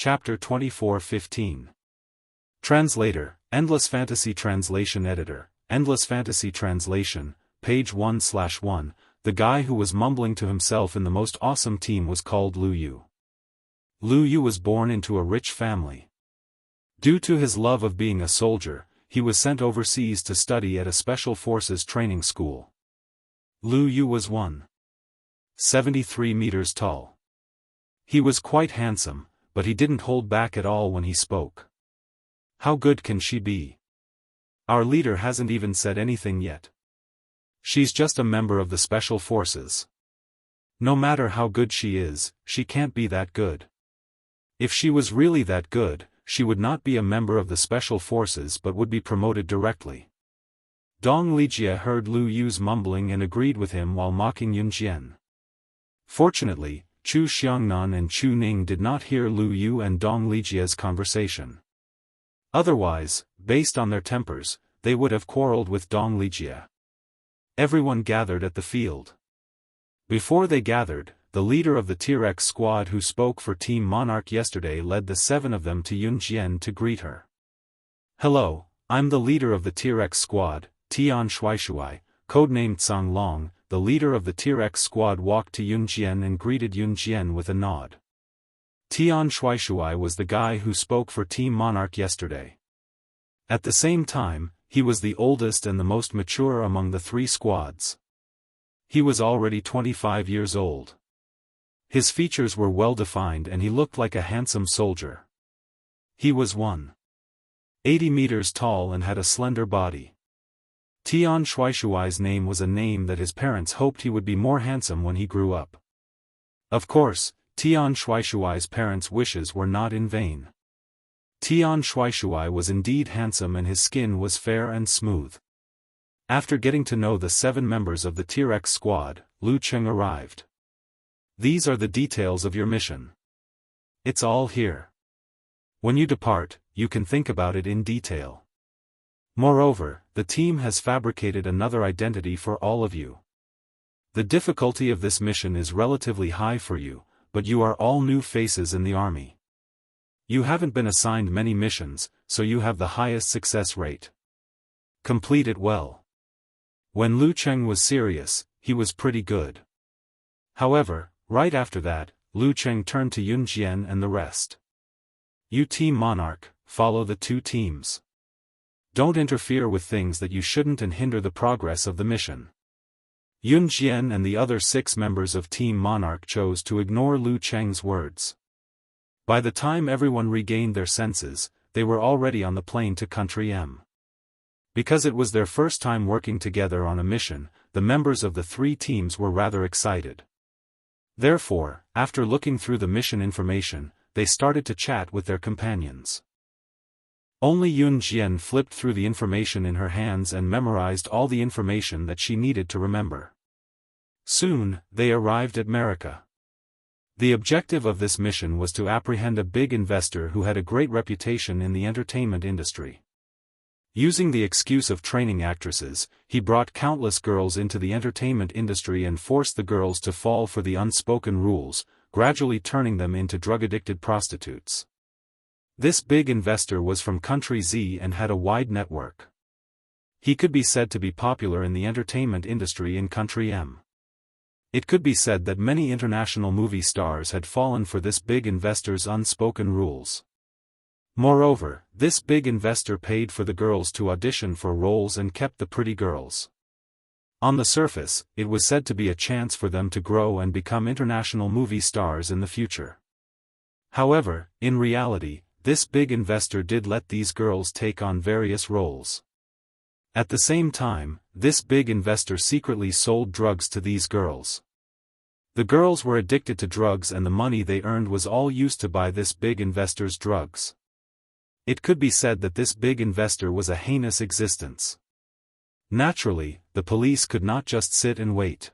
Chapter 24:15. Translator, Endless Fantasy Translation Editor, Endless Fantasy Translation, page 1/1. The guy who was mumbling to himself in the most awesome team was called Lu Yu. Lu Yu was born into a rich family. Due to his love of being a soldier, he was sent overseas to study at a special forces training school. Lu Yu was 173 meters tall. He was quite handsome, but he didn't hold back at all when he spoke. How good can she be? Our leader hasn't even said anything yet. She's just a member of the special forces. No matter how good she is, she can't be that good. If she was really that good, she would not be a member of the special forces but would be promoted directly. Dong Lijie heard Lu Yu's mumbling and agreed with him while mocking Yun Jian. Fortunately, Chu Xiangnan and Chu Ning did not hear Lu Yu and Dong Lijie's conversation. Otherwise, based on their tempers, they would have quarreled with Dong Lijie. Everyone gathered at the field. Before they gathered, the leader of the T-Rex squad who spoke for Team Monarch yesterday led the 7 of them to Yun Jian to greet her. "Hello, I'm the leader of the T-Rex squad, Tian Shuaishuai," codenamed Tsang Long. The leader of the T-Rex squad walked to Yun Jian and greeted Yun Jian with a nod. Tian Shuaishuai was the guy who spoke for Team Monarch yesterday. At the same time, he was the oldest and the most mature among the 3 squads. He was already 25 years old. His features were well defined and he looked like a handsome soldier. He was 180 meters tall and had a slender body. Tian Shuaishuai's name was a name that his parents hoped he would be more handsome when he grew up. Of course, Tian Shuaishuai's parents' wishes were not in vain. Tian Shuaishuai was indeed handsome and his skin was fair and smooth. After getting to know the 7 members of the T-Rex squad, Lu Cheng arrived. "These are the details of your mission. It's all here. When you depart, you can think about it in detail. Moreover, the team has fabricated another identity for all of you. The difficulty of this mission is relatively high for you, but you are all new faces in the army. You haven't been assigned many missions, so you have the highest success rate. Complete it well." When Lu Cheng was serious, he was pretty good. However, right after that, Lu Cheng turned to Yun Jian and the rest. "You Team Monarch, follow the 2 teams. Don't interfere with things that you shouldn't and hinder the progress of the mission." Yun Jian and the other 6 members of Team Monarch chose to ignore Lu Cheng's words. By the time everyone regained their senses, they were already on the plane to Country M. Because it was their first time working together on a mission, the members of the 3 teams were rather excited. Therefore, after looking through the mission information, they started to chat with their companions. Only Yun Jian flipped through the information in her hands and memorized all the information that she needed to remember. Soon, they arrived at America. The objective of this mission was to apprehend a big investor who had a great reputation in the entertainment industry. Using the excuse of training actresses, he brought countless girls into the entertainment industry and forced the girls to fall for the unspoken rules, gradually turning them into drug-addicted prostitutes. This big investor was from Country Z and had a wide network. He could be said to be popular in the entertainment industry in Country M. It could be said that many international movie stars had fallen for this big investor's unspoken rules. Moreover, this big investor paid for the girls to audition for roles and kept the pretty girls. On the surface, it was said to be a chance for them to grow and become international movie stars in the future. However, in reality, this big investor did let these girls take on various roles. At the same time, this big investor secretly sold drugs to these girls. The girls were addicted to drugs and the money they earned was all used to buy this big investor's drugs. It could be said that this big investor was a heinous existence. Naturally, the police could not just sit and wait.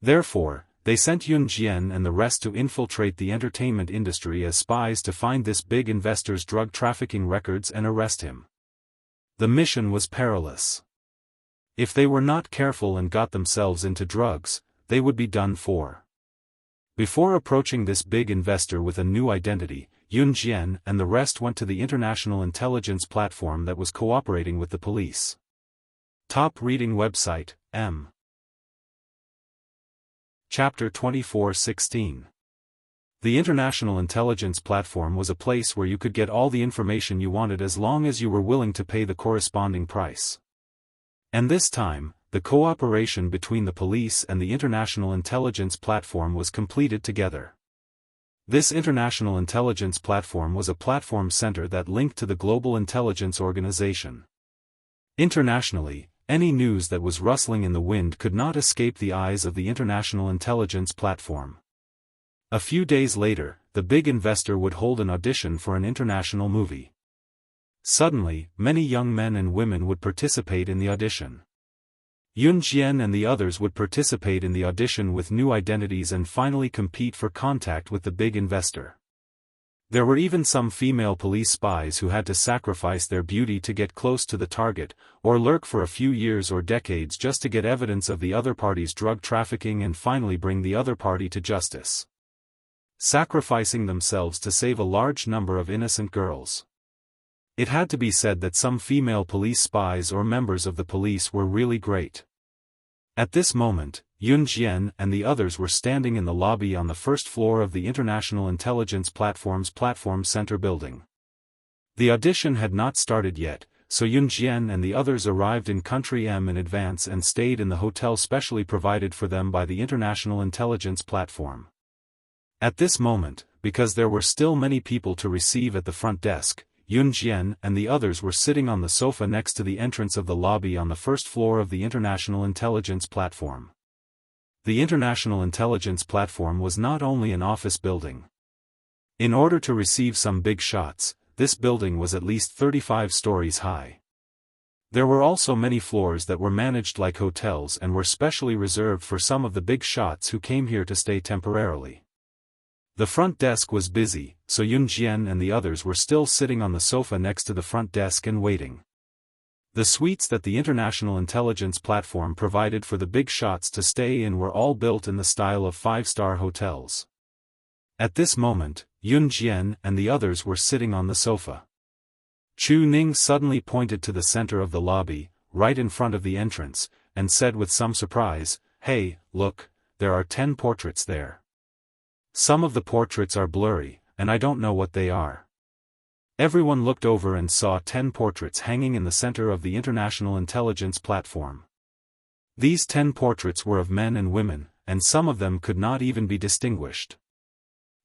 Therefore, they sent Yun Jian and the rest to infiltrate the entertainment industry as spies to find this big investor's drug trafficking records and arrest him. The mission was perilous. If they were not careful and got themselves into drugs, they would be done for. Before approaching this big investor with a new identity, Yun Jian and the rest went to the international intelligence platform that was cooperating with the police. Top reading website, M. Chapter 24:16. The International Intelligence Platform was a place where you could get all the information you wanted as long as you were willing to pay the corresponding price. And this time, the cooperation between the police and the International Intelligence Platform was completed together. This International Intelligence Platform was a platform center that linked to the Global Intelligence Organization. Internationally, any news that was rustling in the wind could not escape the eyes of the International Intelligence Platform. A few days later, the big investor would hold an audition for an international movie. Suddenly, many young men and women would participate in the audition. Yun Jian and the others would participate in the audition with new identities and finally compete for contact with the big investor. There were even some female police spies who had to sacrifice their beauty to get close to the target, or lurk for a few years or decades just to get evidence of the other party's drug trafficking and finally bring the other party to justice, sacrificing themselves to save a large number of innocent girls. It had to be said that some female police spies or members of the police were really great. At this moment, Yun Jian and the others were standing in the lobby on the first floor of the International Intelligence Platform's Platform Center building. The audition had not started yet, so Yun Jian and the others arrived in Country M in advance and stayed in the hotel specially provided for them by the International Intelligence Platform. At this moment, because there were still many people to receive at the front desk, Yun Jian and the others were sitting on the sofa next to the entrance of the lobby on the first floor of the International Intelligence Platform. The International Intelligence Platform was not only an office building. In order to receive some big shots, this building was at least 35 stories high. There were also many floors that were managed like hotels and were specially reserved for some of the big shots who came here to stay temporarily. The front desk was busy, so Yun Jian and the others were still sitting on the sofa next to the front desk and waiting. The suites that the International Intelligence Platform provided for the big shots to stay in were all built in the style of five-star hotels. At this moment, Yun Jian and the others were sitting on the sofa. Chu Ning suddenly pointed to the center of the lobby, right in front of the entrance, and said with some surprise, "Hey, look, there are 10 portraits there. Some of the portraits are blurry, and I don't know what they are." Everyone looked over and saw 10 portraits hanging in the center of the International Intelligence Platform. These 10 portraits were of men and women, and some of them could not even be distinguished.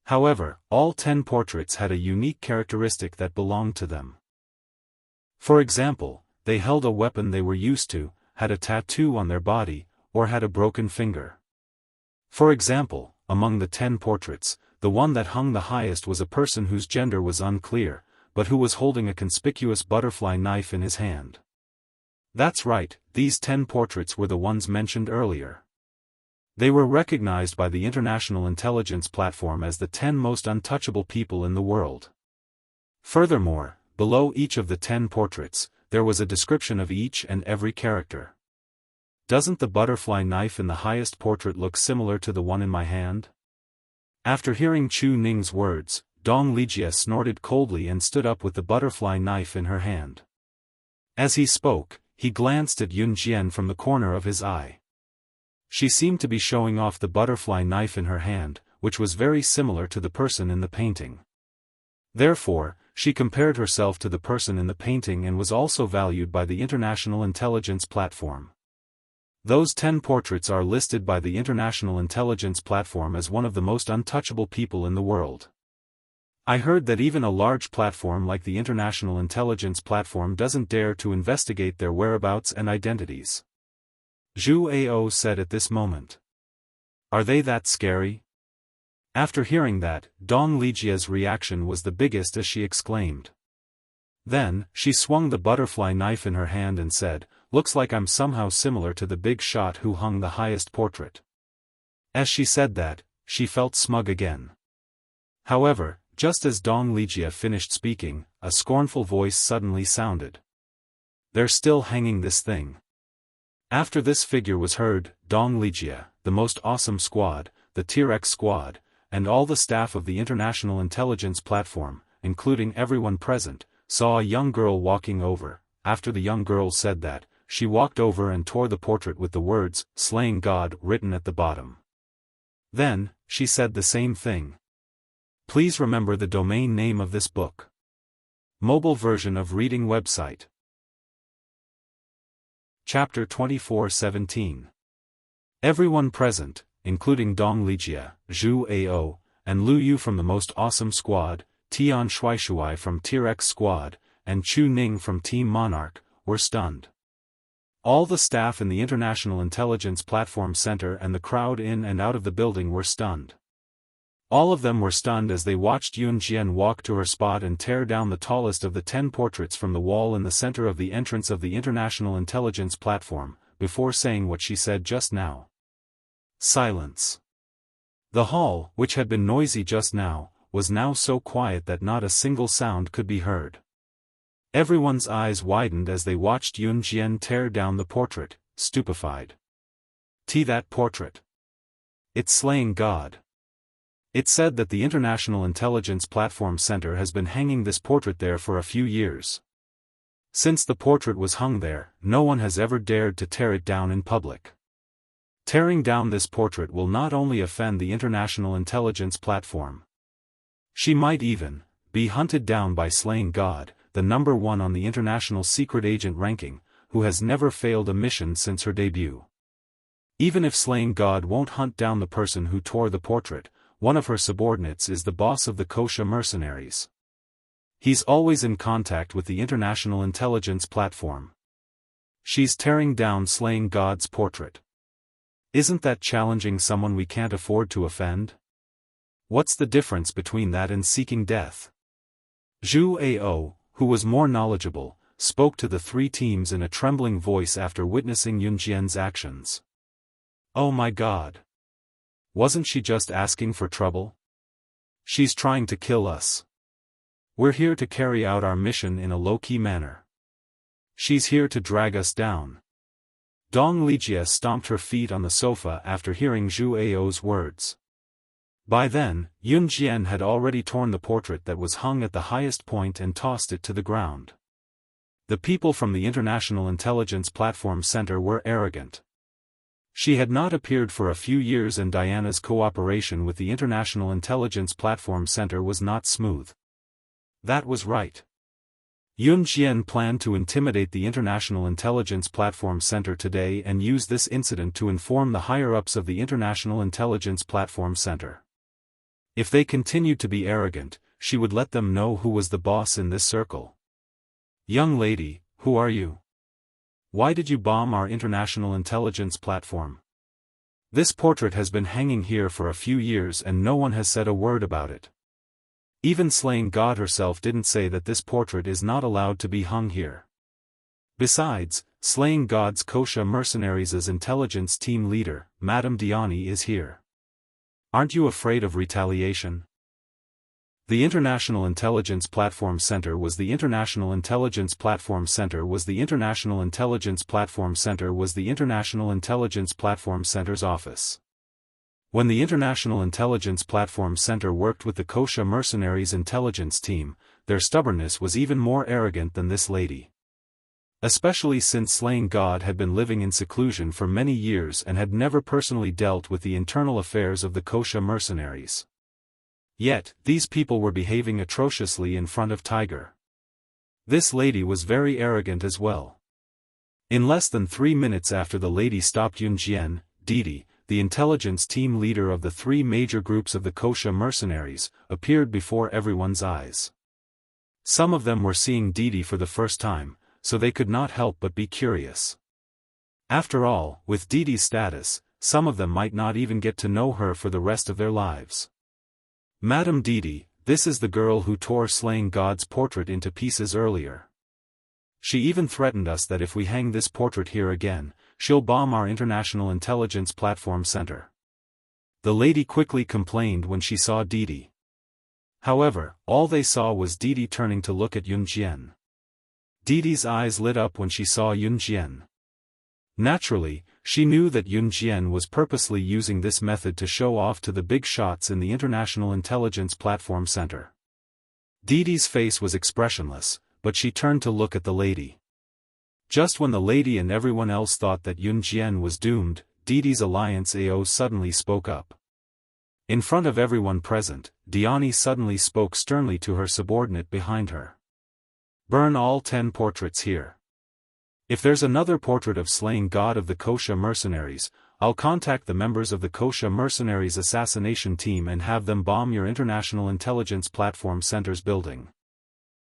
However, all 10 portraits had a unique characteristic that belonged to them. For example, they held a weapon they were used to, had a tattoo on their body, or had a broken finger. For example, among the 10 portraits, the one that hung the highest was a person whose gender was unclear, but who was holding a conspicuous butterfly knife in his hand. That's right, these 10 portraits were the ones mentioned earlier. They were recognized by the International Intelligence Platform as the 10 most untouchable people in the world. Furthermore, below each of the 10 portraits, there was a description of each and every character. Doesn't the butterfly knife in the highest portrait look similar to the one in my hand? After hearing Chu Ning's words, Dong Lijie snorted coldly and stood up with the butterfly knife in her hand. As he spoke, he glanced at Yun Jian from the corner of his eye. She seemed to be showing off the butterfly knife in her hand, which was very similar to the person in the painting. Therefore, she compared herself to the person in the painting and was also valued by the International Intelligence Platform. Those 10 portraits are listed by the International Intelligence Platform as one of the most untouchable people in the world. I heard that even a large platform like the International Intelligence Platform doesn't dare to investigate their whereabouts and identities. Zhu Ao said at this moment. Are they that scary? After hearing that, Dong Lijie's reaction was the biggest as she exclaimed. Then, she swung the butterfly knife in her hand and said, "Looks like I'm somehow similar to the big shot who hung the highest portrait." As she said that, she felt smug again. However, just as Dong Lijie finished speaking, a scornful voice suddenly sounded. "They're still hanging this thing." After this figure was heard, Dong Lijie, the most awesome squad, the T-Rex squad, and all the staff of the International Intelligence Platform, including everyone present, saw a young girl walking over. After the young girl said that, she walked over and tore the portrait with the words, "Slaying God," written at the bottom. Then, she said the same thing. Please remember the domain name of this book. Mobile version of reading website. Chapter 24:17. Everyone present, including Dong Lijia, Zhu Ao, and Lu Yu from the Most Awesome Squad, Tian Shuaishuai from Tier X Squad, and Chu Ning from Team Monarch, were stunned. All the staff in the International Intelligence Platform Center and the crowd in and out of the building were stunned. All of them were stunned as they watched Yun Jian walk to her spot and tear down the tallest of the 10 portraits from the wall in the center of the entrance of the International Intelligence Platform, before saying what she said just now. Silence. The hall, which had been noisy just now, was now so quiet that not a single sound could be heard. Everyone's eyes widened as they watched Yun Jian tear down the portrait, stupefied. That portrait. It's Slaying God. It said that the International Intelligence Platform Center has been hanging this portrait there for a few years. Since the portrait was hung there, no one has ever dared to tear it down in public. Tearing down this portrait will not only offend the International Intelligence Platform. She might even be hunted down by Slaying God, the number 1 on the International Secret Agent ranking, who has never failed a mission since her debut. Even if Slaying God won't hunt down the person who tore the portrait, one of her subordinates is the boss of the Kosha mercenaries. He's always in contact with the International Intelligence Platform. She's tearing down Slaying God's portrait. Isn't that challenging someone we can't afford to offend? What's the difference between that and seeking death? Zhu Ao, who was more knowledgeable, spoke to the 3 teams in a trembling voice after witnessing Yun Jian's actions. Oh my God! Wasn't she just asking for trouble? She's trying to kill us. We're here to carry out our mission in a low-key manner. She's here to drag us down. Dong Lijia stomped her feet on the sofa after hearing Zhu Ao's words. By then, Yun Jian had already torn the portrait that was hung at the highest point and tossed it to the ground. The people from the International Intelligence Platform Center were arrogant. She had not appeared for a few years and Diana's cooperation with the International Intelligence Platform Center was not smooth. That was right. Yun Jian planned to intimidate the International Intelligence Platform Center today and use this incident to inform the higher-ups of the International Intelligence Platform Center. If they continued to be arrogant, she would let them know who was the boss in this circle. Young lady, who are you? Why did you bomb our International Intelligence Platform? This portrait has been hanging here for a few years and no one has said a word about it. Even Slaying God herself didn't say that this portrait is not allowed to be hung here. Besides, Slaying God's Kosha mercenaries' intelligence team leader, Madame Diani is here. Aren't you afraid of retaliation? The International Intelligence Platform Center was the International Intelligence Platform Center was the International Intelligence Platform Center was the International Intelligence Platform Center's office. When the International Intelligence Platform Center worked with the Kosha mercenaries' intelligence team, their stubbornness was even more arrogant than this lady. Especially since Slaying God had been living in seclusion for many years and had never personally dealt with the internal affairs of the Kosha mercenaries. Yet, these people were behaving atrociously in front of Tiger. This lady was very arrogant as well. In less than 3 minutes after the lady stopped Yun Jian, Didi, the intelligence team leader of the 3 major groups of the Kosha mercenaries, appeared before everyone's eyes. Some of them were seeing Didi for the first time, so they could not help but be curious. After all, with Didi's status, some of them might not even get to know her for the rest of their lives. Madame Didi, this is the girl who tore Slaying God's portrait into pieces earlier. She even threatened us that if we hang this portrait here again, she'll bomb our International Intelligence Platform Center. The lady quickly complained when she saw Didi. However, all they saw was Didi turning to look at Yun Jian. Didi's eyes lit up when she saw Yun Jian. Naturally, she knew that Yun Jian was purposely using this method to show off to the big shots in the International Intelligence Platform Center. Didi's face was expressionless, but she turned to look at the lady. Just when the lady and everyone else thought that Yun Jian was doomed, Didi's alliance AO suddenly spoke up. In front of everyone present, Diani suddenly spoke sternly to her subordinate behind her. "Burn all 10 portraits here. If there's another portrait of slaying God of the Kosha mercenaries, I'll contact the members of the Kosha mercenaries assassination team and have them bomb your International Intelligence Platform Center's building.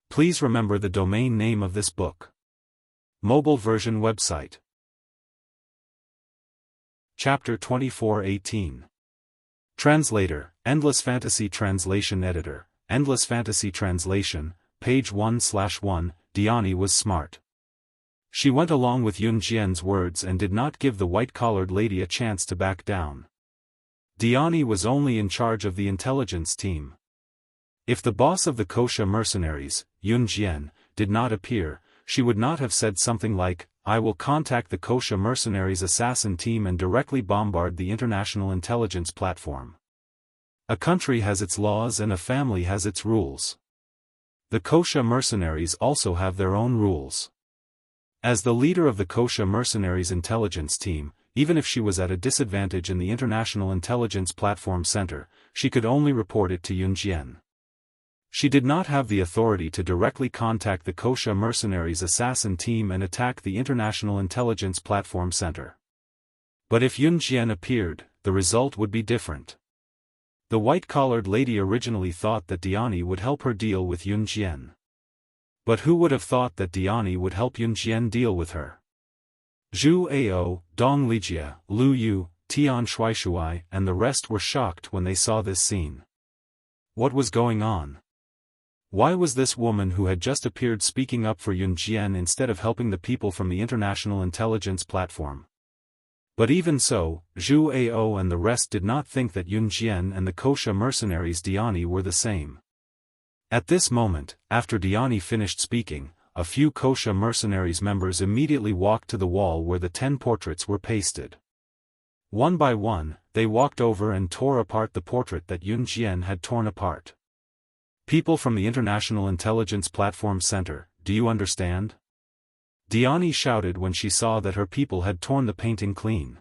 Please remember the domain name of this book." Mobile version website. Chapter 24:18. Translator, Endless Fantasy Translation Editor, Endless Fantasy Translation, page 1/1, Diani was smart. She went along with Yun Jian's words and did not give the white-collared lady a chance to back down. Diani was only in charge of the intelligence team. If the boss of the Kosha mercenaries, Yun Jian, did not appear, she would not have said something like, "I will contact the Kosha mercenaries assassin team and directly bombard the International Intelligence Platform." A country has its laws and a family has its rules. The Kosha mercenaries also have their own rules. As the leader of the Kosha mercenaries intelligence team, even if she was at a disadvantage in the International Intelligence Platform Center, she could only report it to Yun Jian. She did not have the authority to directly contact the Kosha mercenaries assassin team and attack the International Intelligence Platform Center. But if Yun Jian appeared, the result would be different. The white-collared lady originally thought that Diani would help her deal with Yun Jian. But who would have thought that Diani would help Yun Jian deal with her? Zhu Ao, Dong Lijia, Lu Yu, Tian Shuaishuai and the rest were shocked when they saw this scene. What was going on? Why was this woman who had just appeared speaking up for Yun Jian instead of helping the people from the International Intelligence Platform? But even so, Zhu Ao and the rest did not think that Yun Jian and the Kosha mercenaries Diani were the same. At this moment, after Diani finished speaking, a few Kosha mercenaries members immediately walked to the wall where the 10 portraits were pasted. One by one, they walked over and tore apart the portrait that Yun Jian had torn apart. "People from the International Intelligence Platform Center, do you understand?" Diani shouted when she saw that her people had torn the painting clean.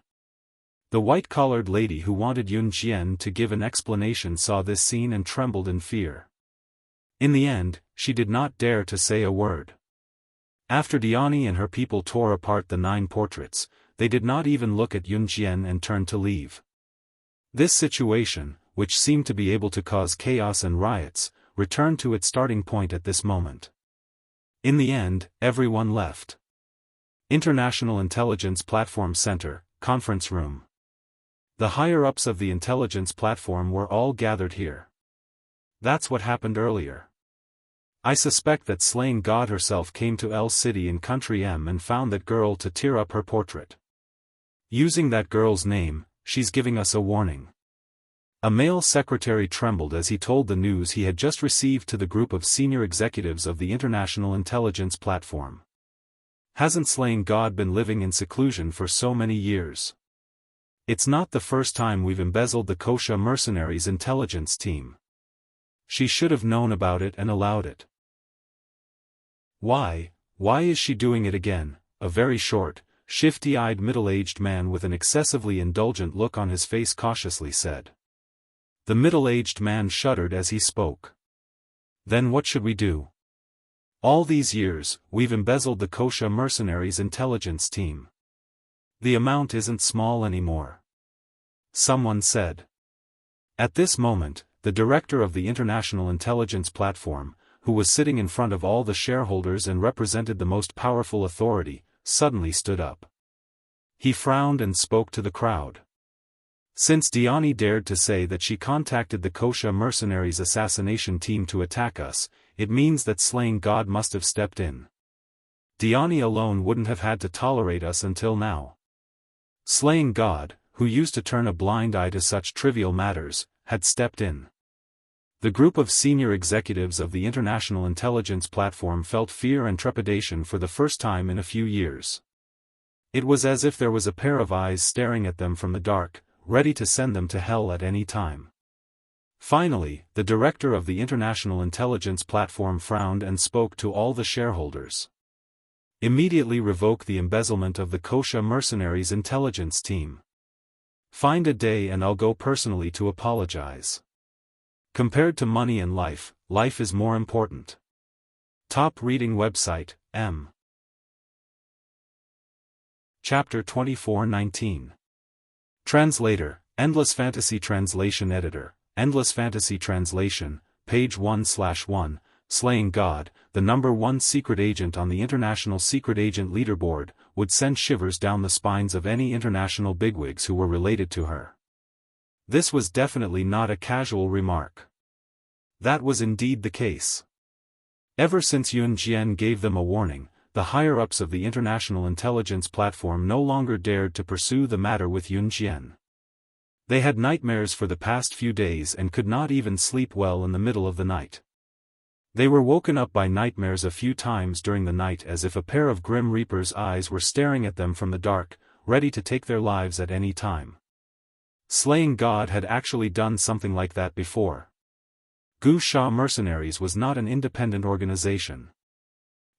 The white-collared lady who wanted Yun Jian to give an explanation saw this scene and trembled in fear. In the end, she did not dare to say a word. After Diani and her people tore apart the 9 portraits, they did not even look at Yun Jian and turned to leave. This situation, which seemed to be able to cause chaos and riots, returned to its starting point at this moment. In the end, everyone left. International Intelligence Platform Center, Conference Room. The higher-ups of the intelligence platform were all gathered here. That's what happened earlier. I suspect that Slaying God herself came to L City in Country M and found that girl to tear up her portrait. Using that girl's name, she's giving us a warning. A male secretary trembled as he told the news he had just received to the group of senior executives of the International Intelligence Platform. Hasn't Slaying God been living in seclusion for so many years? It's not the first time we've embezzled the Kosha mercenaries intelligence team. She should have known about it and allowed it. Why is she doing it again? A very short, shifty-eyed middle-aged man with an excessively indulgent look on his face cautiously said. The middle-aged man shuddered as he spoke. Then what should we do? All these years, we've embezzled the Kosha mercenaries intelligence team. The amount isn't small anymore. Someone said. At this moment, the director of the International Intelligence Platform, who was sitting in front of all the shareholders and represented the most powerful authority, suddenly stood up. He frowned and spoke to the crowd. Since Diani dared to say that she contacted the Kosha mercenaries assassination team to attack us, it means that Slaying God must have stepped in. Diani alone wouldn't have had to tolerate us until now. Slaying God, who used to turn a blind eye to such trivial matters, had stepped in. The group of senior executives of the International Intelligence Platform felt fear and trepidation for the first time in a few years. It was as if there was a pair of eyes staring at them from the dark, ready to send them to hell at any time. Finally, the director of the International Intelligence Platform frowned and spoke to all the shareholders. Immediately revoke the embezzlement of the Wuxia mercenaries' intelligence team. Find a day and I'll go personally to apologize. Compared to money and life, life is more important. Top reading website, M. Chapter 24:19. Translator, Endless Fantasy Translation Editor, Endless Fantasy Translation, page 1/1, Slaying God, the #1 secret agent on the International Secret Agent Leaderboard, would send shivers down the spines of any international bigwigs who were related to her. This was definitely not a casual remark. That was indeed the case. Ever since Yun Jian gave them a warning, the higher-ups of the International Intelligence Platform no longer dared to pursue the matter with Yun Jian. They had nightmares for the past few days and could not even sleep well in the middle of the night. They were woken up by nightmares a few times during the night as if a pair of grim reaper's eyes were staring at them from the dark, ready to take their lives at any time. Slaying God had actually done something like that before. Wuxia Mercenaries was not an independent organization.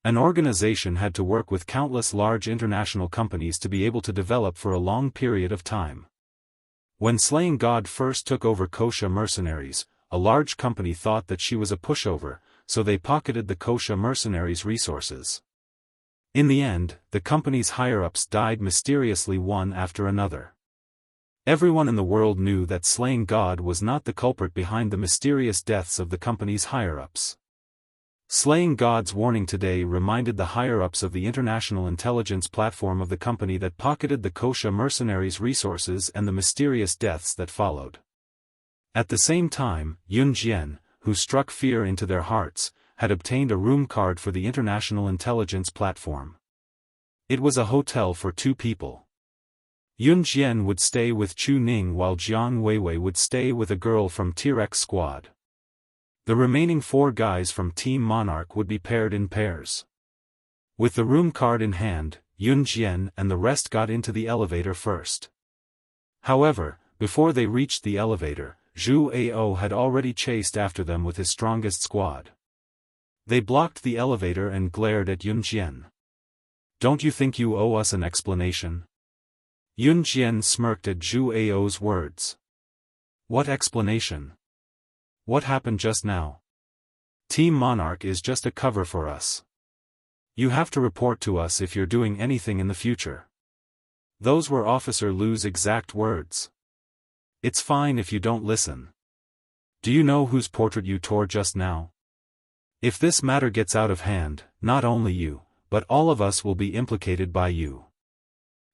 An organization had to work with countless large international companies to be able to develop for a long period of time. When Slaying God first took over Wuxia Mercenaries, a large company thought that she was a pushover, so they pocketed the Wuxia Mercenaries' resources. In the end, the company's higher-ups died mysteriously one after another. Everyone in the world knew that Slaying God was not the culprit behind the mysterious deaths of the company's higher-ups. Slaying God's warning today reminded the higher-ups of the International Intelligence Platform of the company that pocketed the Wuxia Mercenaries' resources and the mysterious deaths that followed. At the same time, Yun Jian, who struck fear into their hearts, had obtained a room card for the International Intelligence Platform. It was a hotel for 2 people. Yun Jian would stay with Chu Ning while Jiang Weiwei would stay with a girl from T-Rex Squad. The remaining 4 guys from Team Monarch would be paired in pairs. With the room card in hand, Yun Jian and the rest got into the elevator first. However, before they reached the elevator, Zhu Ao had already chased after them with his strongest squad. They blocked the elevator and glared at Yun Jian. "Don't you think you owe us an explanation?" Yun Jian smirked at Zhu Ao's words. "What explanation? What happened just now? Team Monarch is just a cover for us. You have to report to us if you're doing anything in the future." Those were Officer Lu's exact words. "It's fine if you don't listen. Do you know whose portrait you tore just now? If this matter gets out of hand, not only you, but all of us will be implicated by you."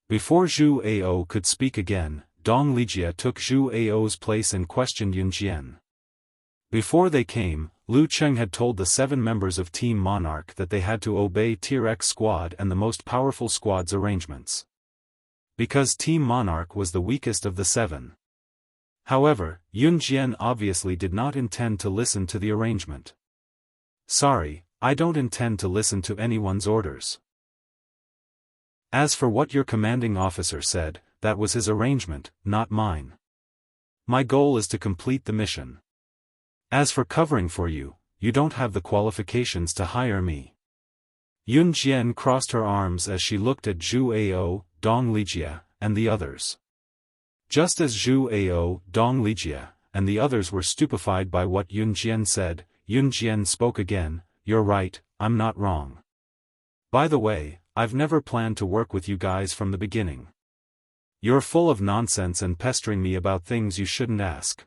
Before Zhu Ao could speak again, Dong Lijia took Zhu Ao's place and questioned Yun Jian. Before they came, Lu Cheng had told the 7 members of Team Monarch that they had to obey T-Rex Squad and the most powerful squad's arrangements. Because Team Monarch was the weakest of the 7. However, Yun Jian obviously did not intend to listen to the arrangement. "Sorry, I don't intend to listen to anyone's orders. As for what your commanding officer said, that was his arrangement, not mine. My goal is to complete the mission. As for covering for you, you don't have the qualifications to hire me." Yun Jian crossed her arms as she looked at Zhu Ao, Dong Lijia, and the others. Just as Zhu Ao, Dong Lijia, and the others were stupefied by what Yun Jian said, Yun Jian spoke again, "You're right, I'm not wrong. By the way, I've never planned to work with you guys from the beginning. You're full of nonsense and pestering me about things you shouldn't ask.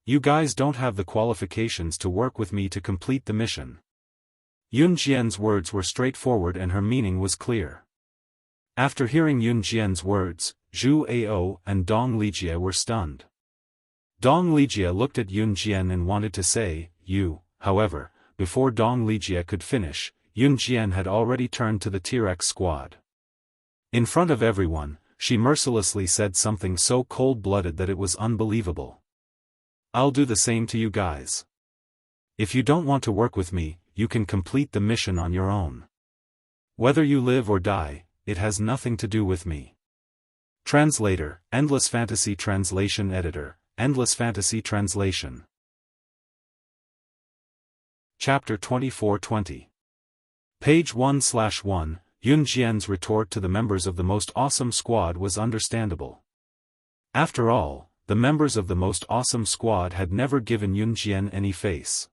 You guys don't have the qualifications to work with me to complete the mission." Yun Jian's words were straightforward and her meaning was clear. After hearing Yun Jian's words, Zhu Ao and Dong Lijia were stunned. Dong Lijia looked at Yun Jian and wanted to say, "You," however, before Dong Lijia could finish, Yun Jian had already turned to the T-Rex Squad. In front of everyone, she mercilessly said something so cold-blooded that it was unbelievable. "I'll do the same to you guys. If you don't want to work with me, you can complete the mission on your own. Whether you live or die, it has nothing to do with me. Translator, Endless Fantasy Translation Editor, Endless Fantasy Translation. Chapter 2420. Page 1/1, Yun Jian's retort to the members of the Most Awesome Squad was understandable. After all, the members of the Most Awesome Squad had never given Yun Jian any face.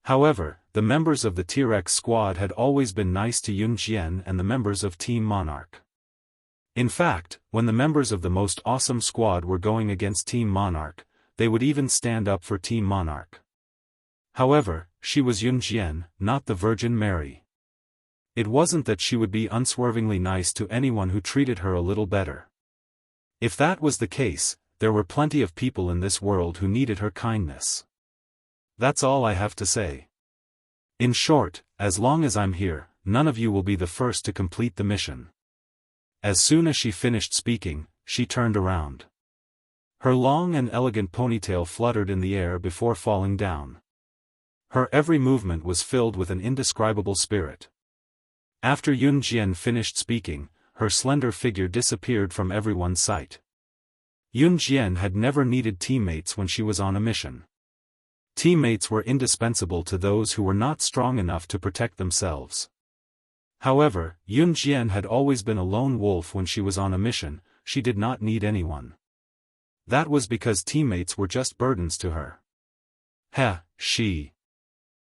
However, the members of the T-Rex squad had always been nice to Yun Jian and the members of Team Monarch. In fact, when the members of the Most Awesome Squad were going against Team Monarch, they would even stand up for Team Monarch. However, she was Yun Jian, not the Virgin Mary. It wasn't that she would be unswervingly nice to anyone who treated her a little better. If that was the case, there were plenty of people in this world who needed her kindness. That's all I have to say. In short, as long as I'm here, none of you will be the first to complete the mission. As soon as she finished speaking, she turned around. Her long and elegant ponytail fluttered in the air before falling down. Her every movement was filled with an indescribable spirit. After Yun Jian finished speaking, her slender figure disappeared from everyone's sight. Yun Jian had never needed teammates when she was on a mission. Teammates were indispensable to those who were not strong enough to protect themselves. However, Yun Jian had always been a lone wolf when she was on a mission. She did not need anyone. That was because teammates were just burdens to her. She.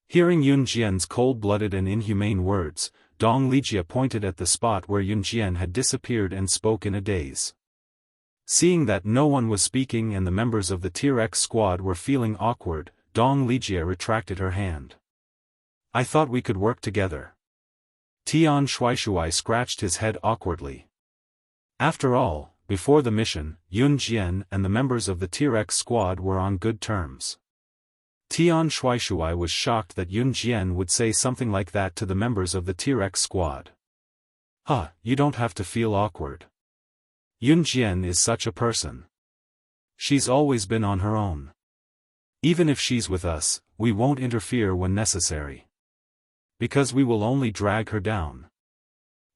Hearing Yun Jian's cold-blooded and inhumane words, Dong Lijia pointed at the spot where Yun Jian had disappeared and spoke in a daze. Seeing that no one was speaking and the members of the T-Rex squad were feeling awkward, Dong Lijia retracted her hand. I thought we could work together. Tian Shuaishuai scratched his head awkwardly. After all, before the mission, Yun Jian and the members of the T-Rex squad were on good terms. Tian Shuaishuai was shocked that Yun Jian would say something like that to the members of the T-Rex squad. You don't have to feel awkward. Yun Jian is such a person. She's always been on her own. Even if she's with us, we won't interfere when necessary. Because we will only drag her down.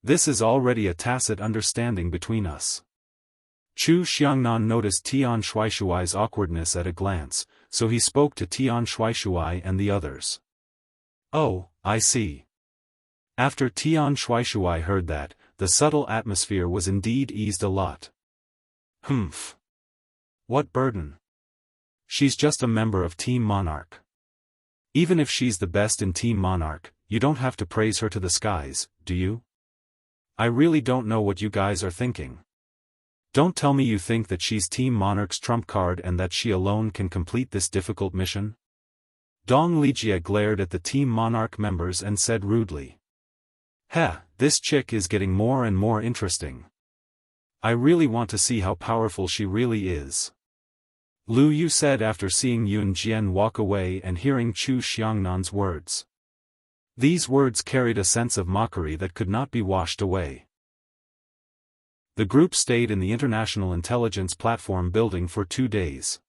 This is already a tacit understanding between us. Chu Xiangnan noticed Tian Shuaishuai's awkwardness at a glance, so he spoke to Tian Shuaishuai and the others. Oh, I see. After Tian Shuaishuai heard that, the subtle atmosphere was indeed eased a lot. Humph. What burden. She's just a member of Team Monarch. Even if she's the best in Team Monarch, you don't have to praise her to the skies, do you? I really don't know what you guys are thinking. Don't tell me you think that she's Team Monarch's trump card and that she alone can complete this difficult mission? Dong Lijia glared at the Team Monarch members and said rudely. This chick is getting more and more interesting. I really want to see how powerful she really is. Lu Yu said after seeing Yun Jian walk away and hearing Chu Xiangnan's words. These words carried a sense of mockery that could not be washed away. The group stayed in the International Intelligence Platform building for 2 days.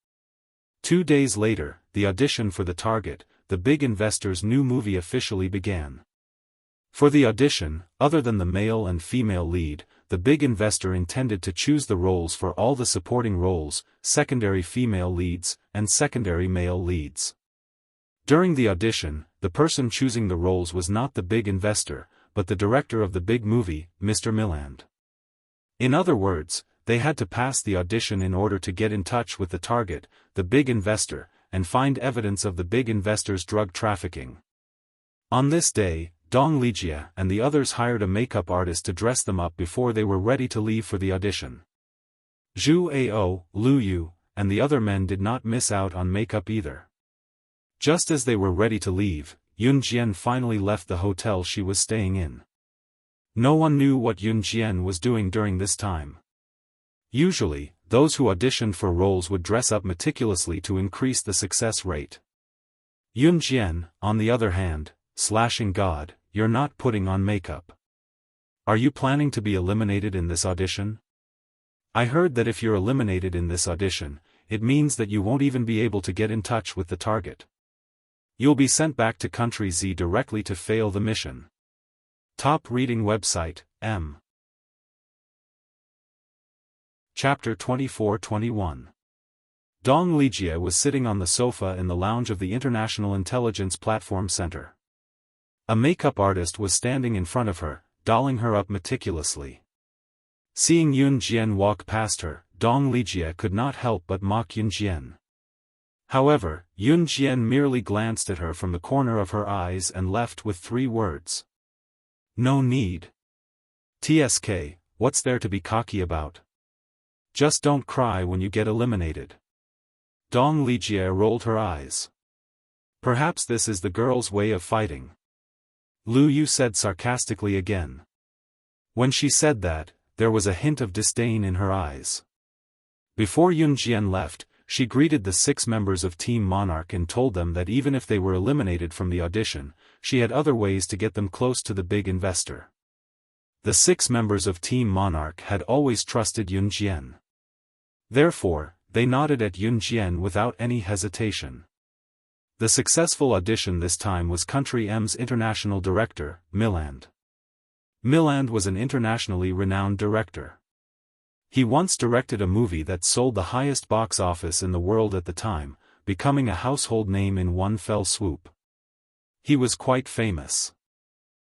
2 days later, the audition for The Target, the big investor's new movie officially began. For the audition, other than the male and female lead, the big investor intended to choose the roles for all the supporting roles, secondary female leads, and secondary male leads. During the audition, the person choosing the roles was not the big investor, but the director of the big movie, Mr. Milland. In other words, they had to pass the audition in order to get in touch with the target, the big investor, and find evidence of the big investor's drug trafficking. On this day, Dong Lijia and the others hired a makeup artist to dress them up before they were ready to leave for the audition. Zhu Ao, Lu Yu, and the other men did not miss out on makeup either. Just as they were ready to leave, Yun Jian finally left the hotel she was staying in. No one knew what Yun Jian was doing during this time. Usually, those who auditioned for roles would dress up meticulously to increase the success rate. Yun Jian, on the other hand, slashing God, you're not putting on makeup. Are you planning to be eliminated in this audition? I heard that if you're eliminated in this audition, it means that you won't even be able to get in touch with the target. You'll be sent back to Country Z directly to fail the mission. Top reading website, M. Chapter 24-21. Dong Lijie was sitting on the sofa in the lounge of the International Intelligence Platform Center. A makeup artist was standing in front of her, dolling her up meticulously. Seeing Yun Jian walk past her, Dong Lijie could not help but mock Yun Jian. However, Yun Jian merely glanced at her from the corner of her eyes and left with 3 words. No need. TSK, what's there to be cocky about? Just don't cry when you get eliminated. Dong Lijie rolled her eyes. Perhaps this is the girl's way of fighting. Lu Yu said sarcastically again. When she said that, there was a hint of disdain in her eyes. Before Yun Jian left, she greeted the 6 members of Team Monarch and told them that even if they were eliminated from the audition, she had other ways to get them close to the big investor. The 6 members of Team Monarch had always trusted Yun Jian. Therefore, they nodded at Yun Jian without any hesitation. The successful audition this time was Country M's international director, Milland. Milland was an internationally renowned director. He once directed a movie that sold the highest box office in the world at the time, becoming a household name in one fell swoop. He was quite famous.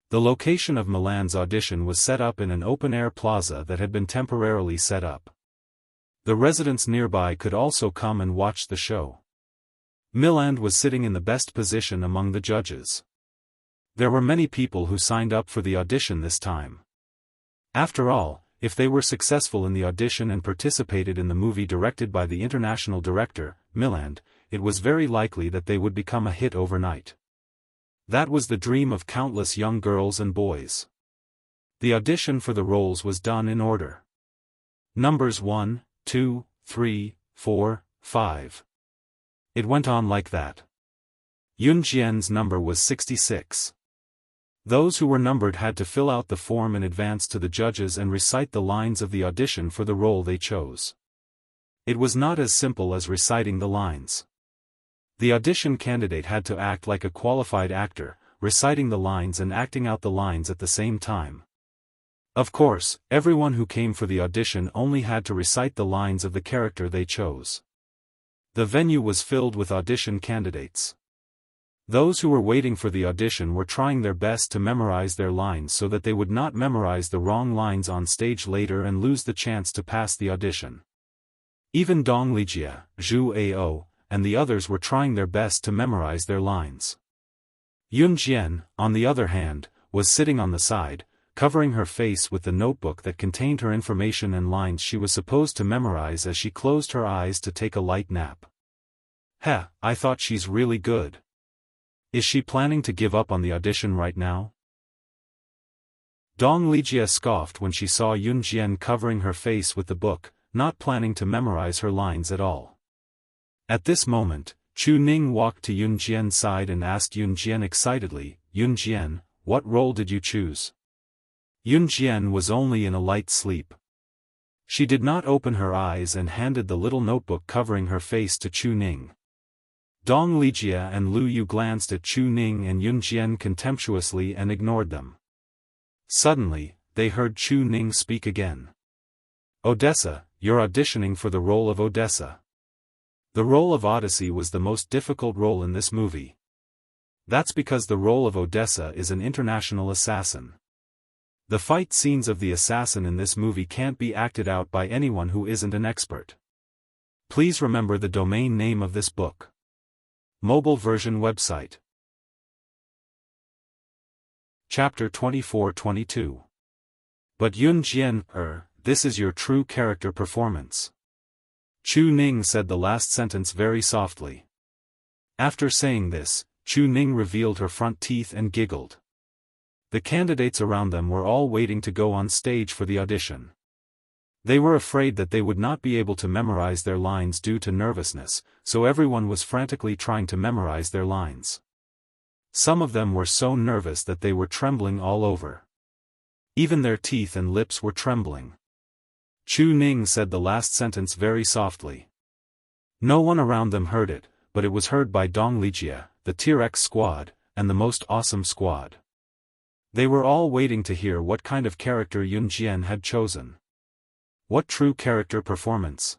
The location of Milland's audition was set up in an open-air plaza that had been temporarily set up. The residents nearby could also come and watch the show. Milland was sitting in the best position among the judges. There were many people who signed up for the audition this time. After all, if they were successful in the audition and participated in the movie directed by the international director, Milland, it was very likely that they would become a hit overnight. That was the dream of countless young girls and boys. The audition for the roles was done in order. Numbers 1, 2, 3, 4, 5. It went on like that. Yun Jian's number was 66. Those who were numbered had to fill out the form in advance to the judges and recite the lines of the audition for the role they chose. It was not as simple as reciting the lines. The audition candidate had to act like a qualified actor, reciting the lines and acting out the lines at the same time. Of course, everyone who came for the audition only had to recite the lines of the character they chose. The venue was filled with audition candidates. Those who were waiting for the audition were trying their best to memorize their lines so that they would not memorize the wrong lines on stage later and lose the chance to pass the audition. Even Dong Lijie, Zhu Ao, and the others were trying their best to memorize their lines. Yun Jian, on the other hand, was sitting on the side, covering her face with the notebook that contained her information and lines she was supposed to memorize as she closed her eyes to take a light nap. I thought she's really good. Is she planning to give up on the audition right now? Dong Lijie scoffed when she saw Yun Jian covering her face with the book, not planning to memorize her lines at all. At this moment, Chu Ning walked to Yun Jian's side and asked Yun Jian excitedly, "Yun Jian, what role did you choose?" Yun Jian was only in a light sleep. She did not open her eyes and handed the little notebook covering her face to Chu Ning. Dong Lijie and Lu Yu glanced at Chu Ning and Yun Jian contemptuously and ignored them. Suddenly, they heard Chu Ning speak again. "Odessa, you're auditioning for the role of Odessa. The role of Odyssey was the most difficult role in this movie. That's because the role of Odessa is an international assassin. The fight scenes of the assassin in this movie can't be acted out by anyone who isn't an expert. Please remember the domain name of this book. Mobile version website." Chapter 24-22. But Yun Jian, this is your true character performance. Chu Ning said the last sentence very softly. After saying this, Chu Ning revealed her front teeth and giggled. The candidates around them were all waiting to go on stage for the audition. They were afraid that they would not be able to memorize their lines due to nervousness, so everyone was frantically trying to memorize their lines. Some of them were so nervous that they were trembling all over. Even their teeth and lips were trembling. Chu Ning said the last sentence very softly. No one around them heard it, but it was heard by Dong Lijie, the Tier X squad, and the most awesome squad. They were all waiting to hear what kind of character Yun Jian had chosen. What true character performance.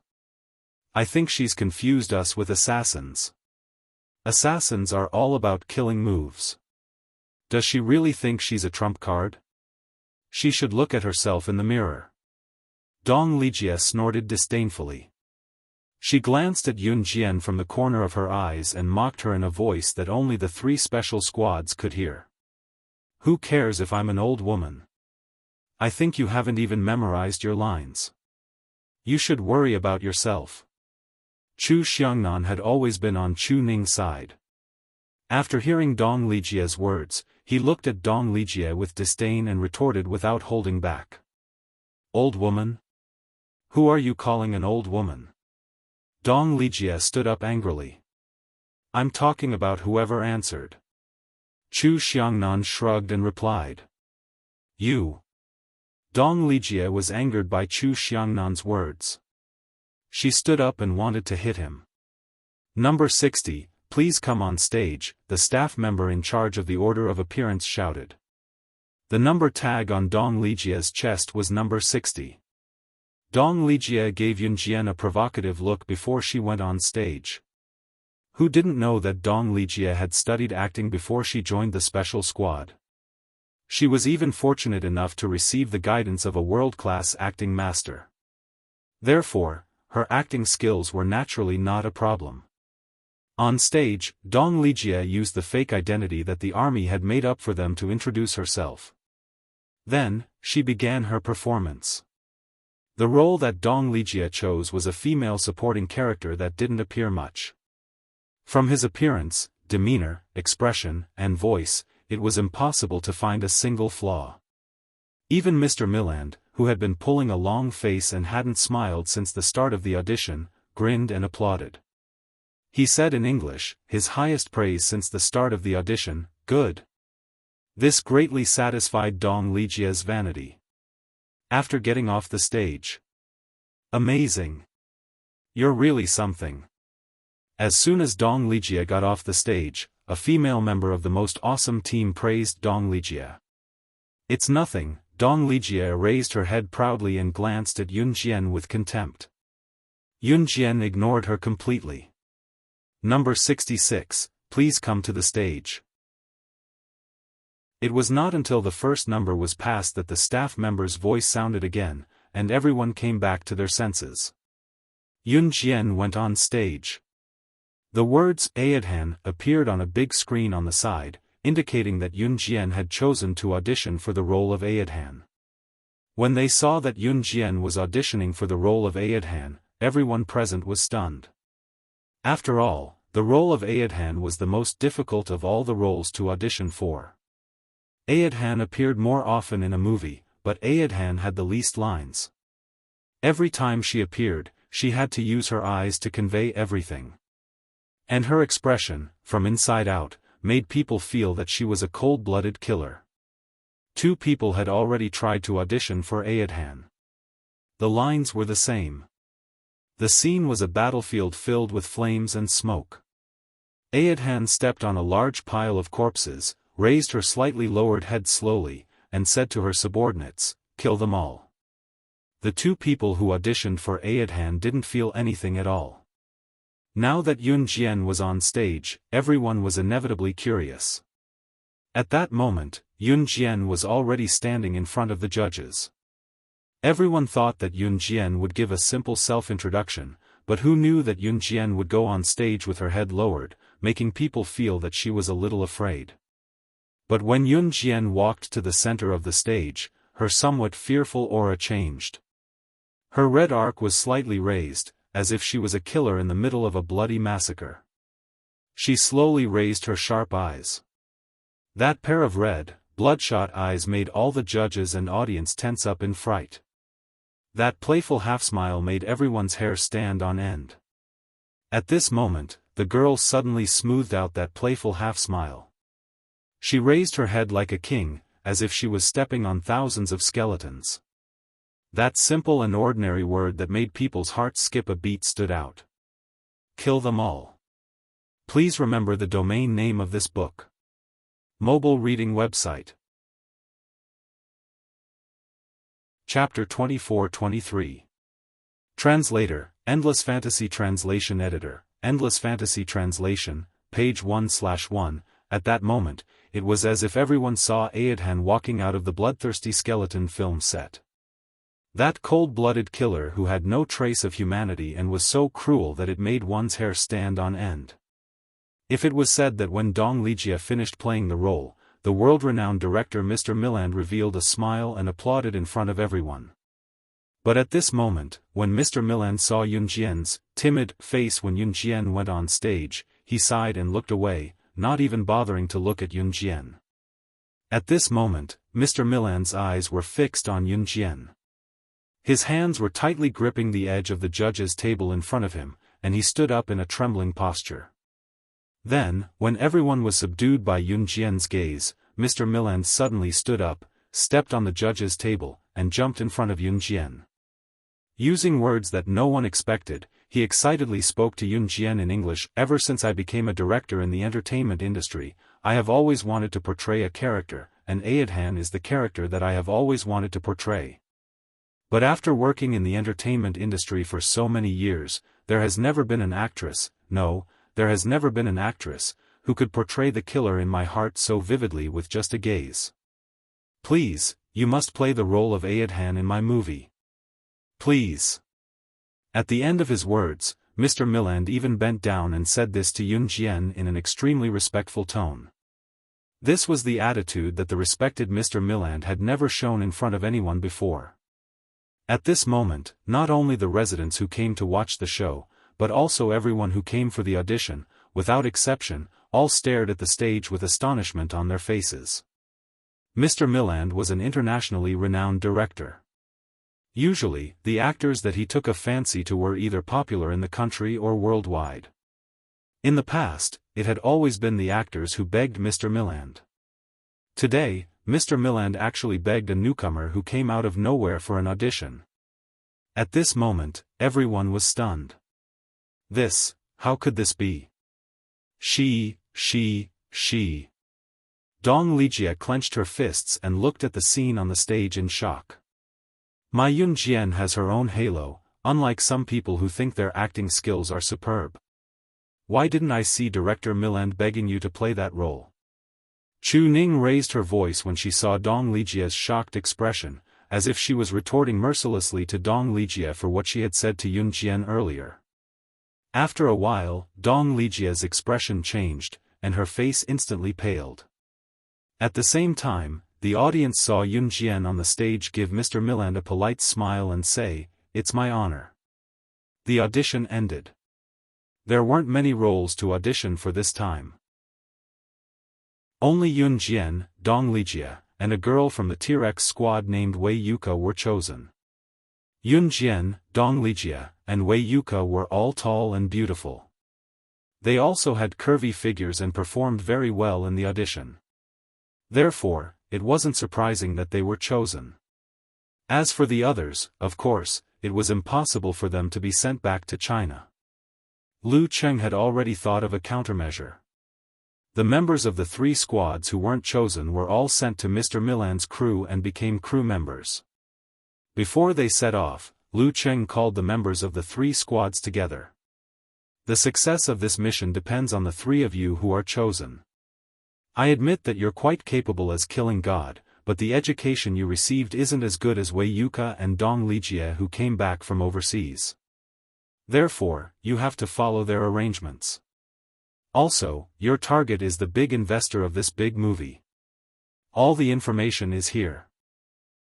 I think she's confused us with assassins. Assassins are all about killing moves. Does she really think she's a trump card? She should look at herself in the mirror. Dong Lijie snorted disdainfully. She glanced at Yun Jian from the corner of her eyes and mocked her in a voice that only the 3 special squads could hear. Who cares if I'm an old woman? I think you haven't even memorized your lines. You should worry about yourself. Chu Xiangnan had always been on Chu Ning's side. After hearing Dong Lijie's words, he looked at Dong Lijie with disdain and retorted without holding back. Old woman? Who are you calling an old woman? Dong Lijie stood up angrily. I'm talking about whoever answered. Chu Xiangnan shrugged and replied. You. Dong Lijie was angered by Chu Xiangnan's words. She stood up and wanted to hit him. Number 60, please come on stage, the staff member in charge of the order of appearance shouted. The number tag on Dong Lijie's chest was number 60. Dong Lijie gave Yun Jian a provocative look before she went on stage. Who didn't know that Dong Lijie had studied acting before she joined the special squad? She was even fortunate enough to receive the guidance of a world-class acting master. Therefore, her acting skills were naturally not a problem. On stage, Dong Lijie used the fake identity that the army had made up for them to introduce herself. Then, she began her performance. The role that Dong Lijie chose was a female supporting character that didn't appear much. From his appearance, demeanor, expression, and voice, it was impossible to find a single flaw. Even Mr. Milland, who had been pulling a long face and hadn't smiled since the start of the audition, grinned and applauded. He said in English, his highest praise since the start of the audition, "Good." This greatly satisfied Dong Lijie's vanity. After getting off the stage. Amazing. You're really something. As soon as Dong Lijie got off the stage, a female member of the most awesome team praised Dong Lijie. It's nothing, Dong Lijie raised her head proudly and glanced at Yun Jian with contempt. Yun Jian ignored her completely. Number 66, please come to the stage. It was not until the first number was passed that the staff member's voice sounded again, and everyone came back to their senses. Yun Jian went on stage. The words Aodhan appeared on a big screen on the side, indicating that Yun Jian had chosen to audition for the role of Aodhan. When they saw that Yun Jian was auditioning for the role of Aodhan, everyone present was stunned. After all, the role of Aodhan was the most difficult of all the roles to audition for. Aodhan appeared more often in a movie, but Aodhan had the least lines. Every time she appeared, she had to use her eyes to convey everything. And her expression, from inside out, made people feel that she was a cold-blooded killer. 2 people had already tried to audition for Aodhan. The lines were the same. The scene was a battlefield filled with flames and smoke. Aodhan stepped on a large pile of corpses, raised her slightly lowered head slowly, and said to her subordinates, "Kill them all." The 2 people who auditioned for Aodhan didn't feel anything at all. Now that Yun Jian was on stage, everyone was inevitably curious. At that moment, Yun Jian was already standing in front of the judges. Everyone thought that Yun Jian would give a simple self-introduction, but who knew that Yun Jian would go on stage with her head lowered, making people feel that she was a little afraid. But when Yun Jian walked to the center of the stage, her somewhat fearful aura changed. Her red arc was slightly raised, as if she was a killer in the middle of a bloody massacre. She slowly raised her sharp eyes. That pair of red, bloodshot eyes made all the judges and audience tense up in fright. That playful half-smile made everyone's hair stand on end. At this moment, the girl suddenly smoothed out that playful half-smile. She raised her head like a king, as if she was stepping on thousands of skeletons. That simple and ordinary word that made people's hearts skip a beat stood out. Kill them all. Please remember the domain name of this book. Mobile reading website. Chapter 24-23 Translator, Endless Fantasy Translation Editor, Endless Fantasy Translation, page 1/1. At that moment, it was as if everyone saw Aodhan walking out of the bloodthirsty skeleton film set. That cold-blooded killer who had no trace of humanity and was so cruel that it made one's hair stand on end. If it was said that when Dong Lijia finished playing the role, the world-renowned director Mr. Milland revealed a smile and applauded in front of everyone. But at this moment, when Mr. Milland saw Yun Jian's timid face when Yun Jian went on stage, he sighed and looked away, not even bothering to look at Yun Jian. At this moment, Mr. Milland's eyes were fixed on Yun Jian. His hands were tightly gripping the edge of the judge's table in front of him, and he stood up in a trembling posture. Then, when everyone was subdued by Yun Jian's gaze, Mr. Milland suddenly stood up, stepped on the judge's table, and jumped in front of Yun Jian. Using words that no one expected, he excitedly spoke to Yun Jian in English. Ever since I became a director in the entertainment industry, I have always wanted to portray a character, and Aodhan is the character that I have always wanted to portray. But after working in the entertainment industry for so many years, there has never been an actress, no, there has never been an actress, who could portray the killer in my heart so vividly with just a gaze. Please, you must play the role of Aodhan in my movie. Please. At the end of his words, Mr. Milland even bent down and said this to Yun Jian in an extremely respectful tone. This was the attitude that the respected Mr. Milland had never shown in front of anyone before. At this moment, not only the residents who came to watch the show, but also everyone who came for the audition, without exception, all stared at the stage with astonishment on their faces. Mr. Milland was an internationally renowned director. Usually, the actors that he took a fancy to were either popular in the country or worldwide. In the past, it had always been the actors who begged Mr. Milland. Today, Mr. Milland actually begged a newcomer who came out of nowhere for an audition. At this moment, everyone was stunned. How could this be? She. Dong Lijia clenched her fists and looked at the scene on the stage in shock. My Yun Jian has her own halo, unlike some people who think their acting skills are superb. Why didn't I see Director Milland begging you to play that role? Chu Ning raised her voice when she saw Dong Lijia's shocked expression, as if she was retorting mercilessly to Dong Lijia for what she had said to Yun Jian earlier. After a while, Dong Lijia's expression changed, and her face instantly paled. At the same time, the audience saw Yun Jian on the stage give Mr. Milland a polite smile and say, "It's my honor." The audition ended. There weren't many roles to audition for this time. Only Yun Jian, Dong Lijia, and a girl from the T-Rex squad named Wei Yuka were chosen. Yun Jian, Dong Lijia, and Wei Yuka were all tall and beautiful. They also had curvy figures and performed very well in the audition. Therefore, it wasn't surprising that they were chosen. As for the others, of course, it was impossible for them to be sent back to China. Lu Cheng had already thought of a countermeasure. The members of the 3 squads who weren't chosen were all sent to Mr. Milland's crew and became crew members. Before they set off, Lu Cheng called the members of the 3 squads together. The success of this mission depends on the 3 of you who are chosen. I admit that you're quite capable as killing God, but the education you received isn't as good as Wei Yuka and Dong Lijia who came back from overseas. Therefore, you have to follow their arrangements. Also, your target is the big investor of this big movie. All the information is here.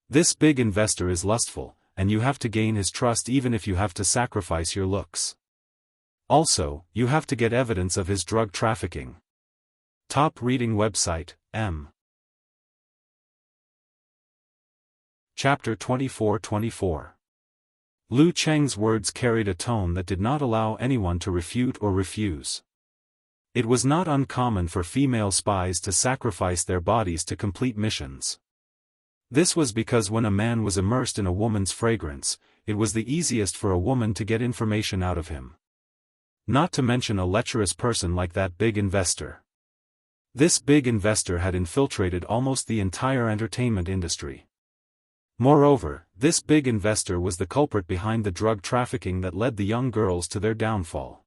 This big investor is lustful, and you have to gain his trust even if you have to sacrifice your looks. Also, you have to get evidence of his drug trafficking. Top reading website, M. Chapter 24-24. Lu Cheng's words carried a tone that did not allow anyone to refute or refuse. It was not uncommon for female spies to sacrifice their bodies to complete missions. This was because when a man was immersed in a woman's fragrance, it was the easiest for a woman to get information out of him. Not to mention a lecherous person like that big investor. This big investor had infiltrated almost the entire entertainment industry. Moreover, this big investor was the culprit behind the drug trafficking that led the young girls to their downfall.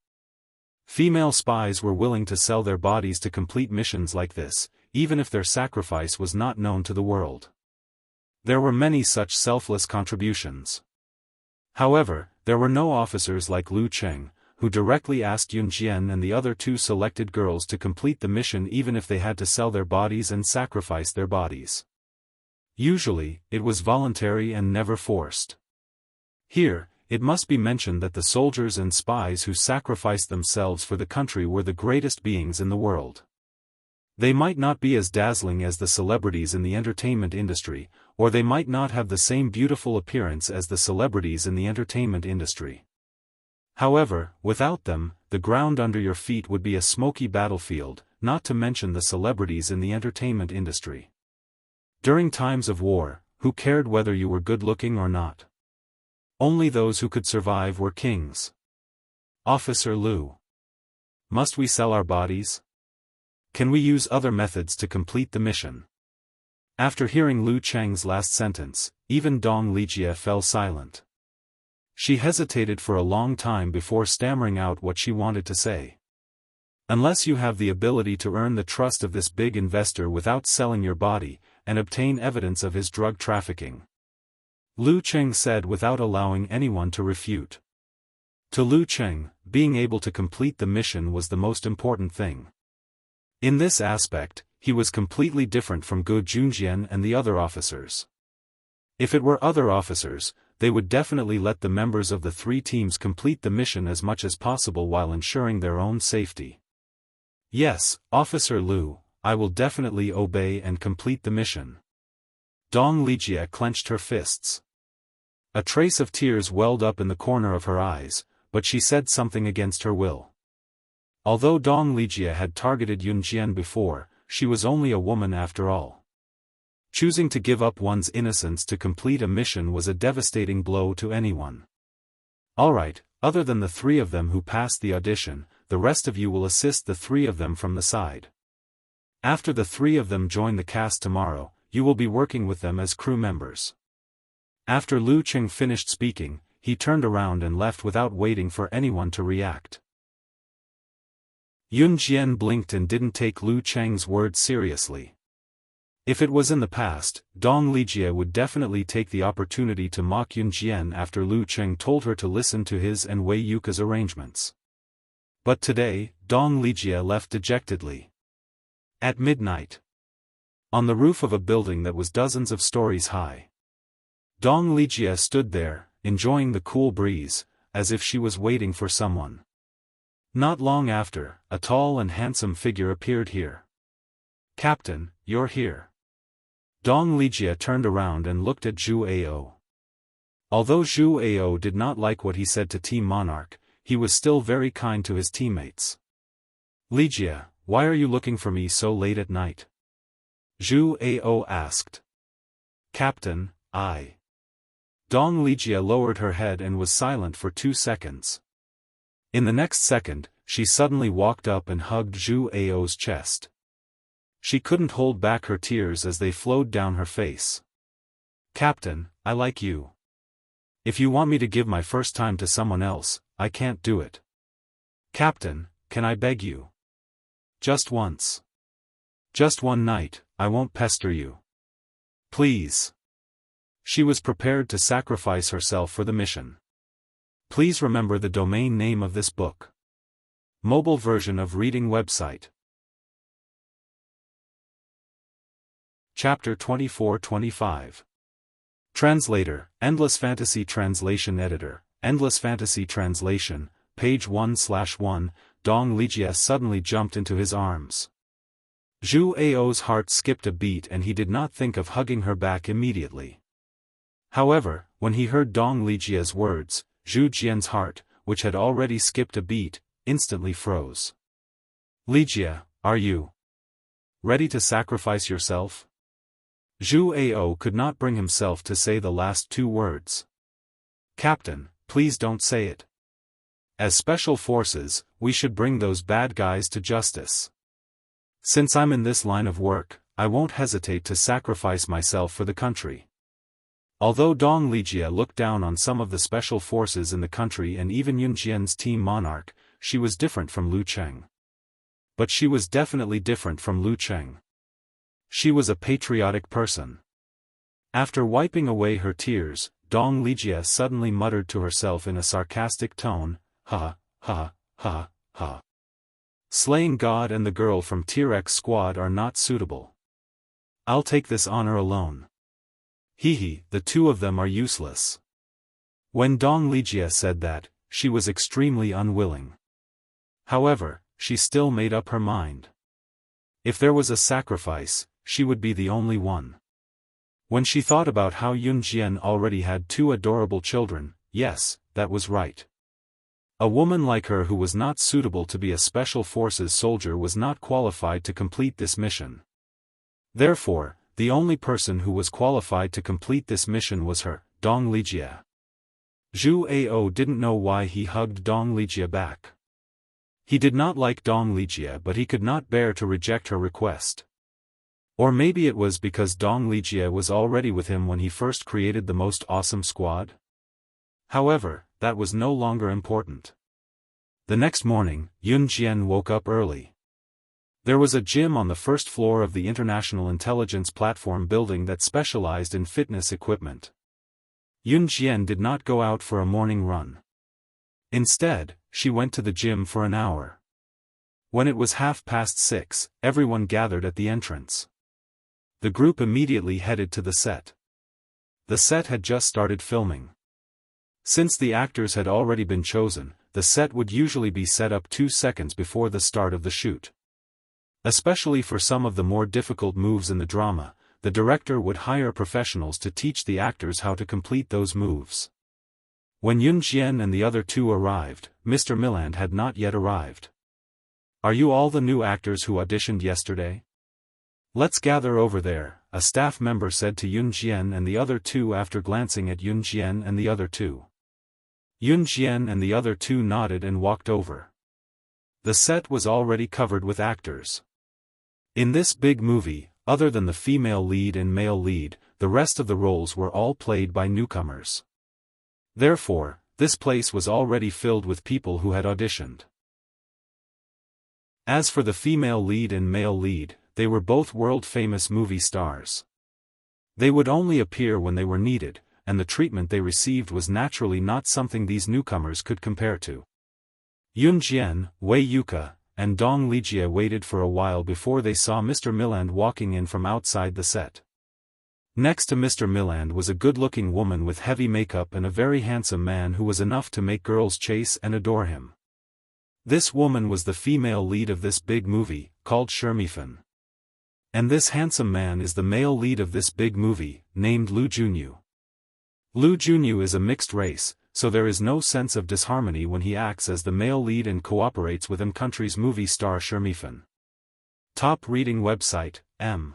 Female spies were willing to sell their bodies to complete missions like this, even if their sacrifice was not known to the world. There were many such selfless contributions. However, there were no officers like Lu Cheng, who directly asked Yun Jian and the other two selected girls to complete the mission even if they had to sell their bodies and sacrifice their bodies. Usually, it was voluntary and never forced. Here, it must be mentioned that the soldiers and spies who sacrificed themselves for the country were the greatest beings in the world. They might not be as dazzling as the celebrities in the entertainment industry, or they might not have the same beautiful appearance as the celebrities in the entertainment industry. However, without them, the ground under your feet would be a smoky battlefield, not to mention the celebrities in the entertainment industry. During times of war, who cared whether you were good-looking or not? Only those who could survive were kings. Officer Lu. Must we sell our bodies? Can we use other methods to complete the mission? After hearing Lu Cheng's last sentence, even Dong Lijie fell silent. She hesitated for a long time before stammering out what she wanted to say. Unless you have the ability to earn the trust of this big investor without selling your body, and obtain evidence of his drug trafficking. Lu Cheng said without allowing anyone to refute. To Lu Cheng, being able to complete the mission was the most important thing. In this aspect, he was completely different from Gu Junjian and the other officers. If it were other officers, they would definitely let the members of the three teams complete the mission as much as possible while ensuring their own safety. Yes, Officer Lu, I will definitely obey and complete the mission. Dong Lijie clenched her fists. A trace of tears welled up in the corner of her eyes, but she said something against her will. Although Dong Lijie had targeted Yun Jian before, she was only a woman after all. Choosing to give up one's innocence to complete a mission was a devastating blow to anyone. Alright, other than the three of them who passed the audition, the rest of you will assist the three of them from the side. After the three of them join the cast tomorrow, you will be working with them as crew members. After Lu Cheng finished speaking, he turned around and left without waiting for anyone to react. Yun Jian blinked and didn't take Lu Cheng's words seriously. If it was in the past, Dong Lijie would definitely take the opportunity to mock Yun Jian after Lu Cheng told her to listen to his and Wei Yuka's arrangements. But today, Dong Lijie left dejectedly. At midnight. On the roof of a building that was dozens of stories high. Dong Lijie stood there, enjoying the cool breeze, as if she was waiting for someone. Not long after, a tall and handsome figure appeared here. Captain, you're here. Dong Lijie turned around and looked at Zhu Ao. Although Zhu Ao did not like what he said to Team Monarch, he was still very kind to his teammates. Lijie, why are you looking for me so late at night? Zhu Ao asked. Captain, I. Dong Lijie lowered her head and was silent for 2 seconds. In the next second, she suddenly walked up and hugged Zhu Ao's chest. She couldn't hold back her tears as they flowed down her face. Captain, I like you. If you want me to give my first time to someone else, I can't do it. Captain, can I beg you? Just once. Just one night, I won't pester you. Please. She was prepared to sacrifice herself for the mission. Please remember the domain name of this book. Mobile version of reading website. Chapter 24-25. Translator, Endless Fantasy Translation Editor, Endless Fantasy Translation, page 1/1, Dong Lijie suddenly jumped into his arms. Zhu Ao's heart skipped a beat and he did not think of hugging her back immediately. However, when he heard Dong Lijie's words, Zhu Jian's heart, which had already skipped a beat, instantly froze. Lijie, are you ready to sacrifice yourself? Zhu Ao could not bring himself to say the last 2 words. Captain, please don't say it. As special forces, we should bring those bad guys to justice. Since I'm in this line of work, I won't hesitate to sacrifice myself for the country. Although Dong Lijia looked down on some of the special forces in the country and even Yun Jian's team monarch, she was different from Lu Cheng. But she was definitely different from Lu Cheng. She was a patriotic person. After wiping away her tears, Dong Lijia suddenly muttered to herself in a sarcastic tone, "Ha, ha, ha, ha. Slaying God and the girl from Tier X squad are not suitable. I'll take this honor alone. Hee, the two of them are useless." When Dong Lijia said that, she was extremely unwilling. However, she still made up her mind. If there was a sacrifice, she would be the only one. When she thought about how Yun Jian already had two adorable children, yes, that was right. A woman like her who was not suitable to be a special forces soldier was not qualified to complete this mission. Therefore, the only person who was qualified to complete this mission was her, Dong Lijia. Zhu Ao didn't know why he hugged Dong Lijia back. He did not like Dong Lijia, but he could not bear to reject her request. Or maybe it was because Dong Lijia was already with him when he first created the most awesome squad? However, that was no longer important. The next morning, Yun Jian woke up early. There was a gym on the first floor of the International Intelligence Platform building that specialized in fitness equipment. Yun Jian did not go out for a morning run. Instead, she went to the gym for an hour. When it was 6:30, everyone gathered at the entrance. The group immediately headed to the set. The set had just started filming. Since the actors had already been chosen, the set would usually be set up 2 seconds before the start of the shoot. Especially for some of the more difficult moves in the drama, the director would hire professionals to teach the actors how to complete those moves. When Yun Jian and the other two arrived, Mr. Milland had not yet arrived. "Are you all the new actors who auditioned yesterday? Let's gather over there," a staff member said to Yun Jian and the other two after glancing at Yun Jian and the other two. Yun Jian and the other two nodded and walked over. The set was already covered with actors. In this big movie, other than the female lead and male lead, the rest of the roles were all played by newcomers. Therefore, this place was already filled with people who had auditioned. As for the female lead and male lead, they were both world-famous movie stars. They would only appear when they were needed, and the treatment they received was naturally not something these newcomers could compare to. Yun Jian, Wei Yuka, and Dong Lijia waited for a while before they saw Mr. Milland walking in from outside the set. Next to Mr. Milland was a good-looking woman with heavy makeup and a very handsome man who was enough to make girls chase and adore him. This woman was the female lead of this big movie, called Xiaofan. And this handsome man is the male lead of this big movie, named Lu Junyu. Lu Junyu is a mixed race, so there is no sense of disharmony when he acts as the male lead and cooperates with country's movie star Xiaofan. Top reading website, M.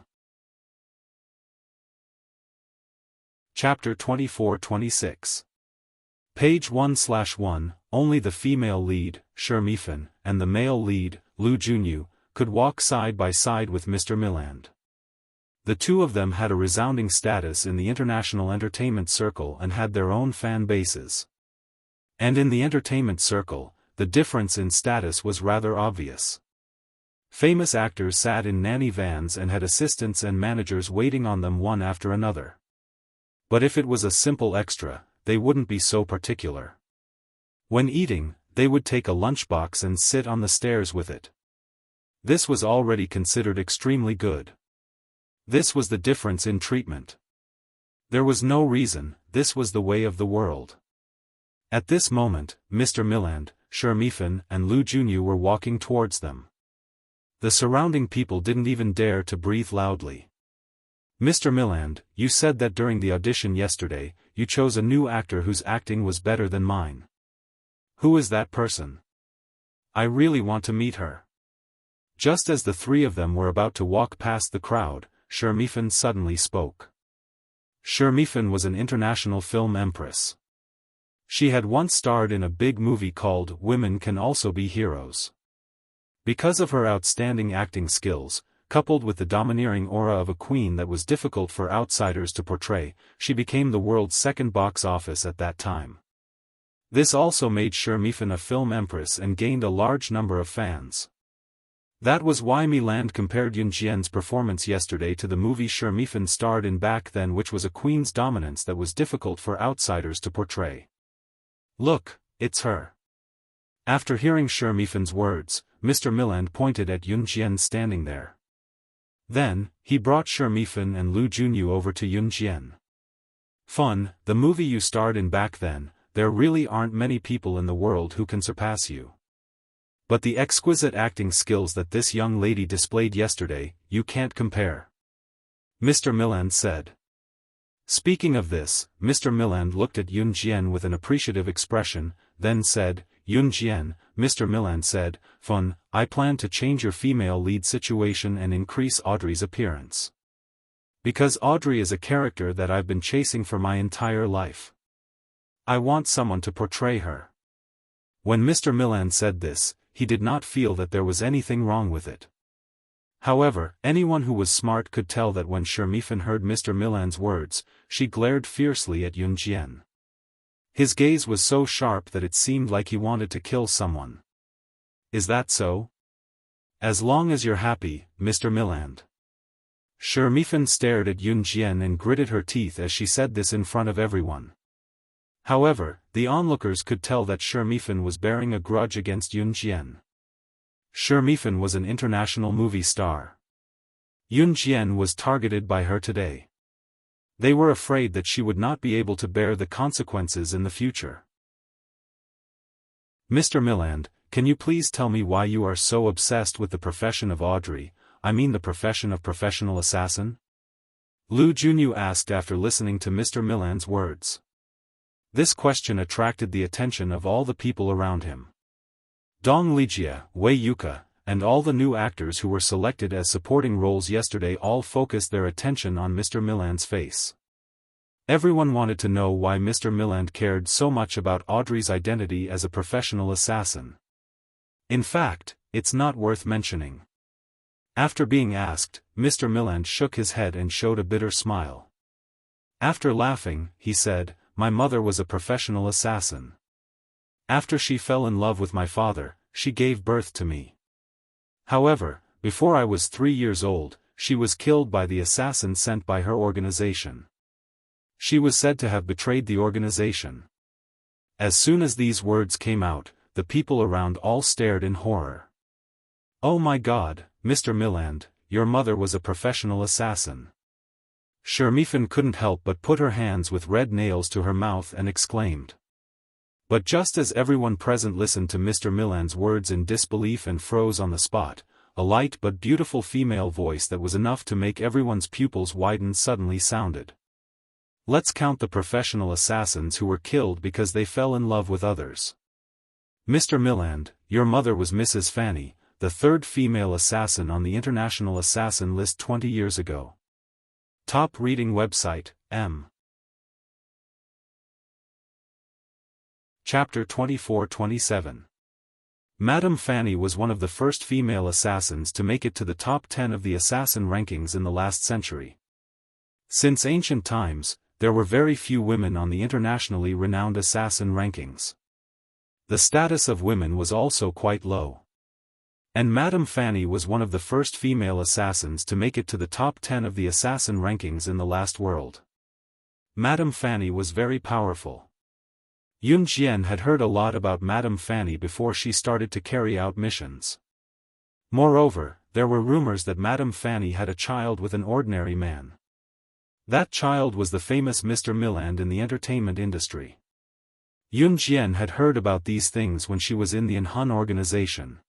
Chapter 24-26. Page 1/1, only the female lead, Xiaofan, and the male lead, Lu Junyu, could walk side by side with Mr. Milland. The two of them had a resounding status in the international entertainment circle and had their own fan bases. And in the entertainment circle, the difference in status was rather obvious. Famous actors sat in nanny vans and had assistants and managers waiting on them one after another. But if it was a simple extra, they wouldn't be so particular. When eating, they would take a lunchbox and sit on the stairs with it. This was already considered extremely good. This was the difference in treatment. There was no reason, this was the way of the world. At this moment, Mr. Milland, Xiaofan, and Lu Junyu were walking towards them. The surrounding people didn't even dare to breathe loudly. "Mr. Milland, you said that during the audition yesterday, you chose a new actor whose acting was better than mine. Who is that person? I really want to meet her." Just as the three of them were about to walk past the crowd, Xiaofan suddenly spoke. Xiaofan was an international film empress. She had once starred in a big movie called Women Can Also Be Heroes. Because of her outstanding acting skills, coupled with the domineering aura of a queen that was difficult for outsiders to portray, she became the world's second box office at that time. This also made Xiaofan a film empress and gained a large number of fans. That was why Milan compared Yun Jian's performance yesterday to the movie Xiaofan starred in back then, which was a queen's dominance that was difficult for outsiders to portray. "Look, it's her." After hearing Xiaofan's words, Mr. Milan pointed at Yun Jian standing there. Then, he brought Xiaofan and Lu Junyu over to Yun Jian. "Fun, the movie you starred in back then, there really aren't many people in the world who can surpass you. But the exquisite acting skills that this young lady displayed yesterday, you can't compare," Mr. Milan said. Speaking of this, Mr. Milan looked at Yun Jian with an appreciative expression, then said, "Yun Jian," Mr. Milan said, "Fun, I plan to change your female lead situation and increase Audrey's appearance. Because Audrey is a character that I've been chasing for my entire life. I want someone to portray her." When Mr. Milan said this, he did not feel that there was anything wrong with it. However, anyone who was smart could tell that when Xiaofan heard Mr. Milan's words, she glared fiercely at Yun Jian. His gaze was so sharp that it seemed like he wanted to kill someone. "Is that so?" "As long as you're happy, Mr. Milan." Xiaofan stared at Yun Jian and gritted her teeth as she said this in front of everyone. However, the onlookers could tell that Xiaofan was bearing a grudge against Yun Jian. Xiaofan was an international movie star. Yun Jian was targeted by her today. They were afraid that she would not be able to bear the consequences in the future. "Mr. Milan, can you please tell me why you are so obsessed with the profession of Audrey, I mean the profession of professional assassin?" Lu Junyu asked after listening to Mr. Milan's words. This question attracted the attention of all the people around him. Dong Lijia, Wei Yuka, and all the new actors who were selected as supporting roles yesterday all focused their attention on Mr. Milan's face. Everyone wanted to know why Mr. Milan cared so much about Audrey's identity as a professional assassin. In fact, it's not worth mentioning. After being asked, Mr. Milan shook his head and showed a bitter smile. After laughing, he said, "My mother was a professional assassin. After she fell in love with my father, she gave birth to me. However, before I was 3 years old, she was killed by the assassin sent by her organization. She was said to have betrayed the organization." As soon as these words came out, the people around all stared in horror. "Oh my God, Mr. Milan, your mother was a professional assassin." Xiaofan couldn't help but put her hands with red nails to her mouth and exclaimed. But just as everyone present listened to Mr. Milan's words in disbelief and froze on the spot, a light but beautiful female voice that was enough to make everyone's pupils widen suddenly sounded. "Let's count the professional assassins who were killed because they fell in love with others. Mr. Milan, your mother was Mrs. Fanny, the third female assassin on the International Assassin List 20 years ago." Top reading website, M. Chapter 24-27. Madame Fanny was one of the first female assassins to make it to the top 10 of the assassin rankings in the last century. Since ancient times, there were very few women on the internationally renowned assassin rankings. The status of women was also quite low. And Madame Fanny was one of the first female assassins to make it to the top 10 of the assassin rankings in the last world. Madame Fanny was very powerful. Yun Jian had heard a lot about Madame Fanny before she started to carry out missions. Moreover, there were rumors that Madame Fanny had a child with an ordinary man. That child was the famous Mr. Milan in the entertainment industry. Yun Jian had heard about these things when she was in the Anhun organization.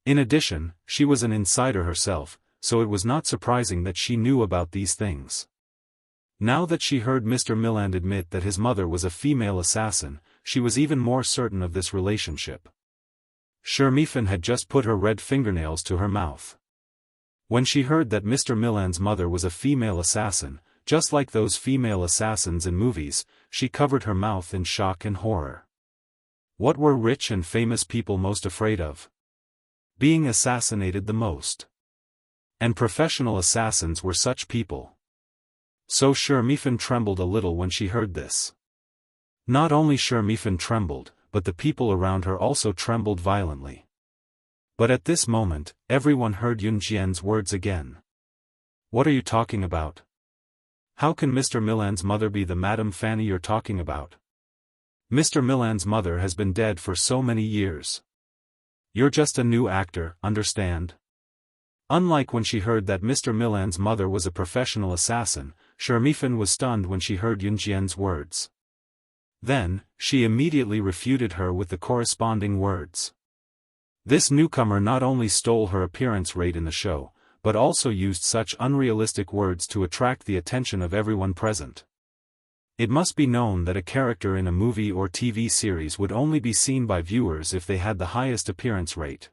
In addition, she was an insider herself, so it was not surprising that she knew about these things. Now that she heard Mr. Milan admit that his mother was a female assassin, she was even more certain of this relationship. Xiaofan had just put her red fingernails to her mouth. When she heard that Mr. Milan's mother was a female assassin, just like those female assassins in movies, she covered her mouth in shock and horror. What were rich and famous people most afraid of? Being assassinated the most. And professional assassins were such people. So Xiaofan trembled a little when she heard this. Not only Xiaofan trembled, but the people around her also trembled violently. But at this moment, everyone heard Yun Jian's words again. What are you talking about? How can Mr. Milan's mother be the Madame Fanny you're talking about? Mr. Milan's mother has been dead for so many years. You're just a new actor, understand? Unlike when she heard that Mr. Milan's mother was a professional assassin, Xiaofan was stunned when she heard Yun Jian's words. Then, she immediately refuted her with the corresponding words. This newcomer not only stole her appearance rate in the show, but also used such unrealistic words to attract the attention of everyone present. It must be known that a character in a movie or TV series would only be seen by viewers if they had the highest appearance rate.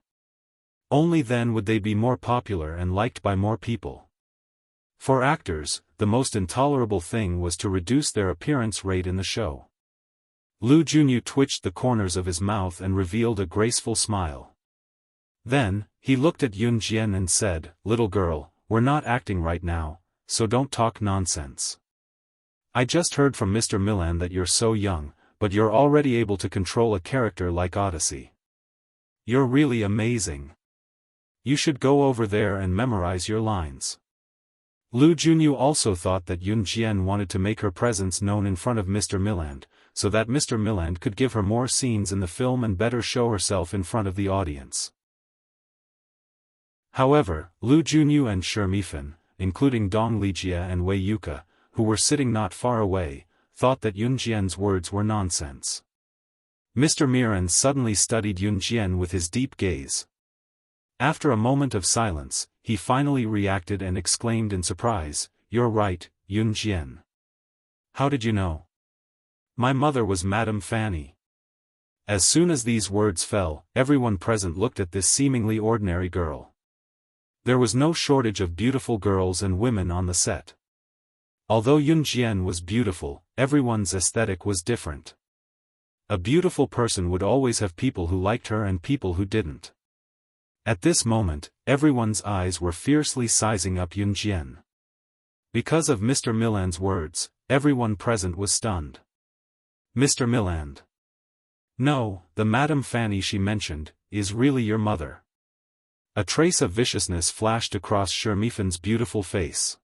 Only then would they be more popular and liked by more people. For actors, the most intolerable thing was to reduce their appearance rate in the show. Lu Junyu twitched the corners of his mouth and revealed a graceful smile. Then, he looked at Yun Jian and said, "Little girl, we're not acting right now, so don't talk nonsense. I just heard from Mr. Milan that you're so young, but you're already able to control a character like Odyssey. You're really amazing. You should go over there and memorize your lines." Lu Junyu also thought that Yun Jian wanted to make her presence known in front of Mr. Milan, so that Mr. Milan could give her more scenes in the film and better show herself in front of the audience. However, Lu Junyu and Xiaofan, including Dong Lijia and Wei Yuka, who were sitting not far away, thought that Yun Jian's words were nonsense. Mr. Miran suddenly studied Yun Jian with his deep gaze. After a moment of silence, he finally reacted and exclaimed in surprise, "You're right, Yun Jian. How did you know? My mother was Madame Fanny." As soon as these words fell, everyone present looked at this seemingly ordinary girl. There was no shortage of beautiful girls and women on the set. Although Yun Jian was beautiful, everyone's aesthetic was different. A beautiful person would always have people who liked her and people who didn't. At this moment, everyone's eyes were fiercely sizing up Yun Jian. Because of Mr. Milan's words, everyone present was stunned. Mr. Milan. No, the Madame Fanny she mentioned, is really your mother. A trace of viciousness flashed across Xiaofan's beautiful face.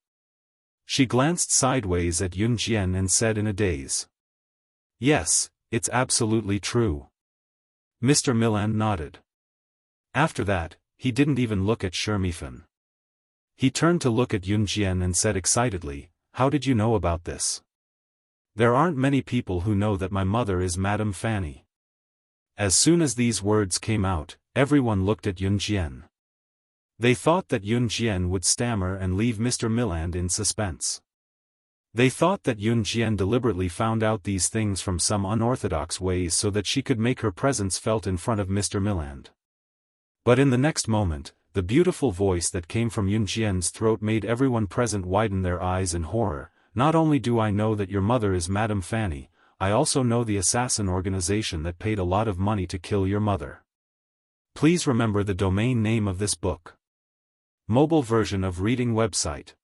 She glanced sideways at Yun Jian and said in a daze. "Yes, it's absolutely true." Mr. Milan nodded. After that, he didn't even look at Xiaofan. He turned to look at Yun Jian and said excitedly, "How did you know about this? There aren't many people who know that my mother is Madame Fanny." As soon as these words came out, everyone looked at Yun Jian. They thought that Yun Jian would stammer and leave Mr. Milan in suspense. They thought that Yun Jian deliberately found out these things from some unorthodox ways so that she could make her presence felt in front of Mr. Milan. But in the next moment, the beautiful voice that came from Yun Jian's throat made everyone present widen their eyes in horror. "Not only do I know that your mother is Madame Fanny, I also know the assassin organization that paid a lot of money to kill your mother. Please remember the domain name of this book." Mobile version of reading website.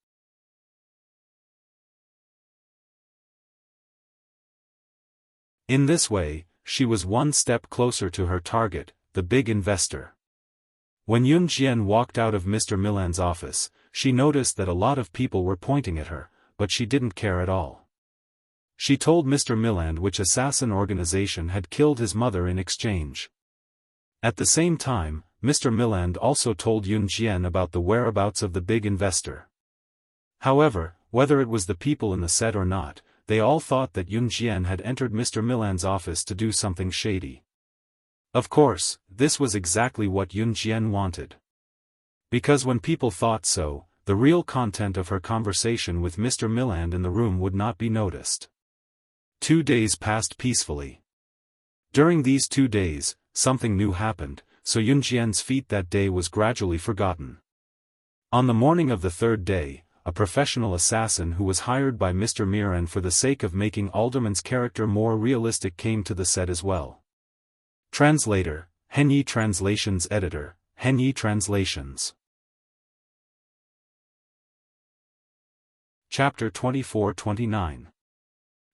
In this way, she was one step closer to her target, the big investor. When Yun Jian walked out of Mr. Milan's office, she noticed that a lot of people were pointing at her, but she didn't care at all. She told Mr. Milan which assassin organization had killed his mother in exchange. At the same time, Mr. Milan also told Yun Jian about the whereabouts of the big investor. However, whether it was the people in the set or not, they all thought that Yun Jian had entered Mr. Milan's office to do something shady. Of course, this was exactly what Yun Jian wanted. Because when people thought so, the real content of her conversation with Mr. Milan in the room would not be noticed. 2 days passed peacefully. During these 2 days, something new happened, so Yun Jian's feat that day was gradually forgotten. On the morning of the 3rd day, a professional assassin who was hired by Mr. Miran for the sake of making Alderman's character more realistic came to the set as well. Translator, Henyi Translations Editor, Henyi Translations. Chapter 24-29.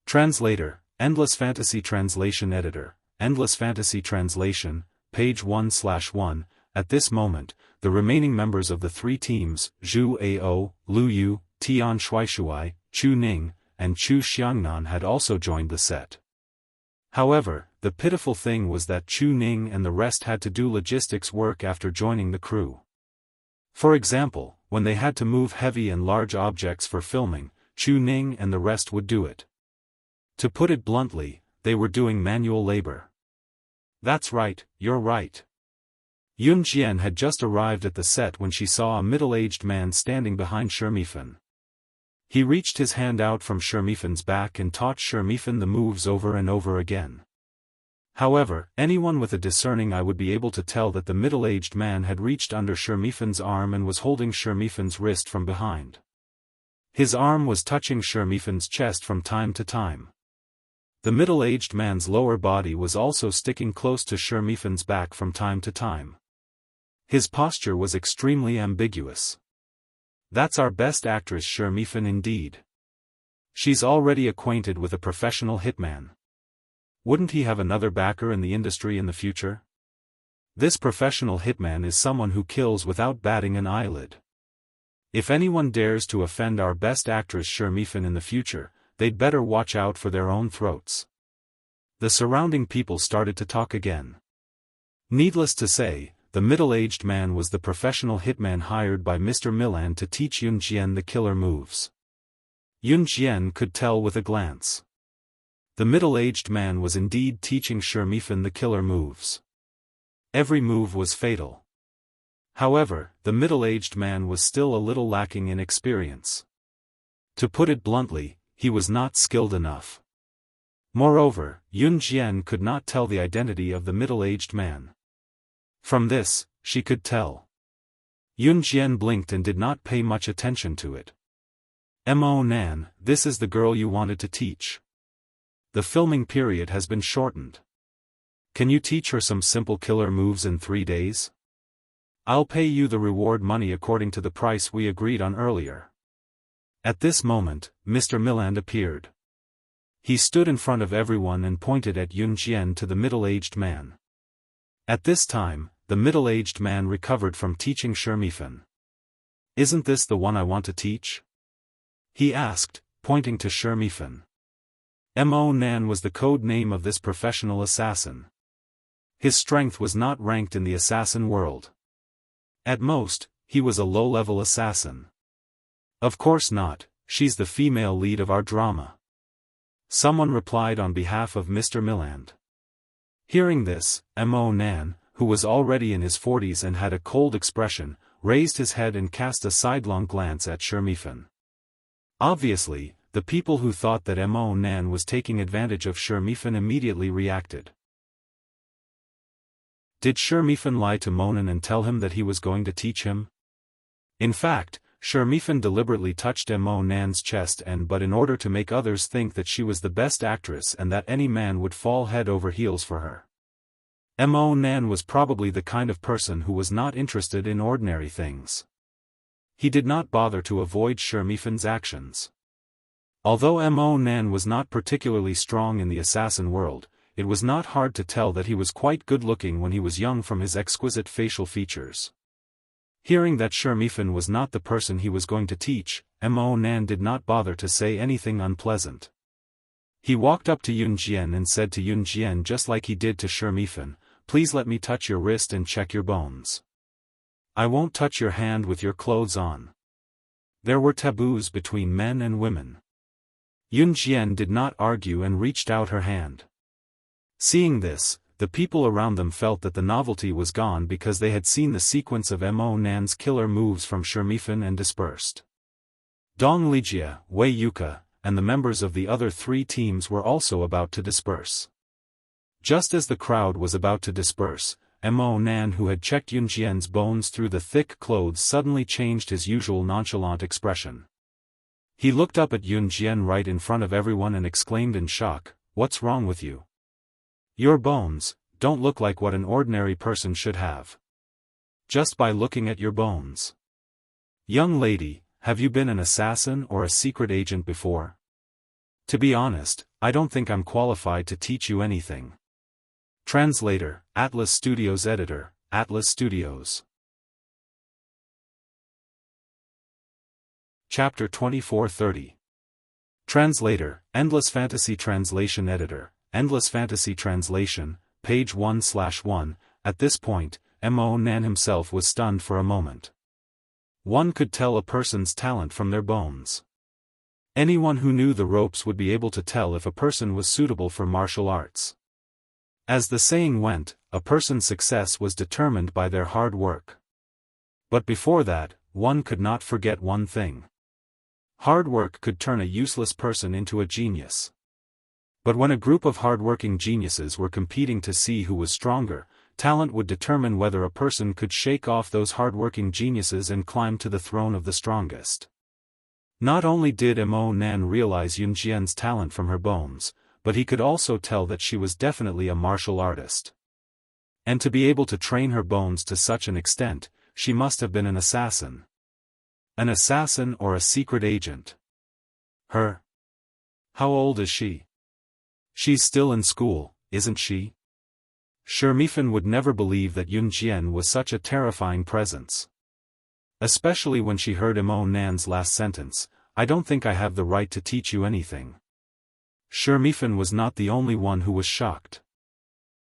Translator, Endless Fantasy Translation Editor, Endless Fantasy Translation, page 1/1. At this moment, the remaining members of the three teams, Zhu Ao, Lu Yu, Tian Shuaishuai, Chu Ning, and Chu Xiangnan had also joined the set. However, the pitiful thing was that Chu Ning and the rest had to do logistics work after joining the crew. For example, when they had to move heavy and large objects for filming, Chu Ning and the rest would do it. To put it bluntly, they were doing manual labor. That's right, you're right. Yun Jian had just arrived at the set when she saw a middle-aged man standing behind Shermifan. He reached his hand out from Shermifan's back and taught Shermifan the moves over and over again. However, anyone with a discerning eye would be able to tell that the middle-aged man had reached under Shermifan's arm and was holding Shermifan's wrist from behind. His arm was touching Shermifan's chest from time to time. The middle-aged man's lower body was also sticking close to Shermifan's back from time to time. His posture was extremely ambiguous. That's our best actress Shermifan indeed. She's already acquainted with a professional hitman. Wouldn't he have another backer in the industry in the future? This professional hitman is someone who kills without batting an eyelid. If anyone dares to offend our best actress Shermifan in the future, they'd better watch out for their own throats. The surrounding people started to talk again. Needless to say, the middle-aged man was the professional hitman hired by Mr. Milan to teach Yun Jian the killer moves. Yun Jian could tell with a glance. The middle-aged man was indeed teaching Shermifan the killer moves. Every move was fatal. However, the middle-aged man was still a little lacking in experience. To put it bluntly, he was not skilled enough. Moreover, Yun Jian could not tell the identity of the middle-aged man. From this, she could tell. Yun Jian blinked and did not pay much attention to it. Mo Nan, this is the girl you wanted to teach. The filming period has been shortened. Can you teach her some simple killer moves in 3 days? I'll pay you the reward money according to the price we agreed on earlier. At this moment, Mr. Milan appeared. He stood in front of everyone and pointed at Yun Jian to the middle-aged man. At this time, the middle-aged man recovered from teaching Shermifan. Isn't this the one I want to teach? He asked, pointing to Shermifan. Mo Nan was the code name of this professional assassin. His strength was not ranked in the assassin world. At most, he was a low-level assassin. Of course not, she's the female lead of our drama. Someone replied on behalf of Mr. Milan. Hearing this, Mo Nan, who was already in his 40s and had a cold expression, raised his head and cast a sidelong glance at Shermifan. Obviously, the people who thought that Mo Nan was taking advantage of Shermifan immediately reacted. Did Shermifan lie to Monan and tell him that he was going to teach him? In fact, Shermifan deliberately touched Mo Nan's chest but in order to make others think that she was the best actress and that any man would fall head over heels for her. Mo Nan was probably the kind of person who was not interested in ordinary things. He did not bother to avoid Shermifan's actions. Although Mo Nan was not particularly strong in the assassin world, it was not hard to tell that he was quite good-looking when he was young from his exquisite facial features. Hearing that Shermifan was not the person he was going to teach, Mo Nan did not bother to say anything unpleasant. He walked up to Yun Jian and said to Yun Jian just like he did to Shermifan, "Please let me touch your wrist and check your bones. I won't touch your hand with your clothes on." There were taboos between men and women. Yun Jian did not argue and reached out her hand. Seeing this, the people around them felt that the novelty was gone because they had seen the sequence of Mo Nan's killer moves from Shermifan and dispersed. Dong Lijia, Wei Yuka, and the members of the other three teams were also about to disperse. Just as the crowd was about to disperse, Mo Nan, who had checked Yun Jian's bones through the thick clothes, suddenly changed his usual nonchalant expression. He looked up at Yun Jian right in front of everyone and exclaimed in shock, "What's wrong with you? Your bones don't look like what an ordinary person should have. Just by looking at your bones. Young lady, have you been an assassin or a secret agent before? To be honest, I don't think I'm qualified to teach you anything. Translator, Atlas Studios Editor, Atlas Studios. Chapter 2430. Translator, Endless Fantasy Translation Editor, Endless Fantasy Translation, page 1/1. At this point, Mo Nan himself was stunned for a moment. One could tell a person's talent from their bones. Anyone who knew the ropes would be able to tell if a person was suitable for martial arts. As the saying went, a person's success was determined by their hard work. But before that, one could not forget one thing. Hard work could turn a useless person into a genius. But when a group of hard-working geniuses were competing to see who was stronger, talent would determine whether a person could shake off those hard-working geniuses and climb to the throne of the strongest. Not only did Mo Nan realize Yun Jian's talent from her bones, but he could also tell that she was definitely a martial artist. And to be able to train her bones to such an extent, she must have been an assassin. An assassin or a secret agent. How old is she? She's still in school, isn't she? Xiaofan would never believe that Yun Jian was such a terrifying presence. Especially when she heard Mo Nan's last sentence, "I don't think I have the right to teach you anything." Xiaofan was not the only one who was shocked.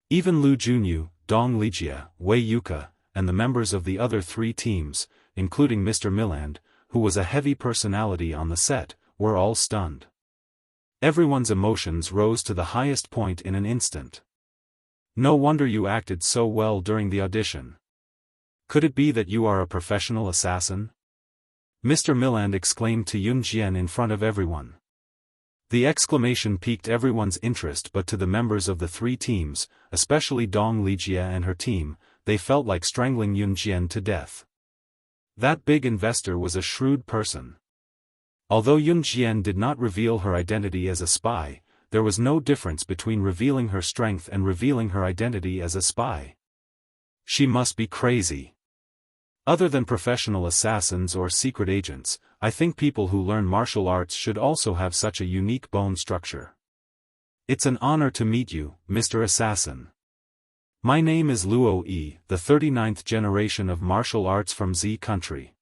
Even Lu Junyu, Dong Lijia, Wei Yuka, and the members of the other three teams, including Mr. Milland, who was a heavy personality on the set, were all stunned. Everyone's emotions rose to the highest point in an instant. No wonder you acted so well during the audition. Could it be that you are a professional assassin? Mr. Milland exclaimed to Yun Jian in front of everyone. The exclamation piqued everyone's interest, but to the members of the three teams, especially Dong Lijia and her team, they felt like strangling Yun Jian to death. That big investor was a shrewd person. Although Yun Jian did not reveal her identity as a spy, there was no difference between revealing her strength and revealing her identity as a spy. She must be crazy. Other than professional assassins or secret agents, I think people who learn martial arts should also have such a unique bone structure. It's an honor to meet you, Mr. Assassin. My name is Luo Yi, the 39th generation of martial arts from Z country.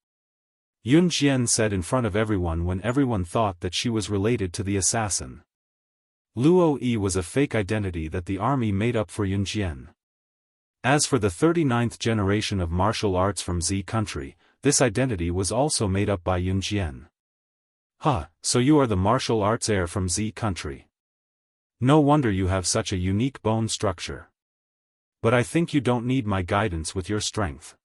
Yun Jian said in front of everyone when everyone thought that she was related to the assassin. Luo Yi was a fake identity that the army made up for Yun Jian. As for the 39th generation of martial arts from Z country, this identity was also made up by Yun Jian. So you are the martial arts heir from Z country. No wonder you have such a unique bone structure. But I think you don't need my guidance with your strength.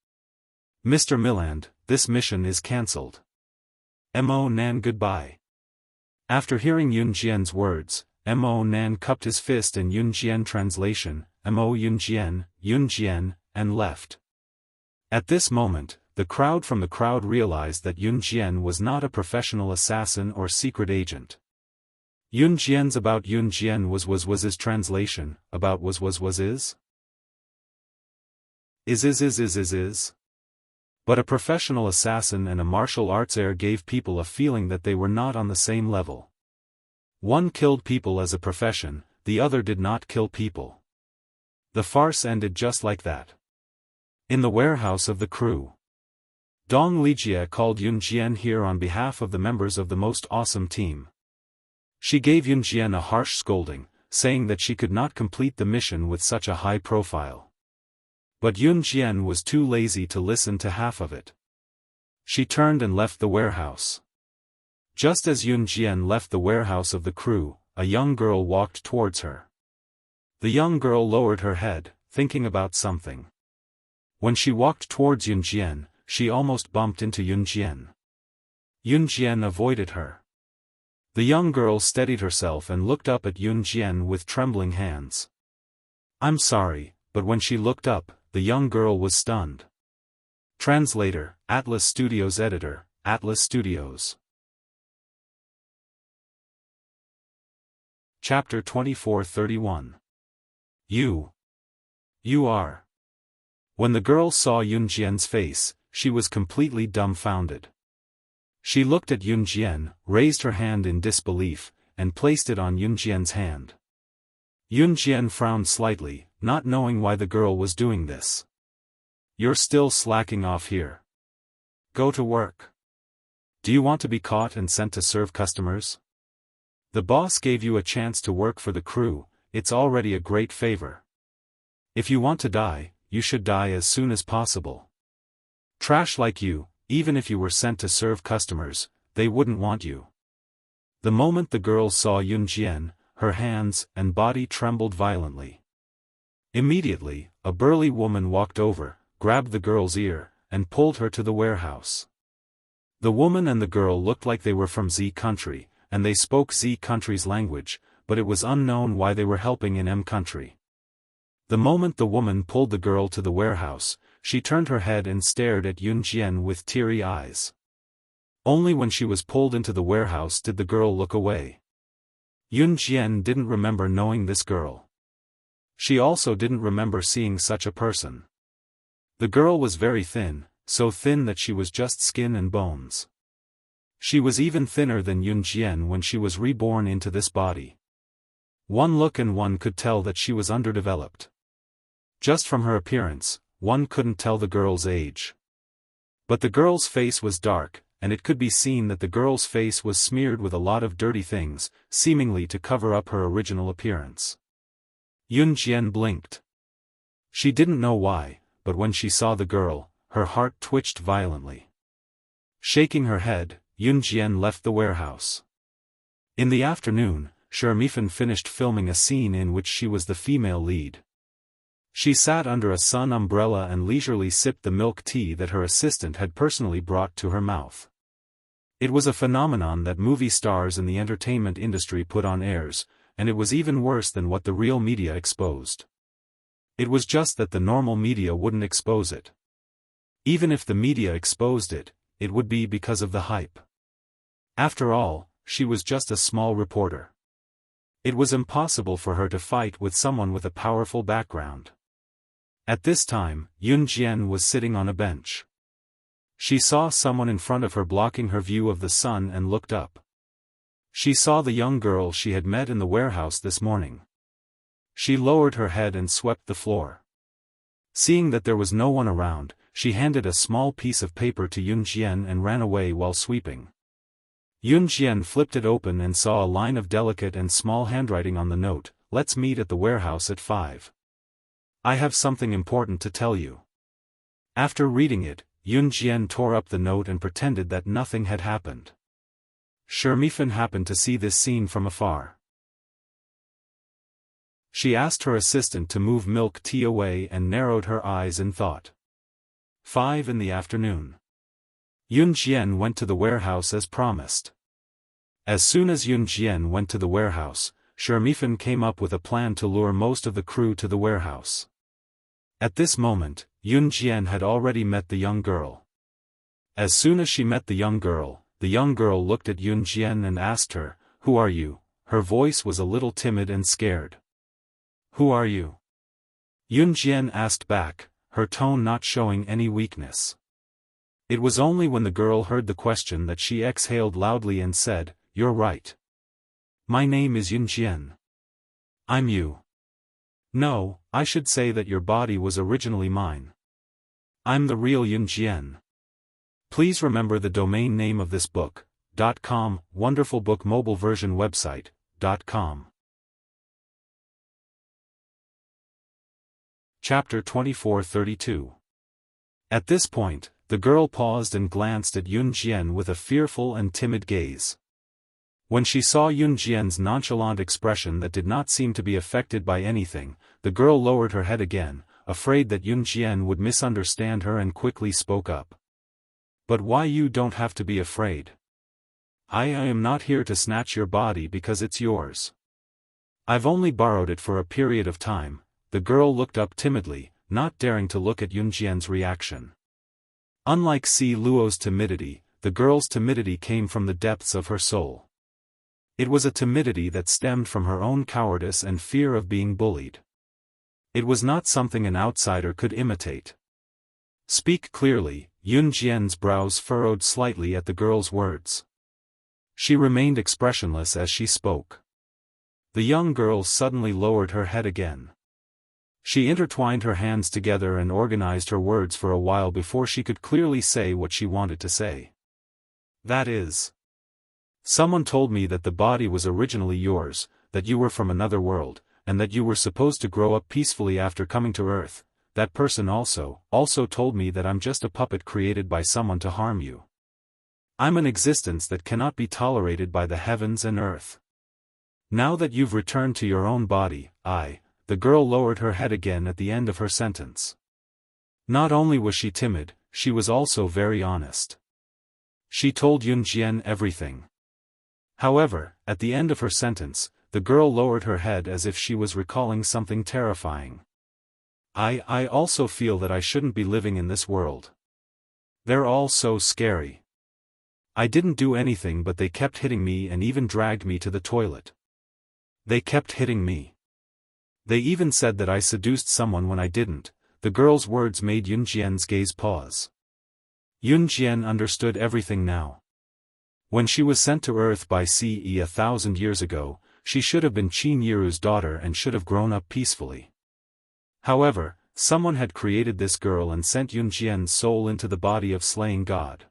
Mr. Milland, this mission is cancelled. Mo Nan goodbye. After hearing Yun Jian's words, Mo Nan cupped his fist in Yun Jian translation, Mo Yun Jian, and left. At this moment, the crowd realized that Yun Jian was not a professional assassin or secret agent. Yun Jian's about Yun Jian was his translation, about was is? Is. But a professional assassin and a martial arts heir gave people a feeling that they were not on the same level. One killed people as a profession, the other did not kill people. The farce ended just like that. In the warehouse of the crew, Dong Lijia called Yun Jian here on behalf of the members of the most awesome team. She gave Yun Jian a harsh scolding, saying that she could not complete the mission with such a high profile. But Yun Jian was too lazy to listen to half of it. She turned and left the warehouse. Just as Yun Jian left the warehouse of the crew, a young girl walked towards her. The young girl lowered her head, thinking about something. When she walked towards Yun Jian, she almost bumped into Yun Jian. Yun Jian avoided her. The young girl steadied herself and looked up at Yun Jian with trembling hands. "I'm sorry," but when she looked up, the young girl was stunned. Translator, Atlas Studios Editor, Atlas Studios. Chapter 2431. You are. When the girl saw Yun Jian's face, she was completely dumbfounded. She looked at Yun Jian, raised her hand in disbelief, and placed it on Yun Jian's hand. Yun Jian frowned slightly, not knowing why the girl was doing this. "You're still slacking off here. Go to work. Do you want to be caught and sent to serve customers? The boss gave you a chance to work for the crew, it's already a great favor. If you want to die, you should die as soon as possible. Trash like you, even if you were sent to serve customers, they wouldn't want you." The moment the girl saw Yun Jian, her hands and body trembled violently. Immediately, a burly woman walked over, grabbed the girl's ear, and pulled her to the warehouse. The woman and the girl looked like they were from Z country, and they spoke Z country's language, but it was unknown why they were helping in M country. The moment the woman pulled the girl to the warehouse, she turned her head and stared at Yun Jian with teary eyes. Only when she was pulled into the warehouse did the girl look away. Yun Jian didn't remember knowing this girl. She also didn't remember seeing such a person. The girl was very thin, so thin that she was just skin and bones. She was even thinner than Yun Jian when she was reborn into this body. One look and one could tell that she was underdeveloped. Just from her appearance, one couldn't tell the girl's age. But the girl's face was dark, and it could be seen that the girl's face was smeared with a lot of dirty things, seemingly to cover up her original appearance. Yun Jian blinked. She didn't know why, but when she saw the girl, her heart twitched violently. Shaking her head, Yun Jian left the warehouse. In the afternoon, Xiaofan finished filming a scene in which she was the female lead. She sat under a sun umbrella and leisurely sipped the milk tea that her assistant had personally brought to her mouth. It was a phenomenon that movie stars in the entertainment industry put on airs, and it was even worse than what the real media exposed. It was just that the normal media wouldn't expose it. Even if the media exposed it, it would be because of the hype. After all, she was just a small reporter. It was impossible for her to fight with someone with a powerful background. At this time, Yun Jian was sitting on a bench. She saw someone in front of her blocking her view of the sun and looked up. She saw the young girl she had met in the warehouse this morning. She lowered her head and swept the floor. Seeing that there was no one around, she handed a small piece of paper to Yun Jian and ran away while sweeping. Yun Jian flipped it open and saw a line of delicate and small handwriting on the note, "Let's meet at the warehouse at 5. I have something important to tell you." After reading it, Yun Jian tore up the note and pretended that nothing had happened. Xiaofan happened to see this scene from afar. She asked her assistant to move milk tea away and narrowed her eyes in thought. 5 in the afternoon. Yun Jian went to the warehouse as promised. As soon as Yun Jian went to the warehouse, Xiaofan came up with a plan to lure most of the crew to the warehouse. At this moment, Yun Jian had already met the young girl. As soon as she met the young girl looked at Yun Jian and asked her, "Who are you?" Her voice was a little timid and scared. "Who are you?" Yun Jian asked back, her tone not showing any weakness. It was only when the girl heard the question that she exhaled loudly and said, "You're right. My name is Yun Jian. I'm you. No, I should say that your body was originally mine. I'm the real Yun Jian. Please remember the domain name of this book, .com, Wonderful Book Mobile Version Website, .com. Chapter 2432. At this point, the girl paused and glanced at Yun Jian with a fearful and timid gaze. When she saw Yun Jian's nonchalant expression that did not seem to be affected by anything, the girl lowered her head again, afraid that Yun Jian would misunderstand her, and quickly spoke up. "But why? You don't have to be afraid. I am not here to snatch your body because it's yours. I've only borrowed it for a period of time." The girl looked up timidly, not daring to look at Yun Jian's reaction. Unlike Si Luo's timidity, the girl's timidity came from the depths of her soul. It was a timidity that stemmed from her own cowardice and fear of being bullied. It was not something an outsider could imitate. "Speak clearly," Yun Jian's brows furrowed slightly at the girl's words. She remained expressionless as she spoke. The young girl suddenly lowered her head again. She intertwined her hands together and organized her words for a while before she could clearly say what she wanted to say. That is, someone told me that the body was originally yours, that you were from another world, and that you were supposed to grow up peacefully after coming to Earth. That person also told me that I'm just a puppet created by someone to harm you. I'm an existence that cannot be tolerated by the heavens and earth. Now that you've returned to your own body, the girl lowered her head again at the end of her sentence. Not only was she timid, she was also very honest. She told Yun Jian everything. However, at the end of her sentence, the girl lowered her head as if she was recalling something terrifying. I also feel that I shouldn't be living in this world. They're all so scary. I didn't do anything but they kept hitting me and even dragged me to the toilet. They kept hitting me. They even said that I seduced someone when I didn't. The girl's words made Yun Jian's gaze pause. Yun Jian understood everything now. When she was sent to Earth by CE 1,000 years ago, she should have been Qin Yiru's daughter and should have grown up peacefully. However, someone had created this girl and sent Yun Jian's soul into the body of slaying God.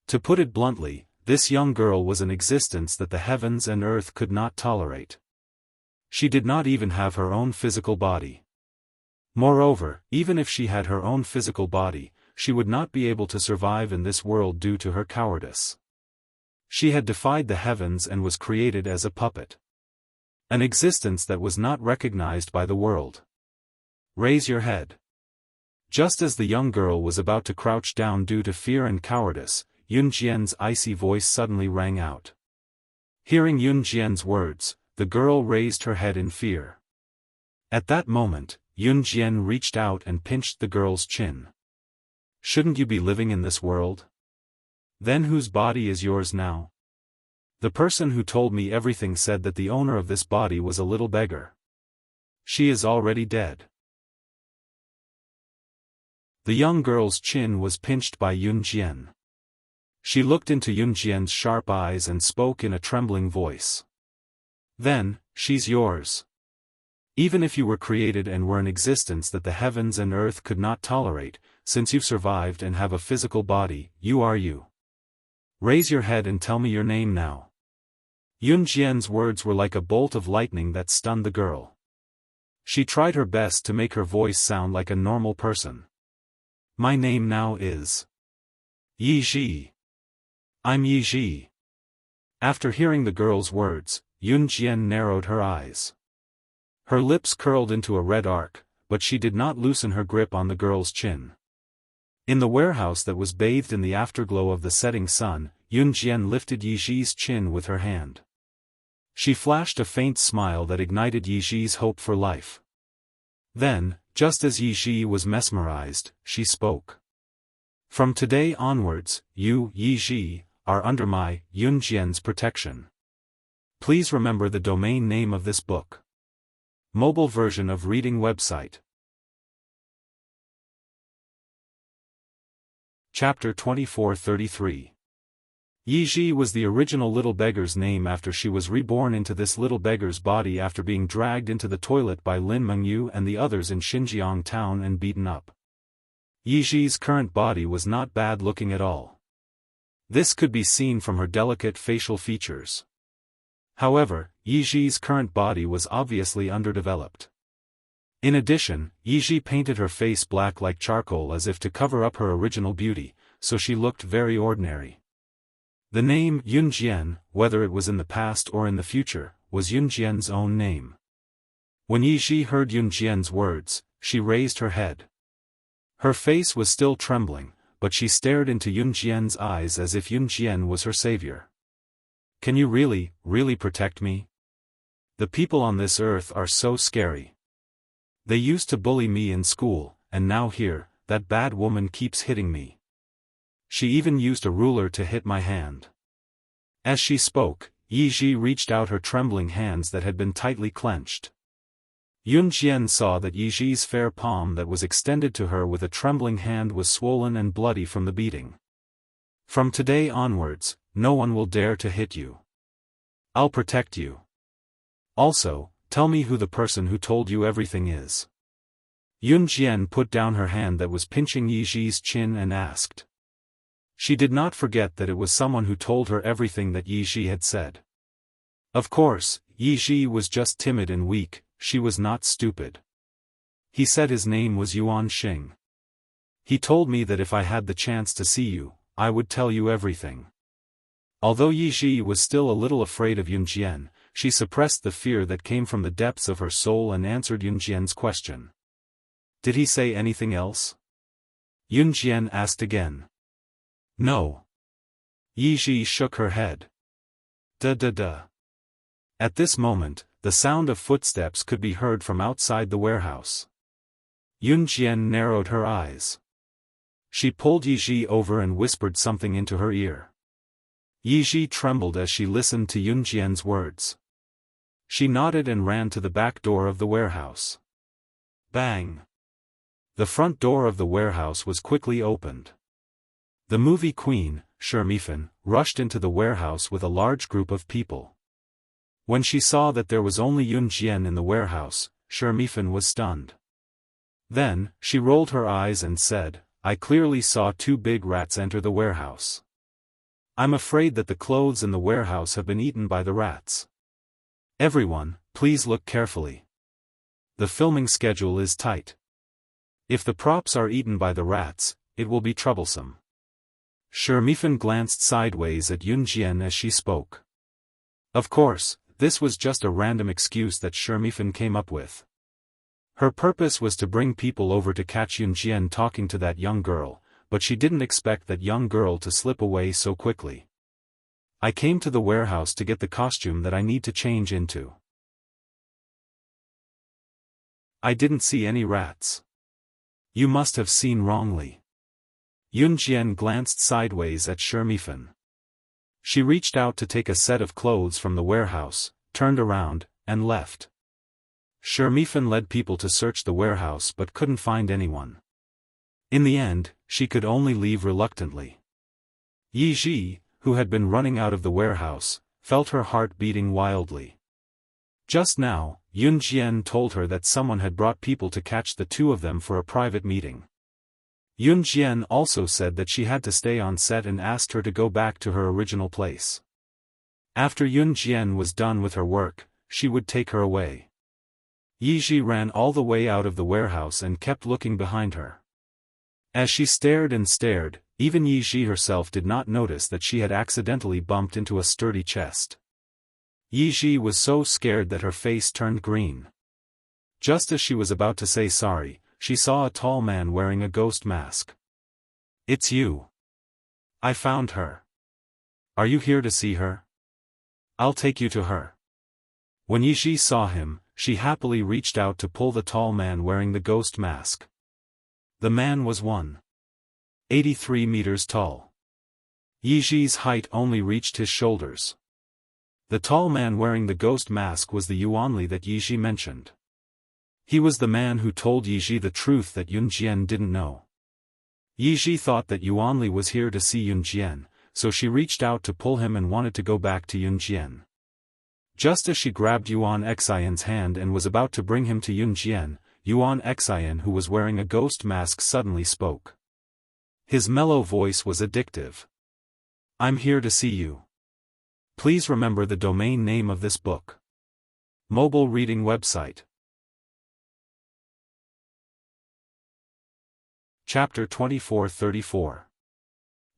To put it bluntly, this young girl was an existence that the heavens and earth could not tolerate. She did not even have her own physical body. Moreover, even if she had her own physical body, she would not be able to survive in this world due to her cowardice. She had defied the heavens and was created as a puppet. An existence that was not recognized by the world. Raise your head. Just as the young girl was about to crouch down due to fear and cowardice, Yun Jian's icy voice suddenly rang out. Hearing Yun Jian's words, the girl raised her head in fear. At that moment, Yun Jian reached out and pinched the girl's chin. Shouldn't you be living in this world? Then whose body is yours now? The person who told me everything said that the owner of this body was a little beggar. She is already dead. The young girl's chin was pinched by Yun Jian. She looked into Yun Jian's sharp eyes and spoke in a trembling voice. Then, she's yours. Even if you were created and were an existence that the heavens and earth could not tolerate, since you've survived and have a physical body, you are you. Raise your head and tell me your name now. Yun Jian's words were like a bolt of lightning that stunned the girl. She tried her best to make her voice sound like a normal person. My name now is Yi Ji. I'm Yi Ji. After hearing the girl's words, Yun Jian narrowed her eyes. Her lips curled into a red arc, but she did not loosen her grip on the girl's chin. In the warehouse that was bathed in the afterglow of the setting sun, Yun Jian lifted Yi Ji's chin with her hand. She flashed a faint smile that ignited Yi Ji's hope for life. Then, just as Yi Ji was mesmerized, she spoke. From today onwards, you, Yi Ji, are under my, Yun Jian's protection. Please remember the domain name of this book. Mobile version of reading website. Chapter 2433. Yi Ji was the original little beggar's name after she was reborn into this little beggar's body after being dragged into the toilet by Lin Mengyu and the others in Xinjiang town and beaten up. Yi Ji's current body was not bad looking at all. This could be seen from her delicate facial features. However, Yi Ji's current body was obviously underdeveloped. In addition, Yi Ji painted her face black like charcoal as if to cover up her original beauty, so she looked very ordinary. The name Yun Jian, whether it was in the past or in the future, was Yun Jian's own name. When Yi Ji heard Yun Jian's words, she raised her head. Her face was still trembling, but she stared into Yun Jian's eyes as if Yun Jian was her savior. Can you really, really protect me? The people on this earth are so scary. They used to bully me in school, and now here, that bad woman keeps hitting me. She even used a ruler to hit my hand. As she spoke, Yi Ji reached out her trembling hands that had been tightly clenched. Yun Jian saw that Yi Ji's fair palm that was extended to her with a trembling hand was swollen and bloody from the beating. From today onwards, no one will dare to hit you. I'll protect you. Also, tell me who the person who told you everything is. Yun Jian put down her hand that was pinching Yi Ji's chin and asked. She did not forget that it was someone who told her everything that Yi Ji had said. Of course, Yi Ji was just timid and weak, she was not stupid. He said his name was Yuan Xing. He told me that if I had the chance to see you, I would tell you everything. Although Yi Ji was still a little afraid of Yun Jian, she suppressed the fear that came from the depths of her soul and answered Yun Jian's question. Did he say anything else? Yun Jian asked again. No. Yi Ji shook her head. Da. At this moment, the sound of footsteps could be heard from outside the warehouse. Yun Jian narrowed her eyes. She pulled Yi Ji over and whispered something into her ear. Yi Ji trembled as she listened to Yun Jian's words. She nodded and ran to the back door of the warehouse. Bang! The front door of the warehouse was quickly opened. The movie queen, Xiaofan, rushed into the warehouse with a large group of people. When she saw that there was only Yun Jian in the warehouse, Xiaofan was stunned. Then, she rolled her eyes and said, I clearly saw 2 big rats enter the warehouse. I'm afraid that the clothes in the warehouse have been eaten by the rats. Everyone, please look carefully. The filming schedule is tight. If the props are eaten by the rats, it will be troublesome. Xiaofan glanced sideways at Yun Jian as she spoke. Of course, this was just a random excuse that Xiaofan came up with. Her purpose was to bring people over to catch Yun Jian talking to that young girl, but she didn't expect that young girl to slip away so quickly. I came to the warehouse to get the costume that I need to change into. I didn't see any rats. You must have seen wrongly. Yun Jian glanced sideways at Xiaofan. She reached out to take a set of clothes from the warehouse, turned around, and left. Xiaofan led people to search the warehouse but couldn't find anyone. In the end, she could only leave reluctantly. Yi Ji, who had been running out of the warehouse, felt her heart beating wildly. Just now, Yun Jian told her that someone had brought people to catch the 2 of them for a private meeting. Yun Jian also said that she had to stay on set and asked her to go back to her original place. After Yun Jian was done with her work, she would take her away. Yi Ji ran all the way out of the warehouse and kept looking behind her. As she stared and stared, even Yi Ji herself did not notice that she had accidentally bumped into a sturdy chest. Yi Ji was so scared that her face turned green. Just as she was about to say sorry, she saw a tall man wearing a ghost mask. It's you. I found her. Are you here to see her? I'll take you to her. When Yi Ji saw him, she happily reached out to pull the tall man wearing the ghost mask. The man was 183 meters tall. Yi Ji's height only reached his shoulders. The tall man wearing the ghost mask was the Yuanli that Yi Ji mentioned. He was the man who told Yi Ji the truth that Yun Jian didn't know. Yi Ji thought that Yuanli was here to see Yun Jian, so she reached out to pull him and wanted to go back to Yun Jian. Just as she grabbed Yuan Xian's hand and was about to bring him to Yun Jian, Yuan Xian, who was wearing a ghost mask, suddenly spoke. His mellow voice was addictive. I'm here to see you. Please remember the domain name of this book. Mobile reading website. Chapter 24-34.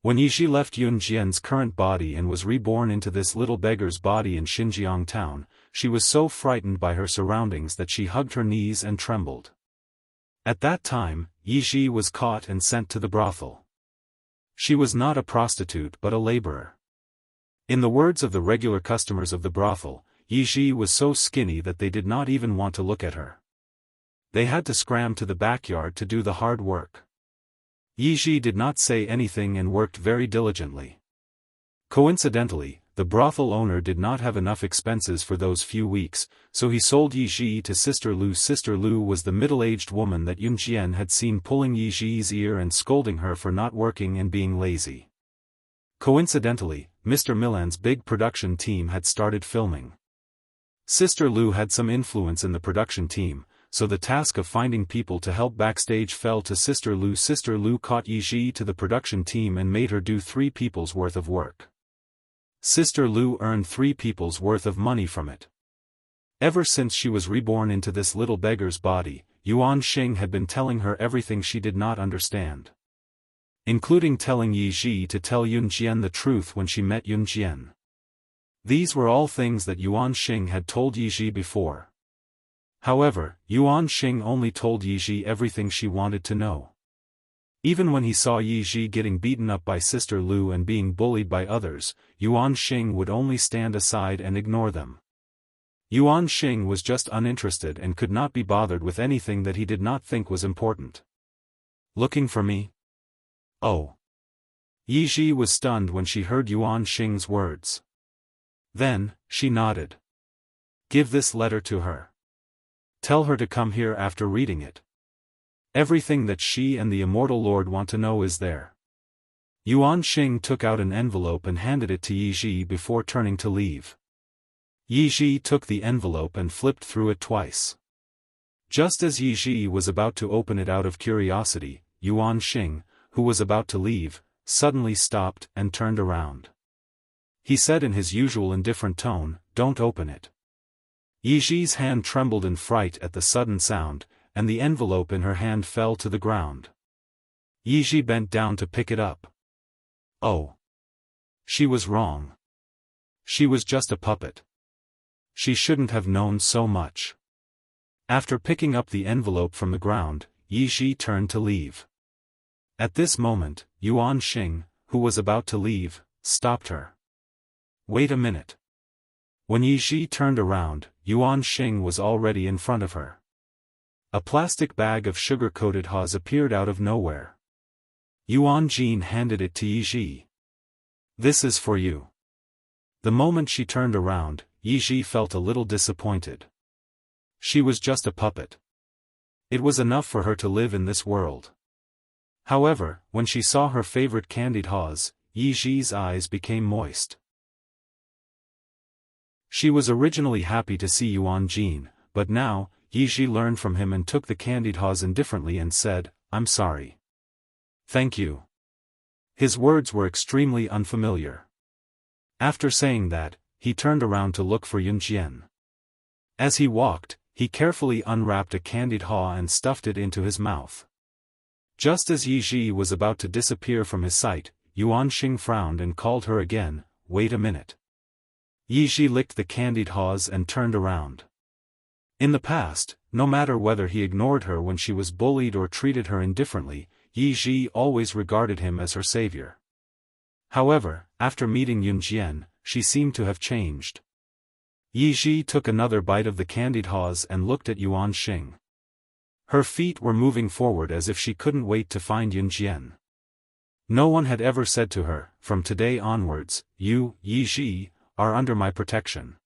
When Yi Ji left Yun Jian's current body and was reborn into this little beggar's body in Xinjiang town, she was so frightened by her surroundings that she hugged her knees and trembled. At that time, Yi Ji was caught and sent to the brothel. She was not a prostitute but a laborer. In the words of the regular customers of the brothel, Yi Ji was so skinny that they did not even want to look at her. They had to scram to the backyard to do the hard work. Yi Ji did not say anything and worked very diligently. Coincidentally, the brothel owner did not have enough expenses for those few weeks, so he sold Yiji to Sister Lu. Sister Lu was the middle-aged woman that Yun Jian had seen pulling Yiji's ear and scolding her for not working and being lazy. Coincidentally, Mr. Milan's big production team had started filming. Sister Lu had some influence in the production team, so the task of finding people to help backstage fell to Sister Lu. Sister Lu caught Yiji to the production team and made her do 3 people's worth of work. Sister Lu earned 3 people's worth of money from it. Ever since she was reborn into this little beggar's body, Yuan Xing had been telling her everything she did not understand. Including telling Yiji to tell Yun Jian the truth when she met Yun Jian. These were all things that Yuan Xing had told Yiji before. However, Yuan Xing only told Yiji everything she wanted to know. Even when he saw Yiji getting beaten up by Sister Lu and being bullied by others, Yuan Xing would only stand aside and ignore them. Yuan Xing was just uninterested and could not be bothered with anything that he did not think was important. Looking for me? Oh. Yiji was stunned when she heard Yuan Xing's words. Then, she nodded. Give this letter to her. Tell her to come here after reading it. Everything that she and the Immortal Lord want to know is there. Yuan Xing took out an envelope and handed it to Yiji before turning to leave. Yiji took the envelope and flipped through it twice. Just as Yiji was about to open it out of curiosity, Yuan Xing, who was about to leave, suddenly stopped and turned around. He said in his usual indifferent tone, "Don't open it." Yiji's hand trembled in fright at the sudden sound, and the envelope in her hand fell to the ground. Yiji bent down to pick it up. Oh. She was wrong. She was just a puppet. She shouldn't have known so much. After picking up the envelope from the ground, Yiji turned to leave. At this moment, Yuan Xing, who was about to leave, stopped her. Wait a minute. When Yiji turned around, Yuan Xing was already in front of her. A plastic bag of sugar-coated haws appeared out of nowhere. Yuan Jin handed it to Yiji. This is for you. The moment she turned around, Yiji felt a little disappointed. She was just a puppet. It was enough for her to live in this world. However, when she saw her favorite candied haws, Yiji's eyes became moist. She was originally happy to see Yuan Jin, but now, Yiji learned from him and took the candied haws indifferently and said, "I'm sorry." "Thank you." His words were extremely unfamiliar. After saying that, he turned around to look for Yun Jian. As he walked, he carefully unwrapped a candied haw and stuffed it into his mouth. Just as Yiji was about to disappear from his sight, Yuan Xing frowned and called her again, "Wait a minute." Yiji licked the candied haws and turned around. In the past, no matter whether he ignored her when she was bullied or treated her indifferently, Yiji always regarded him as her savior. However, after meeting Yun Jian, she seemed to have changed. Yiji took another bite of the candied haws and looked at Yuan Xing. Her feet were moving forward as if she couldn't wait to find Yun Jian. No one had ever said to her, "From today onwards, you, Yiji, are under my protection."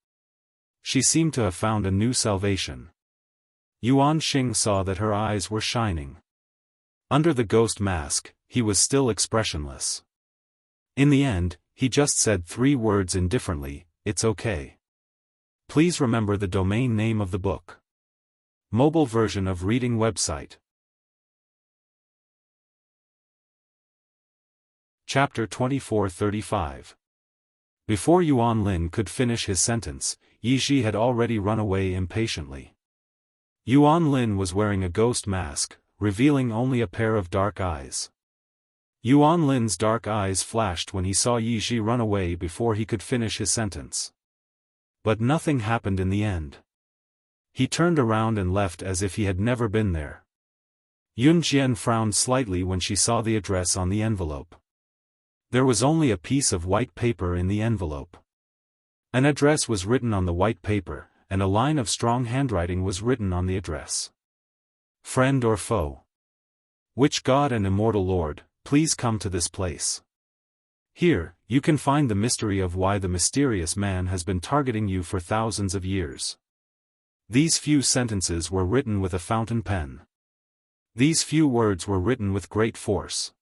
She seemed to have found a new salvation. Yuan Xing saw that her eyes were shining. Under the ghost mask, he was still expressionless. In the end, he just said 3 words indifferently, "It's okay." Please remember the domain name of the book. Mobile version of reading website. Chapter 2435. Before Yuan Lin could finish his sentence, Yiji had already run away impatiently. Yuan Lin was wearing a ghost mask, revealing only a pair of dark eyes. Yuan Lin's dark eyes flashed when he saw Yiji run away before he could finish his sentence. But nothing happened in the end. He turned around and left as if he had never been there. Yun Jian frowned slightly when she saw the address on the envelope. There was only a piece of white paper in the envelope. An address was written on the white paper, and a line of strong handwriting was written on the address. Friend or foe? Which god and immortal lord, please come to this place. Here, you can find the mystery of why the mysterious man has been targeting you for thousands of years. These few sentences were written with a fountain pen. These few words were written with great force.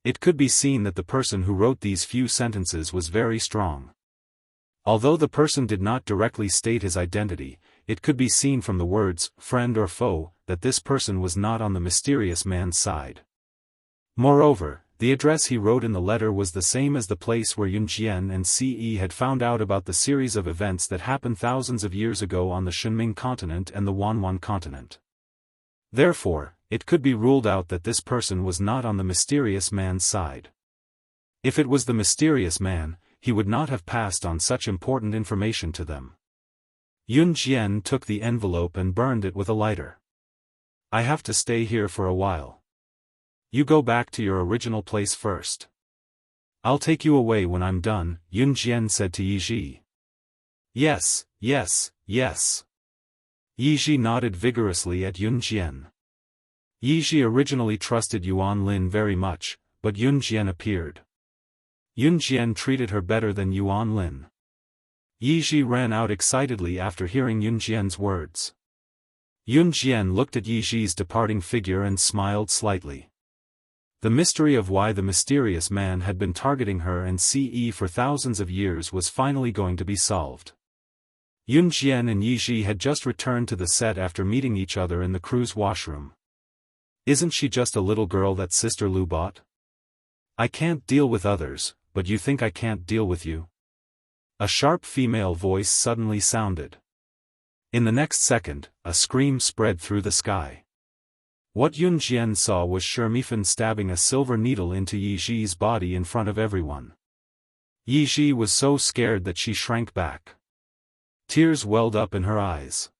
It could be seen that the person who wrote these few sentences was very strong. Although the person did not directly state his identity, it could be seen from the words, friend or foe, that this person was not on the mysterious man's side. Moreover, the address he wrote in the letter was the same as the place where Yun Jian and Ce had found out about the series of events that happened thousands of years ago on the Shenming continent and the Wanwan continent. Therefore, it could be ruled out that this person was not on the mysterious man's side. If it was the mysterious man, he would not have passed on such important information to them. Yun Jian took the envelope and burned it with a lighter. I have to stay here for a while. You go back to your original place first. I'll take you away when I'm done, Yun Jian said to Yiji. Yes, yes, yes. Yiji nodded vigorously at Yun Jian. Yiji originally trusted Yuan Lin very much, but Yun Jian appeared. Yun Jian treated her better than Yuan Lin. Yiji ran out excitedly after hearing Yun Jian's words. Yun Jian looked at Yiji's departing figure and smiled slightly. The mystery of why the mysterious man had been targeting her and Ce for thousands of years was finally going to be solved. Yun Jian and Yiji had just returned to the set after meeting each other in the crew's washroom. Isn't she just a little girl that Sister Lu bought? I can't deal with others, but you think I can't deal with you? A sharp female voice suddenly sounded. In the next second, a scream spread through the sky. What Yun Jian saw was Shermifan stabbing a silver needle into Yiji's body in front of everyone. Yiji was so scared that she shrank back. Tears welled up in her eyes.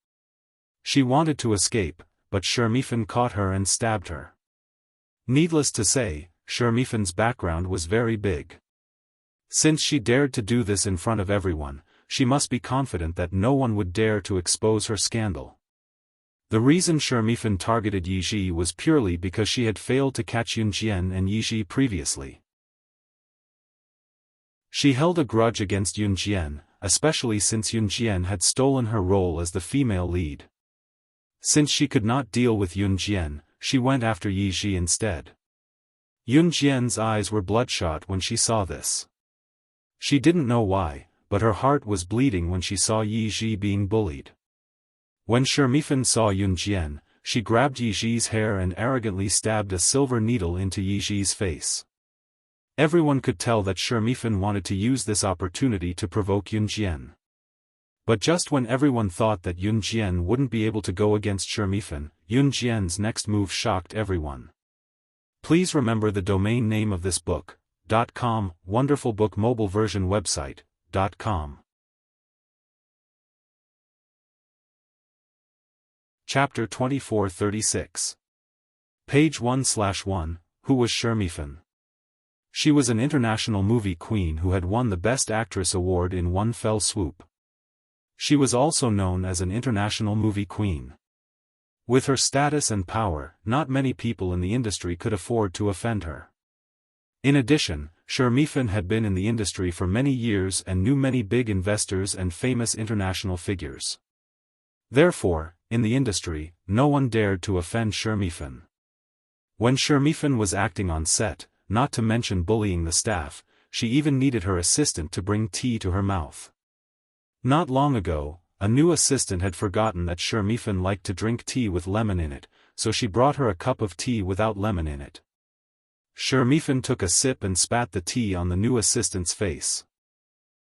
She wanted to escape, but Shermifan caught her and stabbed her. Needless to say, Shermifan's background was very big. Since she dared to do this in front of everyone, she must be confident that no one would dare to expose her scandal. The reason Shermifan targeted Yiji was purely because she had failed to catch Yun Jian and Yiji previously. She held a grudge against Yun Jian, especially since Yun Jian had stolen her role as the female lead. Since she could not deal with Yun Jian, she went after Yiji instead. Yun Jian's eyes were bloodshot when she saw this. She didn't know why, but her heart was bleeding when she saw Yiji being bullied. When Shermifan saw Yun Jian, she grabbed Yiji's hair and arrogantly stabbed a silver needle into Yiji's face. Everyone could tell that Shermifan wanted to use this opportunity to provoke Yun Jian. But just when everyone thought that Yun Jian wouldn't be able to go against Shermifan, Yun Jian's next move shocked everyone. Please remember the domain name of this book, .com, Wonderful Book Mobile Version Website, .com. Chapter 2436. Page 1/1, Who was Shermifan? She was an international movie queen who had won the Best Actress award in one fell swoop. She was also known as an international movie queen. With her status and power, not many people in the industry could afford to offend her. In addition, Shermifan had been in the industry for many years and knew many big investors and famous international figures. Therefore, in the industry, no one dared to offend Shermifan. When Shermifan was acting on set, not to mention bullying the staff, she even needed her assistant to bring tea to her mouth. Not long ago, a new assistant had forgotten that Shermifan liked to drink tea with lemon in it, so she brought her a cup of tea without lemon in it. Shermifan took a sip and spat the tea on the new assistant's face.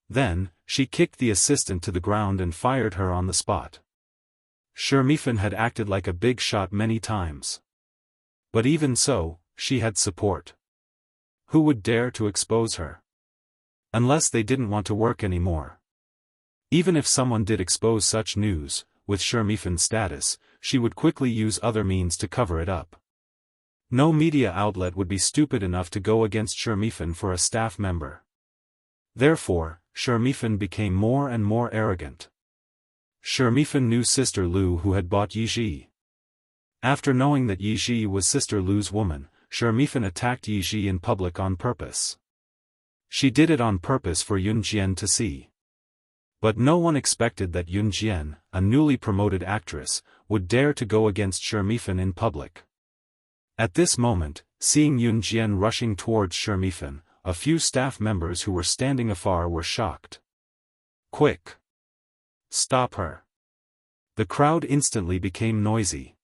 Then, she kicked the assistant to the ground and fired her on the spot. Shermifan had acted like a big shot many times. But even so, she had support. Who would dare to expose her? Unless they didn't want to work anymore. Even if someone did expose such news, with Shermifan's status, she would quickly use other means to cover it up. No media outlet would be stupid enough to go against Shermifan for a staff member. Therefore, Shermifan became more and more arrogant. Shermifan knew Sister Lu who had bought Yiji. After knowing that Yiji was Sister Lu's woman, Shermifan attacked Yiji in public on purpose. She did it on purpose for Yun Jian to see. But no one expected that Yun Jian, a newly promoted actress, would dare to go against Xiaofan in public. At this moment, seeing Yun Jian rushing towards Xiaofan, a few staff members who were standing afar were shocked. "Quick! Stop her!" The crowd instantly became noisy.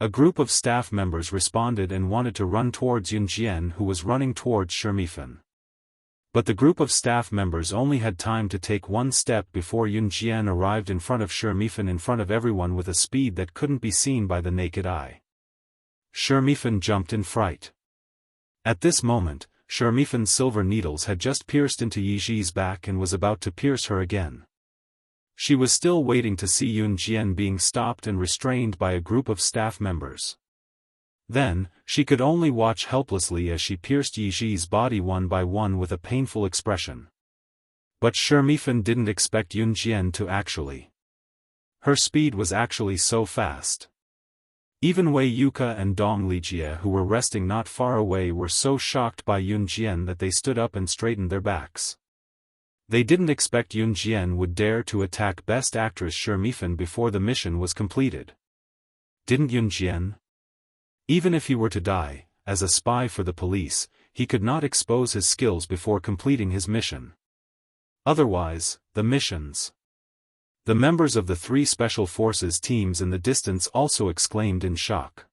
A group of staff members responded and wanted to run towards Yun Jian, who was running towards Xiaofan. But the group of staff members only had time to take one step before Yun Jian arrived in front of Xiaofan in front of everyone with a speed that couldn't be seen by the naked eye. Xiaofan jumped in fright. At this moment, Xiaofan's silver needles had just pierced into Yiji's back and was about to pierce her again. She was still waiting to see Yun Jian being stopped and restrained by a group of staff members. Then, she could only watch helplessly as she pierced Yiji's body one by one with a painful expression. But Xiaofan didn't expect Yun Jian to actually. Her speed was actually so fast. Even Wei Yuka and Dong Lijie, who were resting not far away, were so shocked by Yun Jian that they stood up and straightened their backs. They didn't expect Yun Jian would dare to attack Best Actress Xiaofan before the mission was completed. Didn't Yun Jian? Even if he were to die, as a spy for the police, he could not expose his skills before completing his mission. Otherwise, the missions. The members of the 3 Special Forces teams in the distance also exclaimed in shock.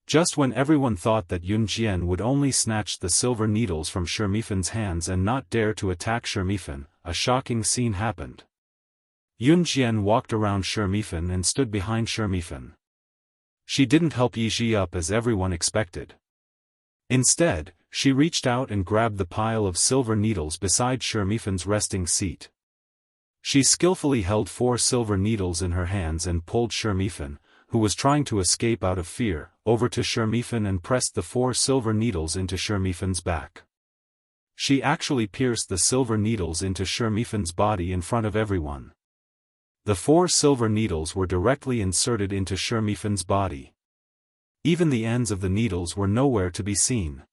Just when everyone thought that Yun Jian would only snatch the silver needles from Xiaofan's hands and not dare to attack Xiaofan, a shocking scene happened. Yun Jian walked around Xiaofan and stood behind Xiaofan. She didn't help Yiji up as everyone expected. Instead, she reached out and grabbed the pile of silver needles beside Xiaofan's resting seat. She skillfully held 4 silver needles in her hands and pulled Xiaofan, who was trying to escape out of fear, over to Xiaofan and pressed the 4 silver needles into Xiaofan's back. She actually pierced the silver needles into Xiaofan's body in front of everyone. The 4 silver needles were directly inserted into Xiaofan's body. Even the ends of the needles were nowhere to be seen.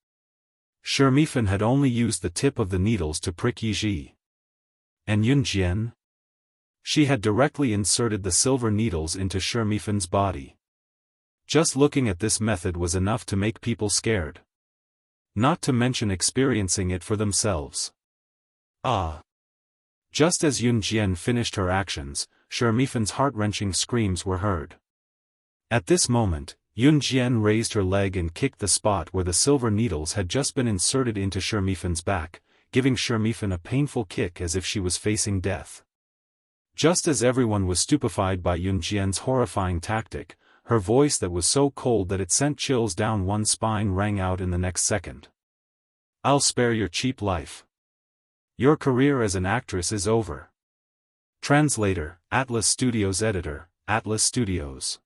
Xiaofan had only used the tip of the needles to prick Yiji. And Yun Jian? She had directly inserted the silver needles into Xiaofan's body. Just looking at this method was enough to make people scared. Not to mention experiencing it for themselves. Ah! Just as Yun Jian finished her actions, Xiaofan's heart-wrenching screams were heard. At this moment, Yun Jian raised her leg and kicked the spot where the silver needles had just been inserted into Xiaofan's back, giving Xiaofan a painful kick as if she was facing death. Just as everyone was stupefied by Yun Jian's horrifying tactic, her voice that was so cold that it sent chills down one's spine rang out in the next second. "I'll spare your cheap life. Your career as an actress is over." Translator, Atlas Studios. Editor, Atlas Studios.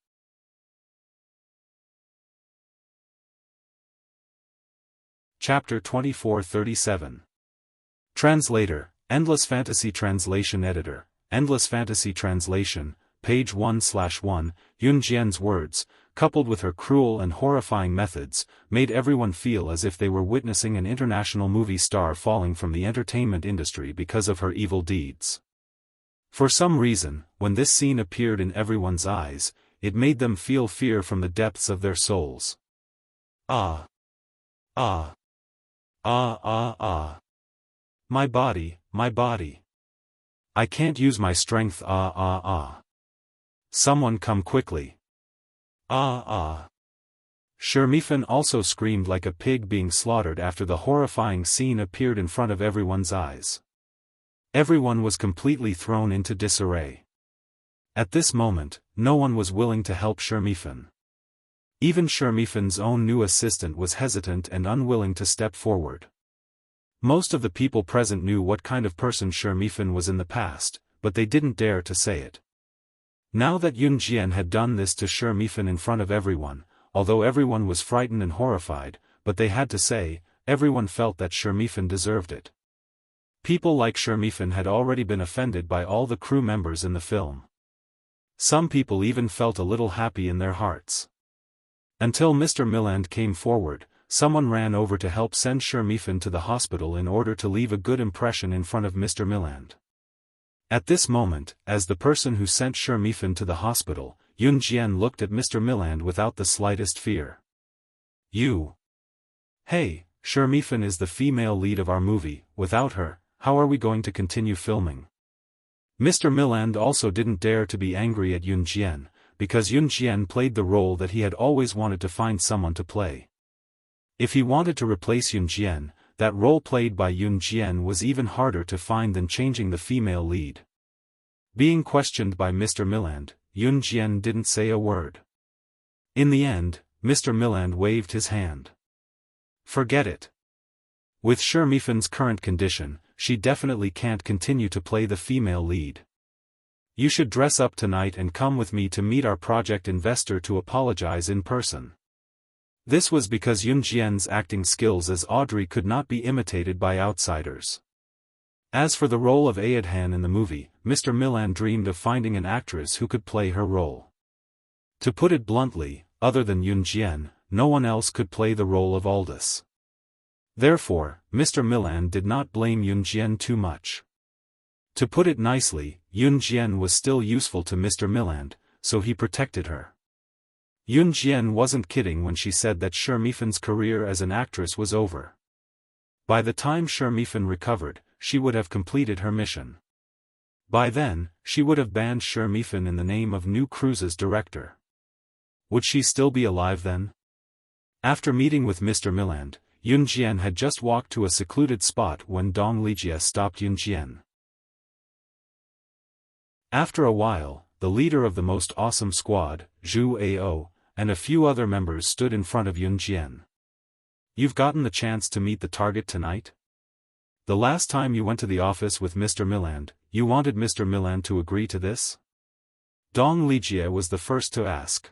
Chapter 2437. Translator, Endless Fantasy Translation. Editor, Endless Fantasy Translation, page 1/1. Yun Jian's words, coupled with her cruel and horrifying methods, made everyone feel as if they were witnessing an international movie star falling from the entertainment industry because of her evil deeds. For some reason, when this scene appeared in everyone's eyes, it made them feel fear from the depths of their souls. Ah! Ah! Ah ah ah! My body, my body! I can't use my strength. Ah ah ah! Someone come quickly! Ah ah! Xiaofan also screamed like a pig being slaughtered after the horrifying scene appeared in front of everyone's eyes. Everyone was completely thrown into disarray. At this moment, no one was willing to help Xiaofan. Even Xiaofan's own new assistant was hesitant and unwilling to step forward. Most of the people present knew what kind of person Xiaofan was in the past, but they didn't dare to say it. Now that Yun Jian had done this to Xiaofan in front of everyone, although everyone was frightened and horrified, but they had to say, everyone felt that Xiaofan deserved it. People like Xiaofan had already been offended by all the crew members in the film. Some people even felt a little happy in their hearts. Until Mr. Milland came forward, someone ran over to help send Xiaofan to the hospital in order to leave a good impression in front of Mr. Milland. At this moment, as the person who sent Xiaofan to the hospital, Yun Jian looked at Mr. Milland without the slightest fear. "You. Hey, Xiaofan is the female lead of our movie. Without her, how are we going to continue filming?" Mr. Milland also didn't dare to be angry at Yun Jian, because Yun Jian played the role that he had always wanted to find someone to play. If he wanted to replace Yun Jian, that role played by Yun Jian was even harder to find than changing the female lead. Being questioned by Mr. Milland, Yun Jian didn't say a word. In the end, Mr. Milland waved his hand. "Forget it. With Xiaofan's current condition, she definitely can't continue to play the female lead. You should dress up tonight and come with me to meet our project investor to apologize in person." This was because Yun Jian's acting skills as Audrey could not be imitated by outsiders. As for the role of Aodhan in the movie, Mr. Milland dreamed of finding an actress who could play her role. To put it bluntly, other than Yun Jian, no one else could play the role of Aldous. Therefore, Mr. Milland did not blame Yun Jian too much. To put it nicely, Yun Jian was still useful to Mr. Milland, so he protected her. Yun Jian wasn't kidding when she said that Xiaofan's career as an actress was over. By the time Xiaofan recovered, she would have completed her mission. By then, she would have banned Xiaofan in the name of New Cruise's director. Would she still be alive then? After meeting with Mr. Milland, Yun Jian had just walked to a secluded spot when Dong Lijia stopped Yun Jian. After a while, the leader of the most awesome squad, Zhu Ao, and a few other members stood in front of Yun Jian. "You've gotten the chance to meet the target tonight? The last time you went to the office with Mr. Milland, you wanted Mr. Milland to agree to this?" Dong Lijia was the first to ask.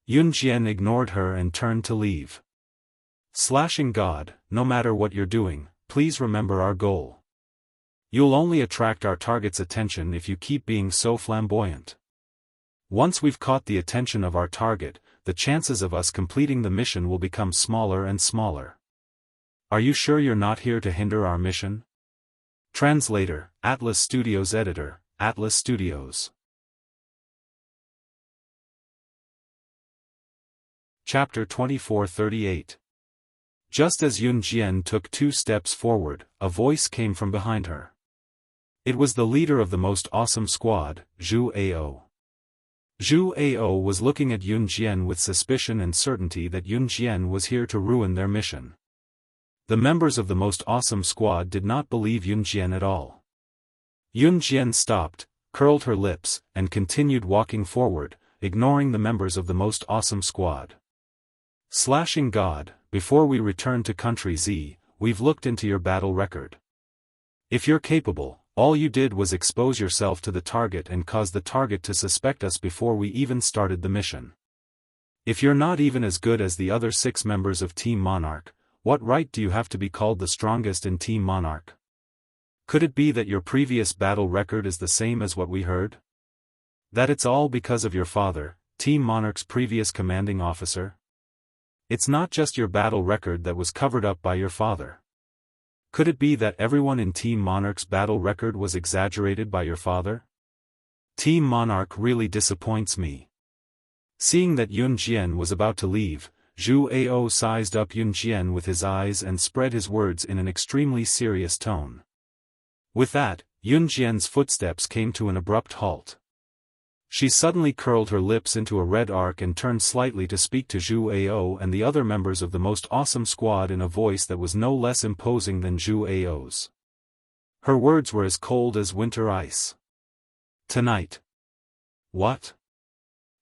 Yun Jian ignored her and turned to leave. "Slashing God, no matter what you're doing, please remember our goal. You'll only attract our target's attention if you keep being so flamboyant. Once we've caught the attention of our target, the chances of us completing the mission will become smaller and smaller. Are you sure you're not here to hinder our mission?" Translator, Atlas Studios Editor, Atlas Studios. Chapter 2438. Just as Yun Jian took 2 steps forward, a voice came from behind her. It was the leader of the most awesome squad, Zhu Ao. Zhu Ao was looking at Yun Jian with suspicion and certainty that Yun Jian was here to ruin their mission. The members of the most awesome squad did not believe Yun Jian at all. Yun Jian stopped, curled her lips, and continued walking forward, ignoring the members of the most awesome squad. "Slashing God, before we return to Country Z, we've looked into your battle record. If you're capable, all you did was expose yourself to the target and cause the target to suspect us before we even started the mission. If you're not even as good as the other 6 members of Team Monarch, what right do you have to be called the strongest in Team Monarch? Could it be that your previous battle record is the same as what we heard? That it's all because of your father, Team Monarch's previous commanding officer? It's not just your battle record that was covered up by your father. Could it be that everyone in Team Monarch's battle record was exaggerated by your father? Team Monarch really disappoints me." Seeing that Yun Jian was about to leave, Zhu Ao sized up Yun Jian with his eyes and spread his words in an extremely serious tone. With that, Yun Jian's footsteps came to an abrupt halt. She suddenly curled her lips into a red arc and turned slightly to speak to Zhu Ao and the other members of the most awesome squad in a voice that was no less imposing than Zhu Ao's. Her words were as cold as winter ice. "Tonight." "What?"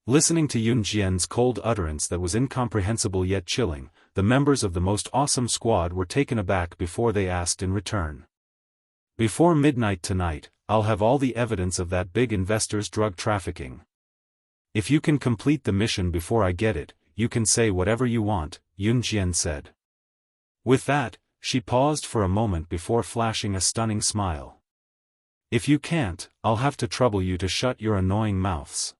Listening to Yun Jian's cold utterance that was incomprehensible yet chilling, the members of the most awesome squad were taken aback before they asked in return. "Before midnight tonight, I'll have all the evidence of that big investor's drug trafficking. If you can complete the mission before I get it, you can say whatever you want," Yun Jian said. With that, she paused for a moment before flashing a stunning smile. "If you can't, I'll have to trouble you to shut your annoying mouths."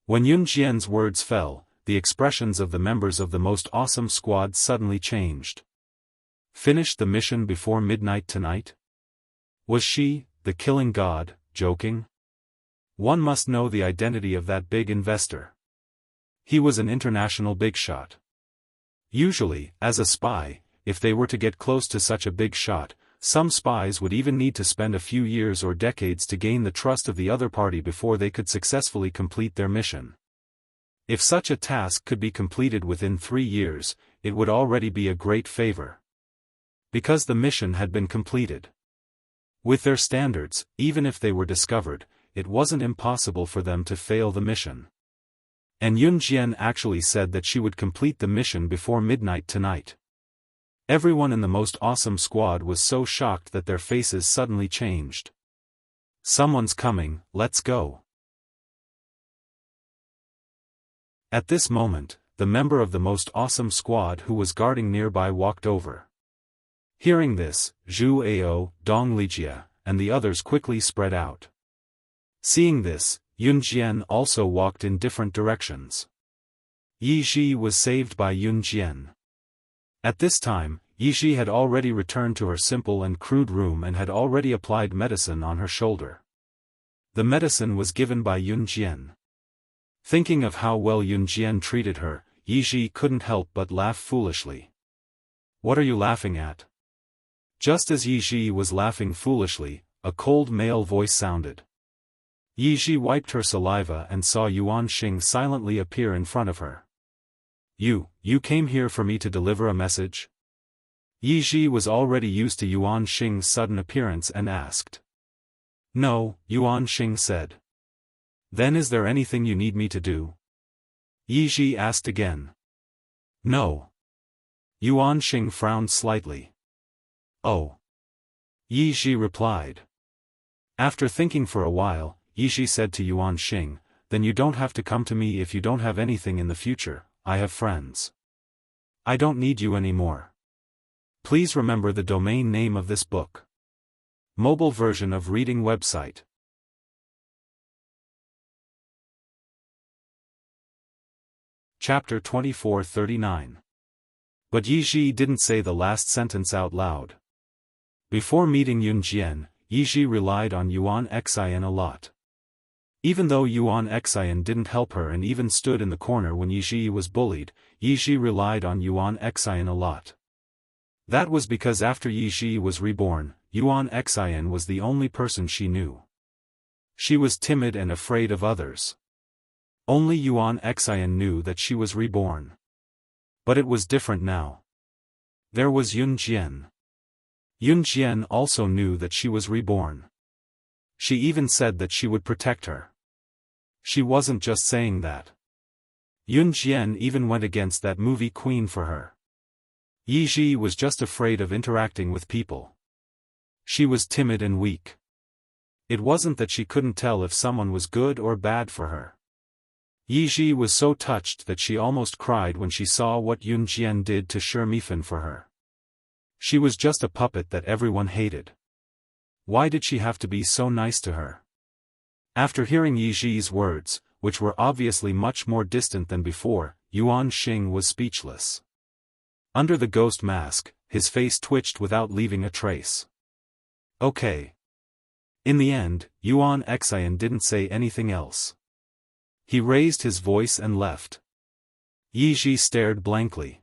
When Yun Jian's words fell, the expressions of the members of the most awesome squad suddenly changed. Finish the mission before midnight tonight? Was she, the killing god, joking? One must know the identity of that big investor. He was an international big shot. Usually, as a spy, if they were to get close to such a big shot, some spies would even need to spend a few years or decades to gain the trust of the other party before they could successfully complete their mission. If such a task could be completed within 3 years, it would already be a great favor. Because the mission had been completed. With their standards, even if they were discovered, it wasn't impossible for them to fail the mission. And Yun Jian actually said that she would complete the mission before midnight tonight. Everyone in the most awesome squad was so shocked that their faces suddenly changed. Someone's coming, let's go. At this moment, the member of the most awesome squad who was guarding nearby walked over. Hearing this, Zhu Ao, Dong Lijia, and the others quickly spread out. Seeing this, Yun Jian also walked in different directions. Yi Ji was saved by Yun Jian. At this time, Yi Ji had already returned to her simple and crude room and had already applied medicine on her shoulder. The medicine was given by Yun Jian. Thinking of how well Yun Jian treated her, Yi Ji couldn't help but laugh foolishly. What are you laughing at? Just as Yi Ji was laughing foolishly, a cold male voice sounded. Yi Ji wiped her saliva and saw Yuan Xing silently appear in front of her. You came here for me to deliver a message? Yi Ji was already used to Yuan Xing's sudden appearance and asked. No, Yuan Xing said. Then is there anything you need me to do? Yi Ji asked again. No. Yuan Xing frowned slightly. Oh. Yi Ji replied. After thinking for a while, Yi Ji said to Yuan Xing, then you don't have to come to me if you don't have anything in the future, I have friends. I don't need you anymore. Please remember the domain name of this book. Mobile version of reading website. Chapter 2439. But Yi Ji didn't say the last sentence out loud. Before meeting Yun Jian, Yi Ji relied on Yuan Xian a lot. Even though Yuan Xian didn't help her and even stood in the corner when Yi Ji was bullied, Yi Ji relied on Yuan Xian a lot. That was because after Yi Ji was reborn, Yuan Xian was the only person she knew. She was timid and afraid of others. Only Yuan Xian knew that she was reborn. But it was different now. There was Yun Jian. Yun Jian also knew that she was reborn. She even said that she would protect her. She wasn't just saying that. Yun Jian even went against that movie queen for her. Yi Ji was just afraid of interacting with people. She was timid and weak. It wasn't that she couldn't tell if someone was good or bad for her. Yi Ji was so touched that she almost cried when she saw what Yun Jian did to Shi Mifan for her. She was just a puppet that everyone hated. Why did she have to be so nice to her? After hearing Yi Ji's words, which were obviously much more distant than before, Yuan Xing was speechless. Under the ghost mask, his face twitched without leaving a trace. Okay. In the end, Yuan Xian didn't say anything else. He raised his voice and left. Yi Ji stared blankly.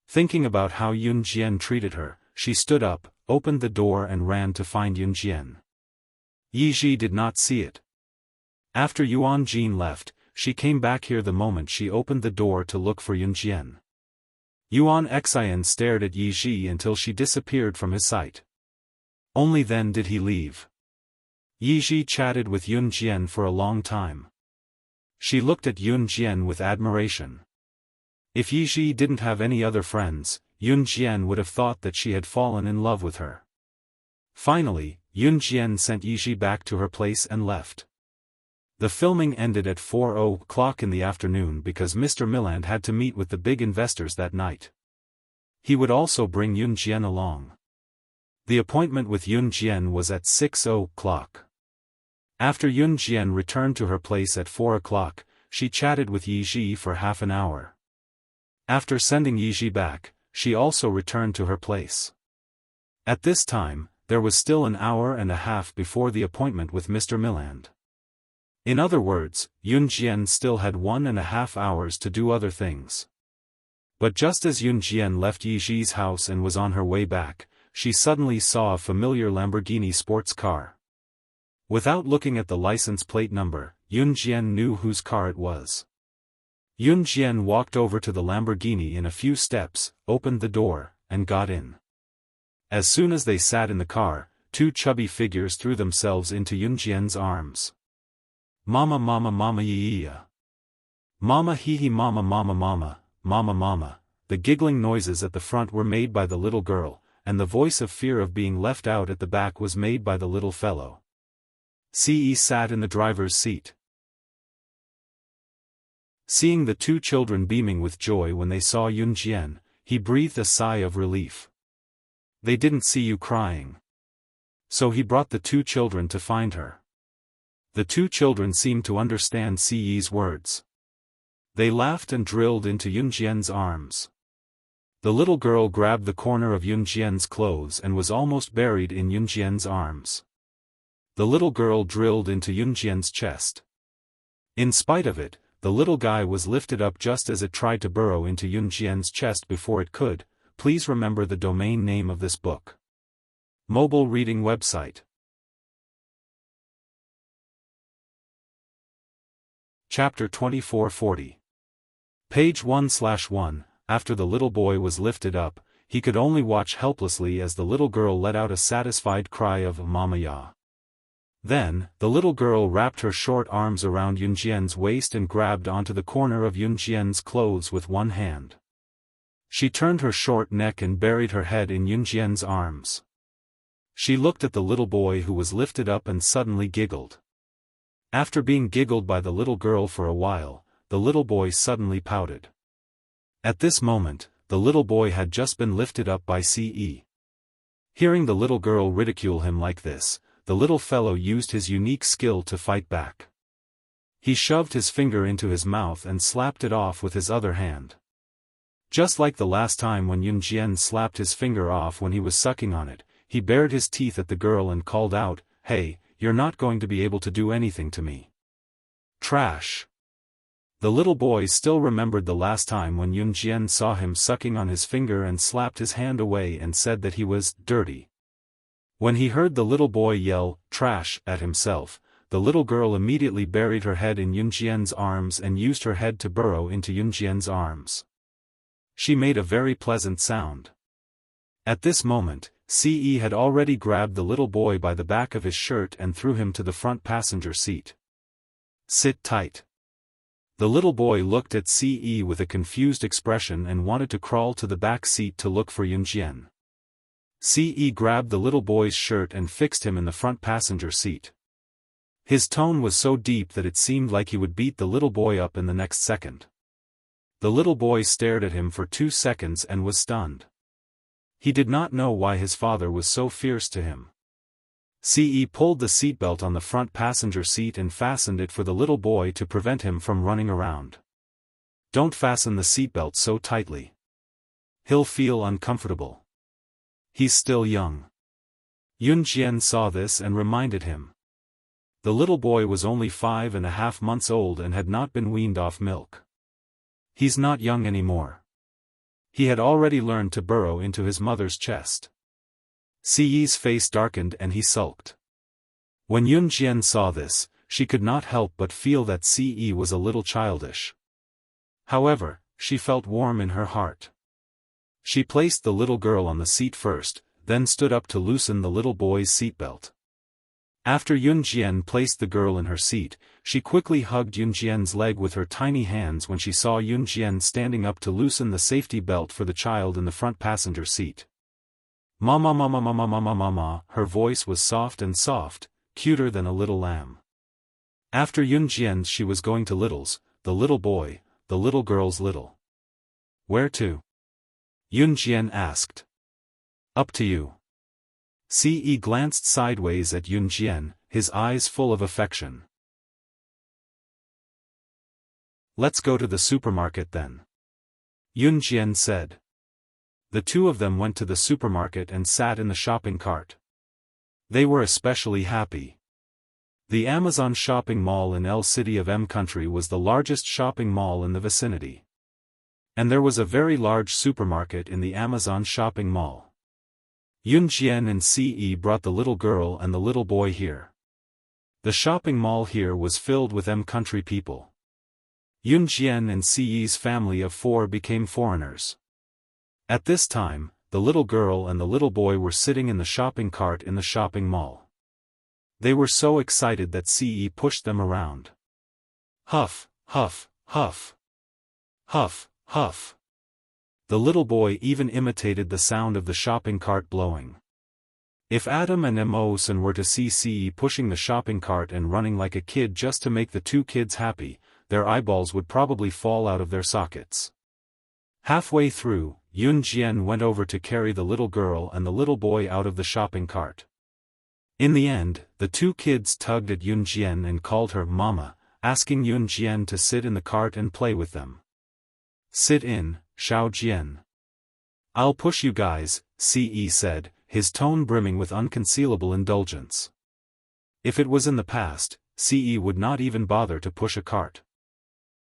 Thinking about how Yun Jian treated her, she stood up, opened the door and ran to find Yun Jian. Yi Ji did not see it. After Yuan Jin left, she came back here the moment she opened the door to look for Yun Jian. Yuan Xian stared at Yi Ji until she disappeared from his sight. Only then did he leave. Yi Ji chatted with Yun Jian for a long time. She looked at Yun Jian with admiration. If Yi Ji didn't have any other friends, Yun Jian would have thought that she had fallen in love with her. Finally, Yun Jian sent Yi Ji back to her place and left. The filming ended at 4:00 in the afternoon because Mr. Milland had to meet with the big investors that night. He would also bring Yun Jian along. The appointment with Yun Jian was at 6:00. After Yun Jian returned to her place at 4:00, she chatted with Yiji for half an hour. After sending Yiji back, she also returned to her place. At this time, there was still an hour and a half before the appointment with Mr. Milland. In other words, Yun Jian still had 1.5 hours to do other things. But just as Yun Jian left Yiji's house and was on her way back, she suddenly saw a familiar Lamborghini sports car. Without looking at the license plate number, Yun Jian knew whose car it was. Yun Jian walked over to the Lamborghini in a few steps, opened the door, and got in. As soon as they sat in the car, two chubby figures threw themselves into Yun Jian's arms. Mama mama mama yee-yee-ya. Mama hee-hee mama mama mama, mama mama. The giggling noises at the front were made by the little girl, and the voice of fear of being left out at the back was made by the little fellow. Ce sat in the driver's seat. Seeing the two children beaming with joy when they saw Yun Jian, he breathed a sigh of relief. They didn't see you crying. So he brought the two children to find her. The two children seemed to understand Ce's words. They laughed and drilled into Yun Jian's arms. The little girl grabbed the corner of Yun Jian's clothes and was almost buried in Yun Jian's arms. The little girl drilled into Yun Jian's chest. In spite of it, the little guy was lifted up just as it tried to burrow into Yun Jian's chest before it could. Please remember the domain name of this book. Mobile reading website. Chapter 2440. Page 1/1. After the little boy was lifted up, he could only watch helplessly as the little girl let out a satisfied cry of "Mama ya." Then, the little girl wrapped her short arms around Yun Jian's waist and grabbed onto the corner of Yun Jian's clothes with one hand. She turned her short neck and buried her head in Yun Jian's arms. She looked at the little boy who was lifted up and suddenly giggled. After being giggled by the little girl for a while, the little boy suddenly pouted. At this moment, the little boy had just been lifted up by Ce. Hearing the little girl ridicule him like this, the little fellow used his unique skill to fight back. He shoved his finger into his mouth and slapped it off with his other hand. Just like the last time when Yun Jian slapped his finger off when he was sucking on it, he bared his teeth at the girl and called out, "Hey, you're not going to be able to do anything to me. Trash." The little boy still remembered the last time when Yun Jian saw him sucking on his finger and slapped his hand away and said that he was dirty. When he heard the little boy yell, "Trash," at himself, the little girl immediately buried her head in Yun Jian's arms and used her head to burrow into Yun Jian's arms. She made a very pleasant sound. At this moment, Ce had already grabbed the little boy by the back of his shirt and threw him to the front passenger seat. "Sit tight." The little boy looked at Ce with a confused expression and wanted to crawl to the back seat to look for Yun Jian. Ce grabbed the little boy's shirt and fixed him in the front passenger seat. His tone was so deep that it seemed like he would beat the little boy up in the next second. The little boy stared at him for 2 seconds and was stunned. He did not know why his father was so fierce to him. Ce pulled the seatbelt on the front passenger seat and fastened it for the little boy to prevent him from running around. "Don't fasten the seatbelt so tightly. He'll feel uncomfortable. He's still young." Yun Jian saw this and reminded him. The little boy was only 5.5 months old and had not been weaned off milk. He's not young anymore. He had already learned to burrow into his mother's chest. Ce's face darkened and he sulked. When Yun Jian saw this, she could not help but feel that Ce was a little childish. However, she felt warm in her heart. She placed the little girl on the seat first, then stood up to loosen the little boy's seatbelt. After Yun Jian placed the girl in her seat, she quickly hugged Yun Jian's leg with her tiny hands when she saw Yun Jian standing up to loosen the safety belt for the child in the front passenger seat. "Mama mama mama mama mama," her voice was soft, cuter than a little lamb. After Yun Jian's she was going to Little's, the little boy, the little girl's little. "Where to?" Yun Jian asked. "Up to you." Ce glanced sideways at Yun Jian, his eyes full of affection. Let's go to the supermarket then, Yun Jian said. The two of them went to the supermarket and sat in the shopping cart. They were especially happy. The Amazon shopping mall in L City of M Country was the largest shopping mall in the vicinity. And there was a very large supermarket in the Amazon shopping mall. Yun Jian and Ce brought the little girl and the little boy here. The shopping mall here was filled with M Country people. Yun Jian and Ce's family of 4 became foreigners. At this time, the little girl and the little boy were sitting in the shopping cart in the shopping mall. They were so excited that Ce pushed them around. Huff, huff, huff. Huff, huff. The little boy even imitated the sound of the shopping cart blowing. If Adam and Emosen were to see Ce pushing the shopping cart and running like a kid just to make the two kids happy, their eyeballs would probably fall out of their sockets. Halfway through, Yun Jian went over to carry the little girl and the little boy out of the shopping cart. In the end, the two kids tugged at Yun Jian and called her Mama, asking Yun Jian to sit in the cart and play with them. Sit in, Xiao Jian. I'll push you guys, Ce said, his tone brimming with unconcealable indulgence. If it was in the past, Ce would not even bother to push a cart.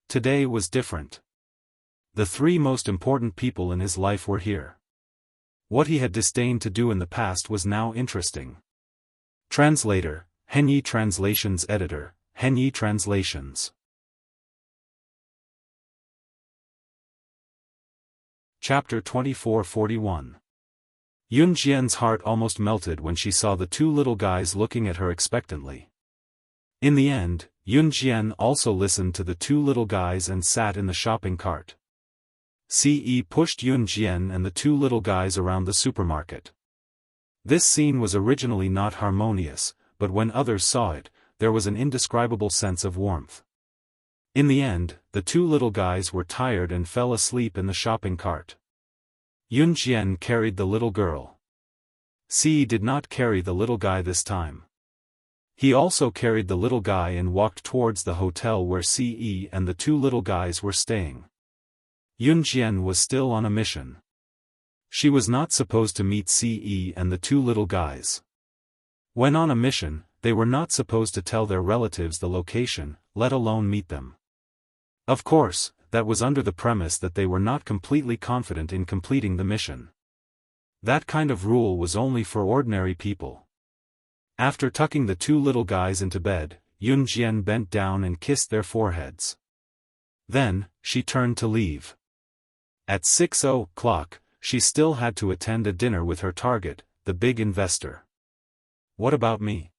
Today was different. The 3 most important people in his life were here. What he had disdained to do in the past was now interesting. Translator, Henyi Translations Editor, Henyi Translations. Chapter 2441. Yun Jian's heart almost melted when she saw the 2 little guys looking at her expectantly. In the end, Yun Jian also listened to the 2 little guys and sat in the shopping cart. Ce pushed Yun Jian and the 2 little guys around the supermarket. This scene was originally not harmonious, but when others saw it, there was an indescribable sense of warmth. In the end, the 2 little guys were tired and fell asleep in the shopping cart. Yun Jian carried the little girl. Ce did not carry the little guy this time. He also carried the little guy and walked towards the hotel where Ce and the 2 little guys were staying. Yun Jian was still on a mission. She was not supposed to meet Ce and the 2 little guys. When on a mission, they were not supposed to tell their relatives the location, let alone meet them. Of course, that was under the premise that they were not completely confident in completing the mission. That kind of rule was only for ordinary people. After tucking the 2 little guys into bed, Yun Jian bent down and kissed their foreheads. Then, she turned to leave. At 6 o'clock, she still had to attend a dinner with her target, the big investor. What about me?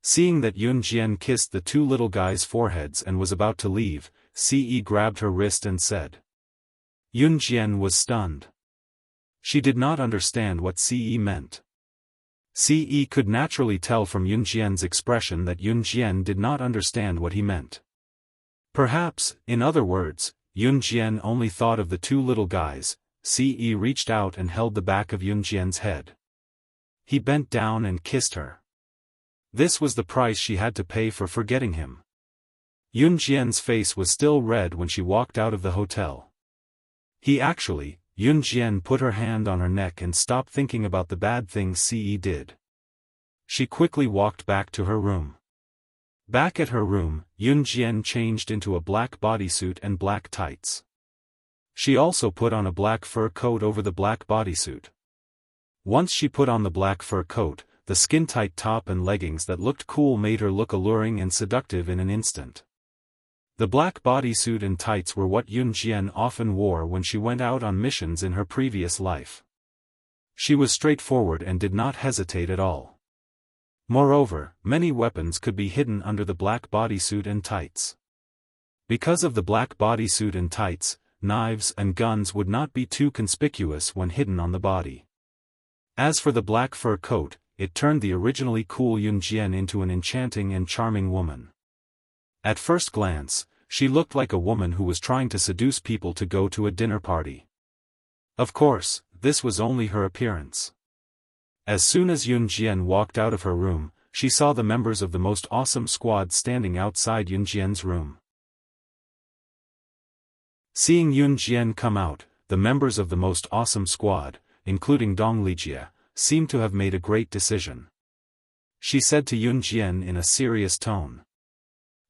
Seeing that Yun Jian kissed the 2 little guys' foreheads and was about to leave, Ce grabbed her wrist and said. Yun Jian was stunned. She did not understand what Ce meant. Ce could naturally tell from Yun Jian's expression that Yun Jian did not understand what he meant. Perhaps, in other words, Yun Jian only thought of the 2 little guys. Ce reached out and held the back of Yun Jian's head. He bent down and kissed her. This was the price she had to pay for forgetting him. Yun Jian's face was still red when she walked out of the hotel. Yun Jian put her hand on her neck and stopped thinking about the bad things Ce did. She quickly walked back to her room. Back at her room, Yun Jian changed into a black bodysuit and black tights. She also put on a black fur coat over the black bodysuit. Once she put on the black fur coat, the skin-tight top and leggings that looked cool made her look alluring and seductive in an instant. The black bodysuit and tights were what Yun Jian often wore when she went out on missions in her previous life. She was straightforward and did not hesitate at all. Moreover, many weapons could be hidden under the black bodysuit and tights. Because of the black bodysuit and tights, knives and guns would not be too conspicuous when hidden on the body. As for the black fur coat, it turned the originally cool Yun Jian into an enchanting and charming woman. At first glance, she looked like a woman who was trying to seduce people to go to a dinner party. Of course, this was only her appearance. As soon as Yun Jian walked out of her room, she saw the members of the most awesome squad standing outside Yun Jian's room. Seeing Yun Jian come out, the members of the most awesome squad, including Dong Lijie, seemed to have made a great decision. She said to Yun Jian in a serious tone.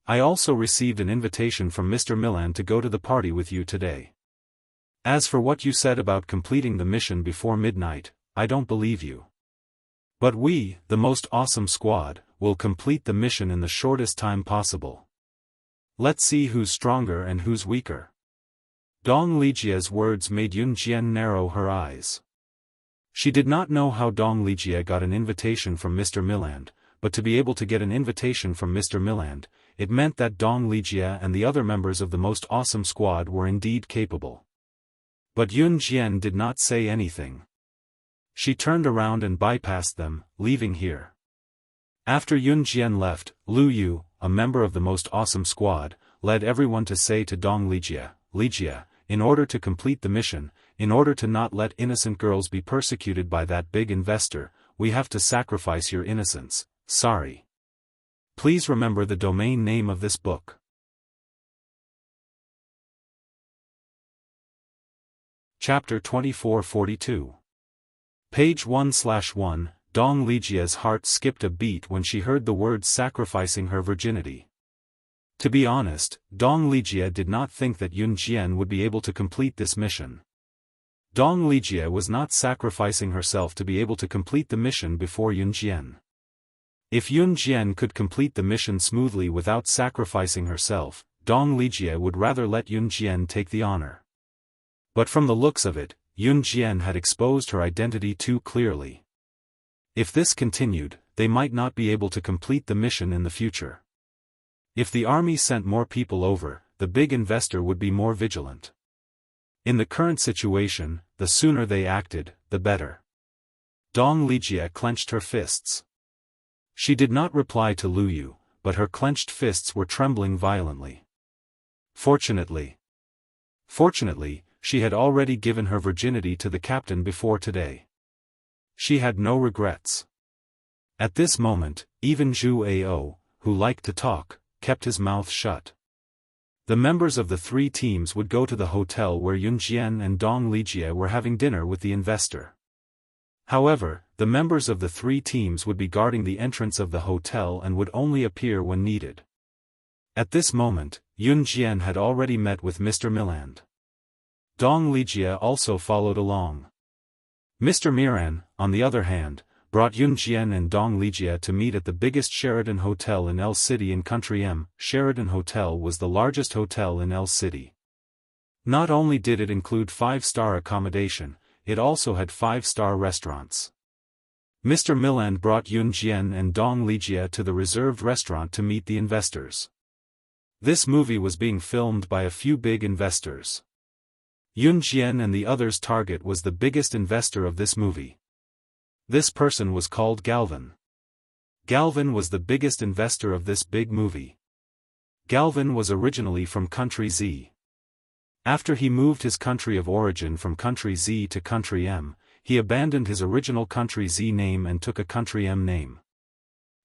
I also received an invitation from Mr. Milan to go to the party with you today. As for what you said about completing the mission before midnight, I don't believe you. But we, the most awesome squad, will complete the mission in the shortest time possible. Let's see who's stronger and who's weaker. Dong Lijie's words made Yun Jian narrow her eyes. She did not know how Dong Lijie got an invitation from Mr. Milan, but to be able to get an invitation from Mr. Milan, it meant that Dong Lijie and the other members of the most awesome squad were indeed capable. But Yun Jian did not say anything. She turned around and bypassed them, leaving here. After Yun Jian left, Lu Yu, a member of the most awesome squad, led everyone to say to Dong Lijie, Lijie, in order to complete the mission, in order to not let innocent girls be persecuted by that big investor, we have to sacrifice your innocence, sorry. Please remember the domain name of this book. Chapter 2442. Page 1/1, Dong Lijie's heart skipped a beat when she heard the words sacrificing her virginity. To be honest, Dong Lijie did not think that Yun Jian would be able to complete this mission. Dong Lijie was not sacrificing herself to be able to complete the mission before Yun Jian. If Yun Jian could complete the mission smoothly without sacrificing herself, Dong Lijie would rather let Yun Jian take the honor. But from the looks of it, Yun Jian had exposed her identity too clearly. If this continued, they might not be able to complete the mission in the future. If the army sent more people over, the big investor would be more vigilant. In the current situation, the sooner they acted, the better. Dong Lijie clenched her fists. She did not reply to Lu Yu, but her clenched fists were trembling violently. Fortunately, she had already given her virginity to the captain before today. She had no regrets. At this moment, even Zhu Ao, who liked to talk, kept his mouth shut. The members of the three teams would go to the hotel where Yun Jian and Dong Lijie were having dinner with the investor. However, the members of the three teams would be guarding the entrance of the hotel and would only appear when needed. At this moment, Yun Jian had already met with Mr. Milan. Dong Lijie also followed along. Mr. Miran, on the other hand, brought Yun Jian and Dong Lijie to meet at the biggest Sheraton Hotel in L City in Country M. Sheraton Hotel was the largest hotel in L City. Not only did it include 5-star accommodation, it also had 5-star restaurants. Mr. Milan brought Yun Jian and Dong Lijie to the reserved restaurant to meet the investors. This movie was being filmed by a few big investors. Yun Jian and the others' target was the biggest investor of this movie. This person was called Galvin. Galvin was the biggest investor of this big movie. Galvin was originally from Country Z. After he moved his country of origin from Country Z to Country M, he abandoned his original Country Z name and took a Country M name.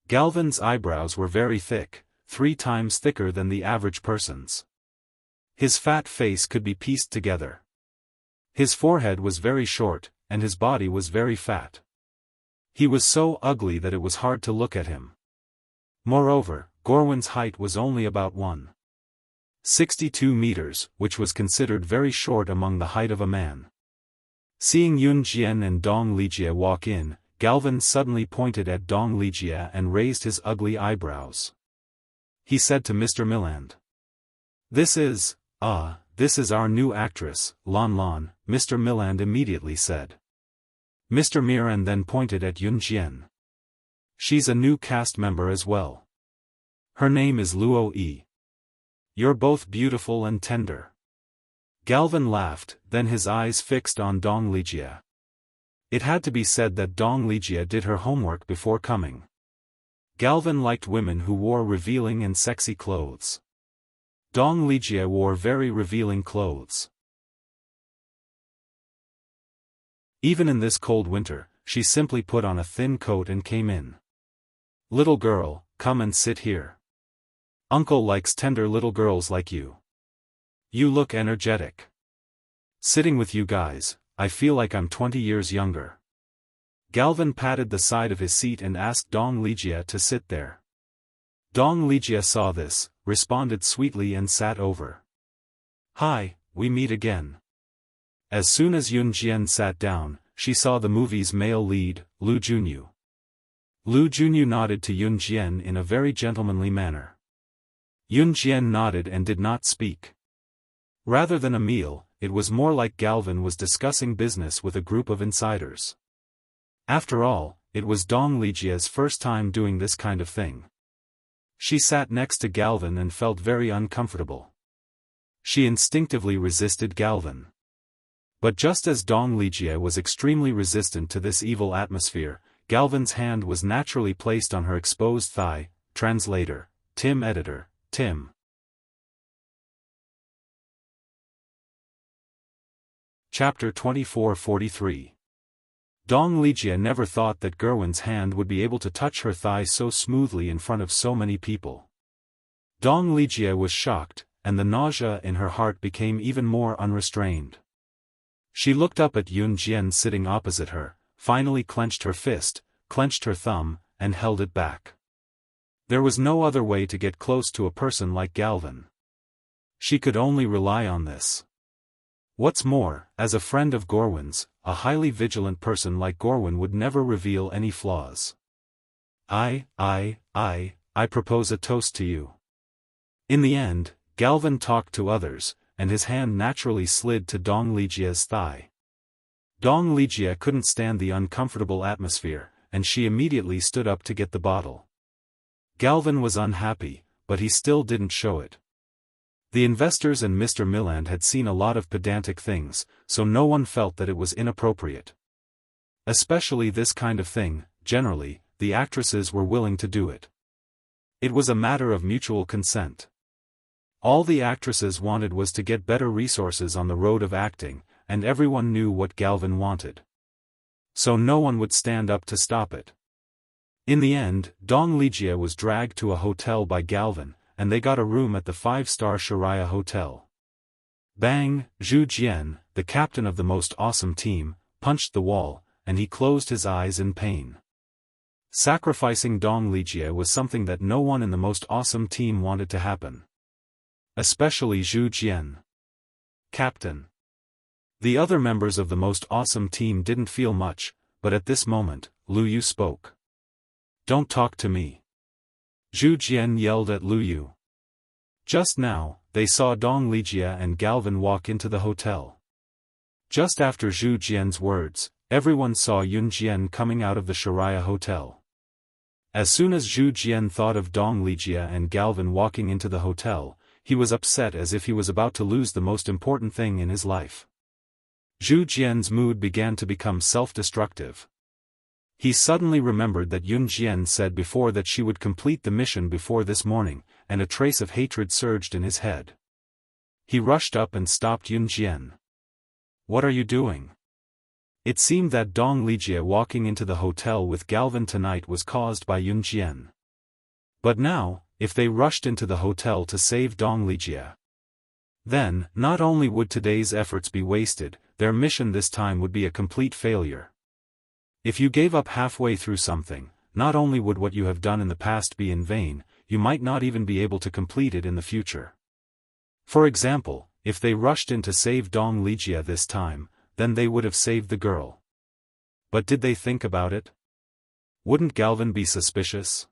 Galvin's eyebrows were very thick, 3 times thicker than the average person's. His fat face could be pieced together. His forehead was very short, and his body was very fat. He was so ugly that it was hard to look at him. Moreover, Gorwin's height was only about 1.62 meters, which was considered very short among the height of a man. Seeing Yun Jian and Dong Lijie walk in, Galvin suddenly pointed at Dong Lijie and raised his ugly eyebrows. He said to Mr. Milan, This is our new actress, Lan Lan," Mr. Milan immediately said. Mr. Miran then pointed at Yun Jian. "She's a new cast member as well. Her name is Luo Yi. You're both beautiful and tender." Galvin laughed, then his eyes fixed on Dong Lijie. It had to be said that Dong Lijie did her homework before coming. Galvin liked women who wore revealing and sexy clothes. Dong Lijie wore very revealing clothes. Even in this cold winter, she simply put on a thin coat and came in. "Little girl, come and sit here. Uncle likes tender little girls like you." You look energetic. Sitting with you guys, I feel like I'm 20 years younger. Galvin patted the side of his seat and asked Dong Lijia to sit there. Dong Lijia saw this, responded sweetly and sat over. Hi, we meet again. As soon as Yun Jian sat down, she saw the movie's male lead, Lu Junyu. Lu Junyu nodded to Yun Jian in a very gentlemanly manner. Yun Jian nodded and did not speak. Rather than a meal, it was more like Galvin was discussing business with a group of insiders. After all, it was Dong Lijia's first time doing this kind of thing. She sat next to Galvin and felt very uncomfortable. She instinctively resisted Galvin. But just as Dong Lijia was extremely resistant to this evil atmosphere, Galvin's hand was naturally placed on her exposed thigh. Translator, Tim. Editor, Tim. Chapter 2443. Dong Lijia never thought that Gerwin's hand would be able to touch her thigh so smoothly in front of so many people. Dong Lijia was shocked, and the nausea in her heart became even more unrestrained. She looked up at Yun Jian sitting opposite her, finally clenched her fist, clenched her thumb, and held it back. There was no other way to get close to a person like Galvin. She could only rely on this. What's more, as a friend of Gorwin's, a highly vigilant person like Gorwin would never reveal any flaws. I propose a toast to you. In the end, Galvin talked to others, and his hand naturally slid to Dong Lijia's thigh. Dong Lijia couldn't stand the uncomfortable atmosphere, and she immediately stood up to get the bottle. Galvin was unhappy, but he still didn't show it. The investors and Mr. Milland had seen a lot of pedantic things, so no one felt that it was inappropriate. Especially this kind of thing. Generally, the actresses were willing to do it. It was a matter of mutual consent. All the actresses wanted was to get better resources on the road of acting, and everyone knew what Galvin wanted. So no one would stand up to stop it. In the end, Dong Lijia was dragged to a hotel by Galvin, and they got a room at the 5-star Sharia Hotel. Bang! Zhu Jian, the captain of the most awesome team, punched the wall, and he closed his eyes in pain. Sacrificing Dong Lijia was something that no one in the most awesome team wanted to happen. Especially Zhu Jian. Captain. The other members of the most awesome team didn't feel much, but at this moment, Lu Yu spoke. Don't talk to me. Zhu Jian yelled at Lu Yu. Just now, they saw Dong Lijia and Galvin walk into the hotel. Just after Zhu Jian's words, everyone saw Yun Jian coming out of the Sharia Hotel. As soon as Zhu Jian thought of Dong Lijia and Galvin walking into the hotel, he was upset as if he was about to lose the most important thing in his life. Zhu Jian's mood began to become self-destructive. He suddenly remembered that Yun Jian said before that she would complete the mission before this morning, and a trace of hatred surged in his head. He rushed up and stopped Yun Jian. What are you doing? It seemed that Dong Lijia walking into the hotel with Galvin tonight was caused by Yun Jian. But now, if they rushed into the hotel to save Dong Lijia, then, not only would today's efforts be wasted, their mission this time would be a complete failure. If you gave up halfway through something, not only would what you have done in the past be in vain, you might not even be able to complete it in the future. For example, if they rushed in to save Dong Lijia this time, then they would have saved the girl. But did they think about it? Wouldn't Galvin be suspicious?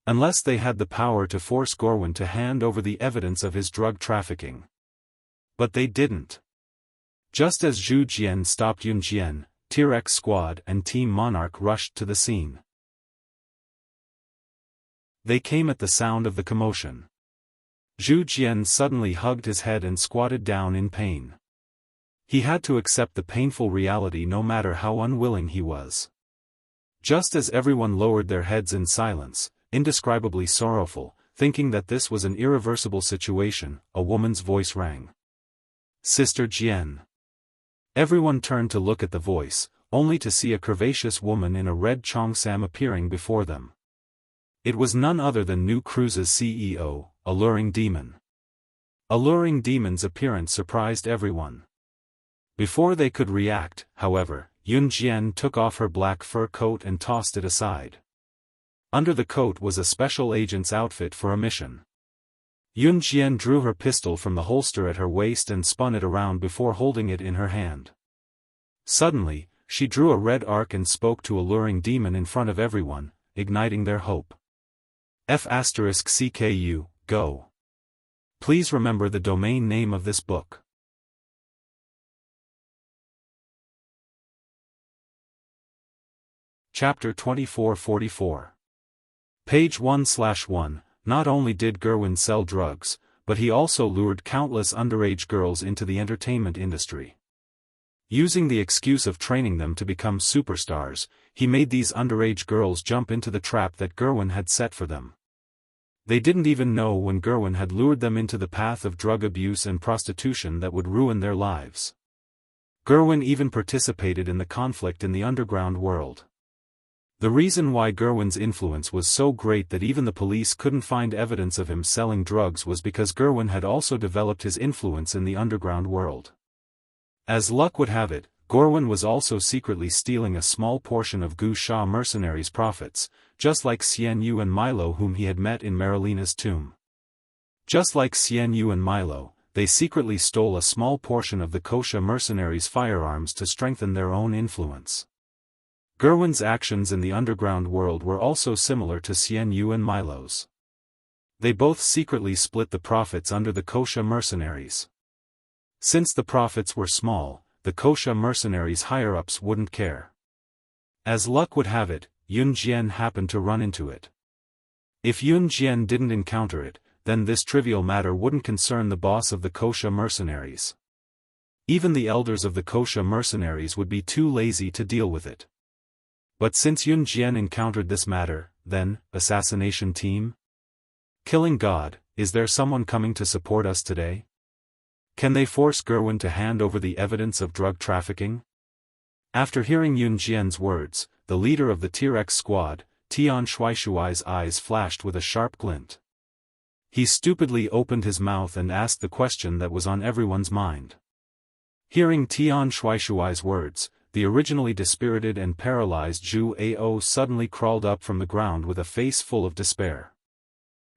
Unless they had the power to force Gorwin to hand over the evidence of his drug trafficking. But they didn't. Just as Zhu Jian stopped Yun Jian, T-Rex Squad and Team Monarch rushed to the scene. They came at the sound of the commotion. Zhu Jian suddenly hugged his head and squatted down in pain. He had to accept the painful reality no matter how unwilling he was. Just as everyone lowered their heads in silence, indescribably sorrowful, thinking that this was an irreversible situation, a woman's voice rang. Sister Jian. Everyone turned to look at the voice, only to see a curvaceous woman in a red cheongsam appearing before them. It was none other than New Cruise's CEO, Alluring Demon. Alluring demon's appearance surprised everyone. Before they could react, however, Yun Jian took off her black fur coat and tossed it aside. Under the coat was a special agent's outfit for a mission. Yun Jian drew her pistol from the holster at her waist and spun it around before holding it in her hand. Suddenly, she drew a red arc and spoke to Alluring Demon in front of everyone, igniting their hope. F***CKU, go. Please remember the domain name of this book. Chapter 2444. Page 1/1. Not only did Gerwin sell drugs, but he also lured countless underage girls into the entertainment industry. Using the excuse of training them to become superstars, he made these underage girls jump into the trap that Gerwin had set for them. They didn't even know when Gerwin had lured them into the path of drug abuse and prostitution that would ruin their lives. Gerwin even participated in the conflict in the underground world. The reason why Gerwin's influence was so great that even the police couldn't find evidence of him selling drugs was because Gerwin had also developed his influence in the underground world. As luck would have it, Gerwin was also secretly stealing a small portion of Gu Sha mercenaries' profits, just like Xian Yu and Milo whom he had met in Marilina's tomb. Just like Xian Yu and Milo, they secretly stole a small portion of the Kosha mercenaries' firearms to strengthen their own influence. Gerwin's actions in the underground world were also similar to Xian Yu and Milo's. They both secretly split the profits under the Kosha mercenaries. Since the profits were small, the Kosha mercenaries' higher-ups wouldn't care. As luck would have it, Yun Jian happened to run into it. If Yun Jian didn't encounter it, then this trivial matter wouldn't concern the boss of the Kosha mercenaries. Even the elders of the Kosha mercenaries would be too lazy to deal with it. But since Yun Jian encountered this matter, then, assassination team? Killing God, is there someone coming to support us today? Can they force Gerwin to hand over the evidence of drug trafficking? After hearing Yun Jian's words, the leader of the T-Rex squad, Tian Shuaishuai's eyes flashed with a sharp glint. He stupidly opened his mouth and asked the question that was on everyone's mind. Hearing Tian Shuaishuai's words, the originally dispirited and paralyzed Zhu Ao suddenly crawled up from the ground with a face full of despair.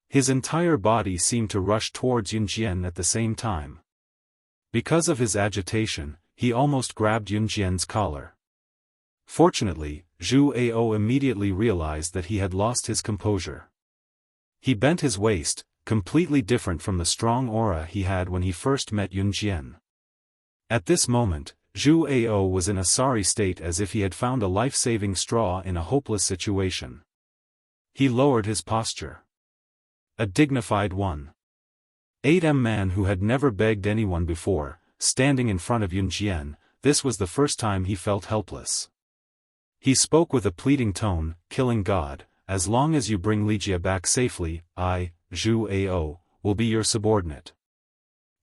His entire body seemed to rush towards Yun Jian at the same time. Because of his agitation, he almost grabbed Yun Jian's collar. Fortunately, Zhu Ao immediately realized that he had lost his composure. He bent his waist, completely different from the strong aura he had when he first met Yun Jian. At this moment, Zhu Ao was in a sorry state as if he had found a life-saving straw in a hopeless situation. He lowered his posture. A dignified one. 8M man who had never begged anyone before, standing in front of Yun Jian, this was the first time he felt helpless. He spoke with a pleading tone, "Killing God, as long as you bring Ligia back safely, I, Zhu Ao, will be your subordinate.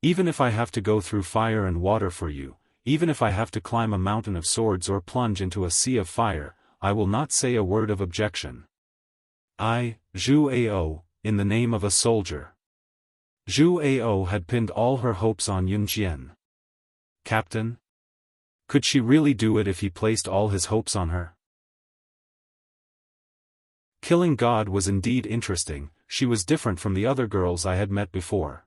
Even if I have to go through fire and water for you, even if I have to climb a mountain of swords or plunge into a sea of fire, I will not say a word of objection. I, Zhu Ao, in the name of a soldier." Zhu Ao had pinned all her hopes on Yun Jian. Captain? Could she really do it if he placed all his hopes on her? Killing God was indeed interesting. She was different from the other girls I had met before.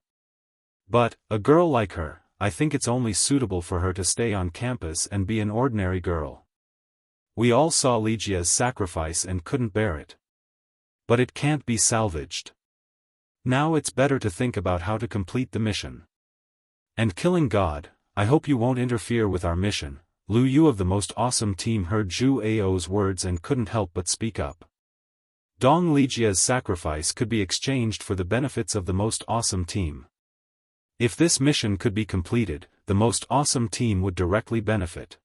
But, a girl like her, I think it's only suitable for her to stay on campus and be an ordinary girl. We all saw Ligia's sacrifice and couldn't bear it. But it can't be salvaged. Now it's better to think about how to complete the mission. And Killing God, I hope you won't interfere with our mission. Lu Yu of the Most Awesome Team heard Zhu Ao's words and couldn't help but speak up. Dong Lijia's sacrifice could be exchanged for the benefits of the Most Awesome Team. If this mission could be completed, the Most Awesome Team would directly benefit.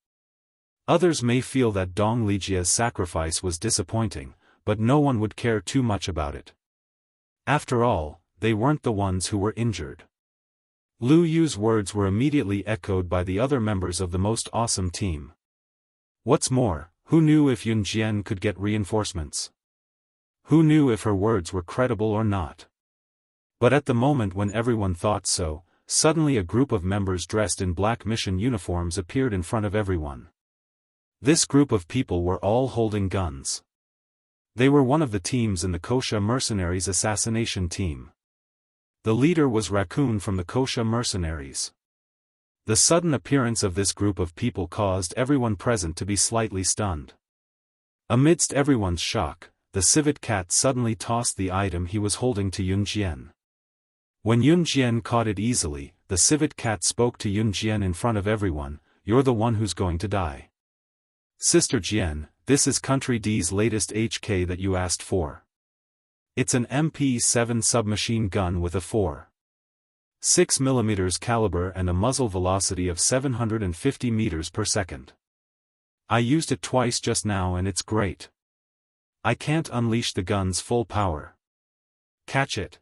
Others may feel that Dong Lijia's sacrifice was disappointing, but no one would care too much about it. After all, they weren't the ones who were injured. Lu Yu's words were immediately echoed by the other members of the Most Awesome Team. What's more, who knew if Yun Jian could get reinforcements? Who knew if her words were credible or not? But at the moment when everyone thought so, suddenly a group of members dressed in black mission uniforms appeared in front of everyone. This group of people were all holding guns. They were one of the teams in the Wuxia mercenaries assassination team. The leader was Raccoon from the Wuxia mercenaries. The sudden appearance of this group of people caused everyone present to be slightly stunned. Amidst everyone's shock, the civet cat suddenly tossed the item he was holding to Yun Jian. When Yun Jian caught it easily, the civet cat spoke to Yun Jian in front of everyone, "You're the one who's going to die. Sister Jian, this is Country D's latest HK that you asked for. It's an MP7 submachine gun with a 4.6mm caliber and a muzzle velocity of 750 meters per second. I used it twice just now and it's great. I can't unleash the gun's full power. Catch it."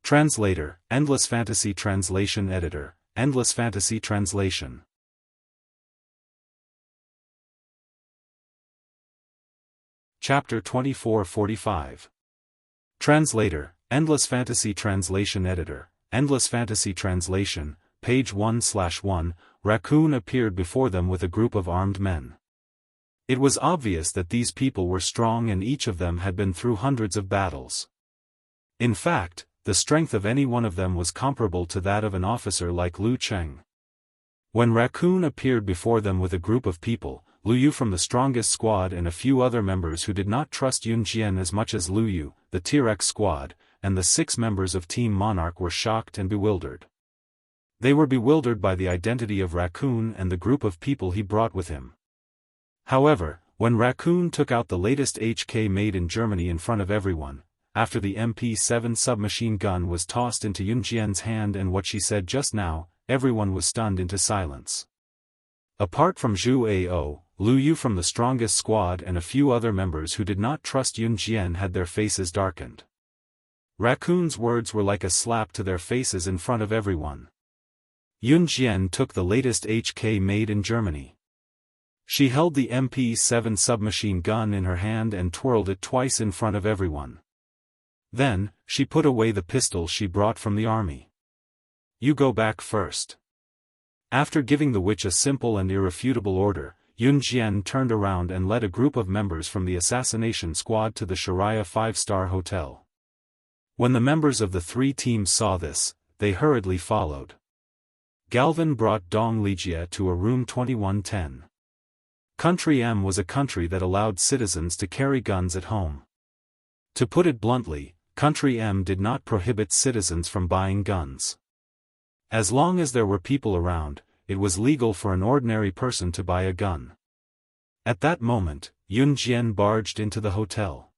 Translator, Endless Fantasy Translation Editor, Endless Fantasy Translation. Chapter 2445. Translator, Endless Fantasy Translation Editor, Endless Fantasy Translation, page 1/1, Raccoon appeared before them with a group of armed men. It was obvious that these people were strong and each of them had been through hundreds of battles. In fact, the strength of any one of them was comparable to that of an officer like Lu Cheng. When Raccoon appeared before them with a group of people, Lu Yu from the strongest squad and a few other members who did not trust Yun Jian as much as Lu Yu, the T-Rex squad, and the 6 members of Team Monarch were shocked and bewildered. They were bewildered by the identity of Raccoon and the group of people he brought with him. However, when Raccoon took out the latest HK made in Germany in front of everyone, after the MP7 submachine gun was tossed into Yun Jian's hand and what she said just now, everyone was stunned into silence. Apart from Zhu Ao, Lu Yu from the strongest squad and a few other members who did not trust Yun Jian had their faces darkened. Raccoon's words were like a slap to their faces in front of everyone. Yun Jian took the latest HK made in Germany. She held the MP7 submachine gun in her hand and twirled it twice in front of everyone. Then, she put away the pistol she brought from the army. "You go back first." After giving the witch a simple and irrefutable order, Yun Jian turned around and led a group of members from the assassination squad to the Sharia 5-star hotel. When the members of the 3 teams saw this, they hurriedly followed. Galvin brought Dong Lijie to a room 2110. Country M was a country that allowed citizens to carry guns at home. To put it bluntly, Country M did not prohibit citizens from buying guns. As long as there were people around, it was legal for an ordinary person to buy a gun. At that moment, Yun Jian barged into the hotel.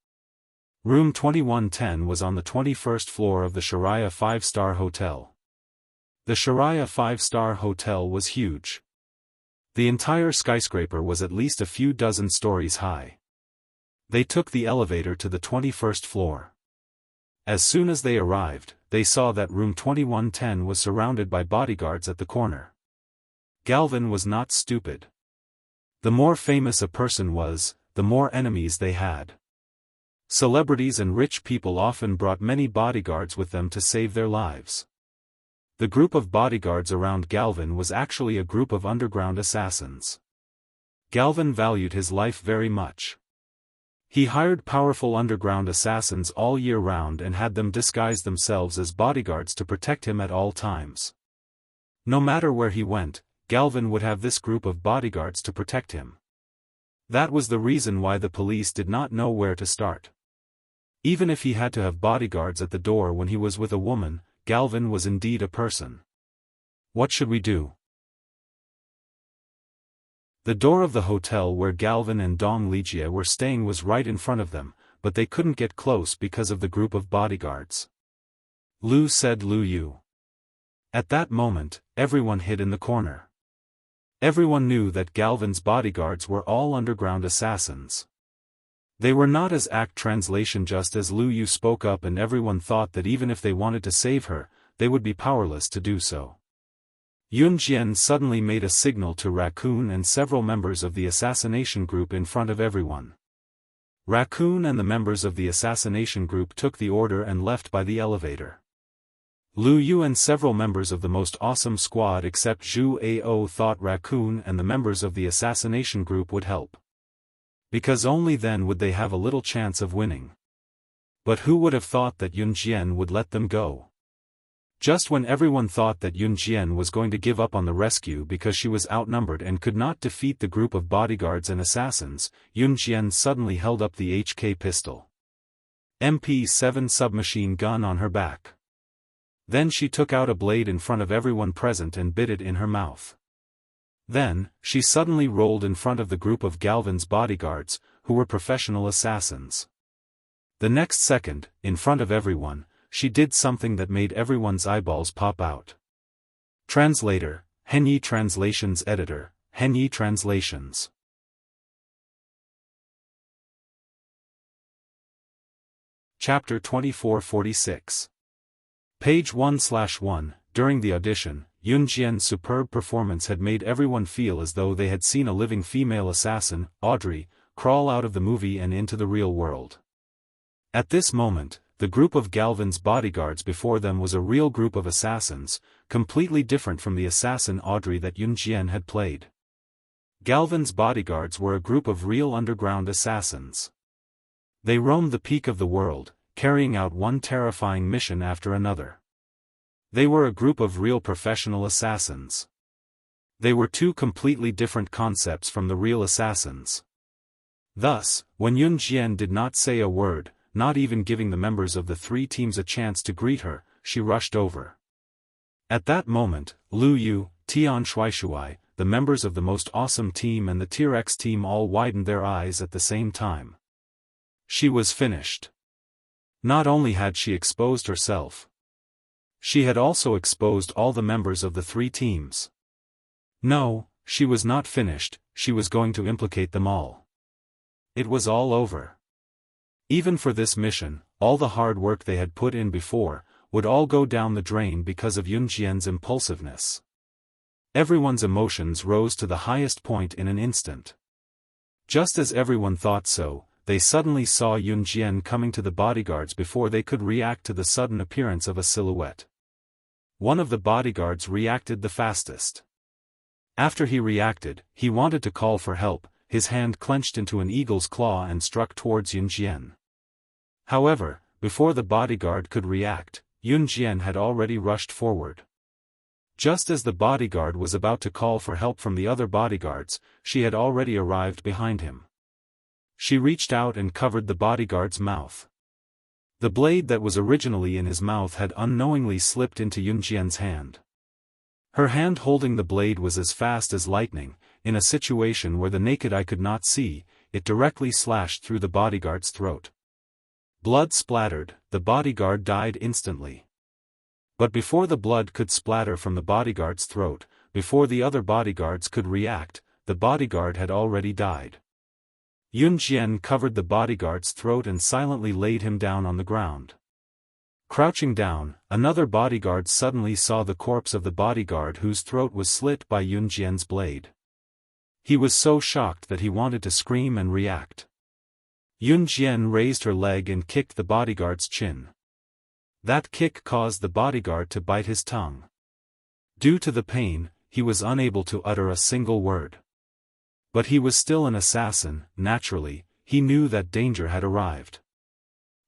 Room 2110 was on the 21st floor of the Sharia 5-star hotel. The Sharia 5-star hotel was huge. The entire skyscraper was at least a few dozen stories high. They took the elevator to the 21st floor. As soon as they arrived, they saw that room 2110 was surrounded by bodyguards at the corner. Galvin was not stupid. The more famous a person was, the more enemies they had. Celebrities and rich people often brought many bodyguards with them to save their lives. The group of bodyguards around Galvin was actually a group of underground assassins. Galvin valued his life very much. He hired powerful underground assassins all year round and had them disguise themselves as bodyguards to protect him at all times. No matter where he went, Galvin would have this group of bodyguards to protect him. That was the reason why the police did not know where to start. Even if he had to have bodyguards at the door when he was with a woman, Galvin was indeed a person. What should we do? The door of the hotel where Galvin and Dong Lijie were staying was right in front of them, but they couldn't get close because of the group of bodyguards. Lu said Lu Yu. At that moment, everyone hid in the corner. Everyone knew that Galvin's bodyguards were all underground assassins. They were not as act translation just as Lu Yu spoke up and everyone thought that even if they wanted to save her, they would be powerless to do so. Yun Jian suddenly made a signal to Raccoon and several members of the assassination group in front of everyone. Raccoon and the members of the assassination group took the order and left by the elevator. Lu Yu and several members of the most awesome squad except Zhu Ao thought Raccoon and the members of the assassination group would help. Because only then would they have a little chance of winning. But who would have thought that Yun Jian would let them go? Just when everyone thought that Yun Jian was going to give up on the rescue because she was outnumbered and could not defeat the group of bodyguards and assassins, Yun Jian suddenly held up the HK pistol. MP7 submachine gun on her back. Then she took out a blade in front of everyone present and bit it in her mouth. Then, she suddenly rolled in front of the group of Galvan's bodyguards, who were professional assassins. The next second, in front of everyone, she did something that made everyone's eyeballs pop out. Translator, Henyi Translations Editor, Henyi Translations. Chapter 2446. Page 1/1. During the audition, Yun Jian's superb performance had made everyone feel as though they had seen a living female assassin, Audrey, crawl out of the movie and into the real world. At this moment, the group of Galvan's bodyguards before them was a real group of assassins, completely different from the assassin Audrey that Yun Jian had played. Galvan's bodyguards were a group of real underground assassins. They roamed the peak of the world, carrying out one terrifying mission after another. They were a group of real professional assassins. They were two completely different concepts from the real assassins. Thus, when Yun Jian did not say a word, not even giving the members of the three teams a chance to greet her, she rushed over. At that moment, Lu Yu, Tian Shuaishuai, the members of the most awesome team and the Tier X team all widened their eyes at the same time. She was finished. Not only had she exposed herself, she had also exposed all the members of the three teams. No, she was not finished, she was going to implicate them all. It was all over. Even for this mission, all the hard work they had put in before, would all go down the drain because of Yun Jian's impulsiveness. Everyone's emotions rose to the highest point in an instant. Just as everyone thought so, they suddenly saw Yun Jian coming to the bodyguards before they could react to the sudden appearance of a silhouette. One of the bodyguards reacted the fastest. After he reacted, he wanted to call for help, his hand clenched into an eagle's claw and struck towards Yun Jian. However, before the bodyguard could react, Yun Jian had already rushed forward. Just as the bodyguard was about to call for help from the other bodyguards, she had already arrived behind him. She reached out and covered the bodyguard's mouth. The blade that was originally in his mouth had unknowingly slipped into Yun Jian's hand. Her hand holding the blade was as fast as lightning. In a situation where the naked eye could not see, it directly slashed through the bodyguard's throat. Blood splattered, the bodyguard died instantly. But before the blood could splatter from the bodyguard's throat, before the other bodyguards could react, the bodyguard had already died. Yun Jian covered the bodyguard's throat and silently laid him down on the ground. Crouching down, another bodyguard suddenly saw the corpse of the bodyguard whose throat was slit by Yun Jian's blade. He was so shocked that he wanted to scream and react. Yun Jian raised her leg and kicked the bodyguard's chin. That kick caused the bodyguard to bite his tongue. Due to the pain, he was unable to utter a single word. But he was still an assassin, naturally, he knew that danger had arrived.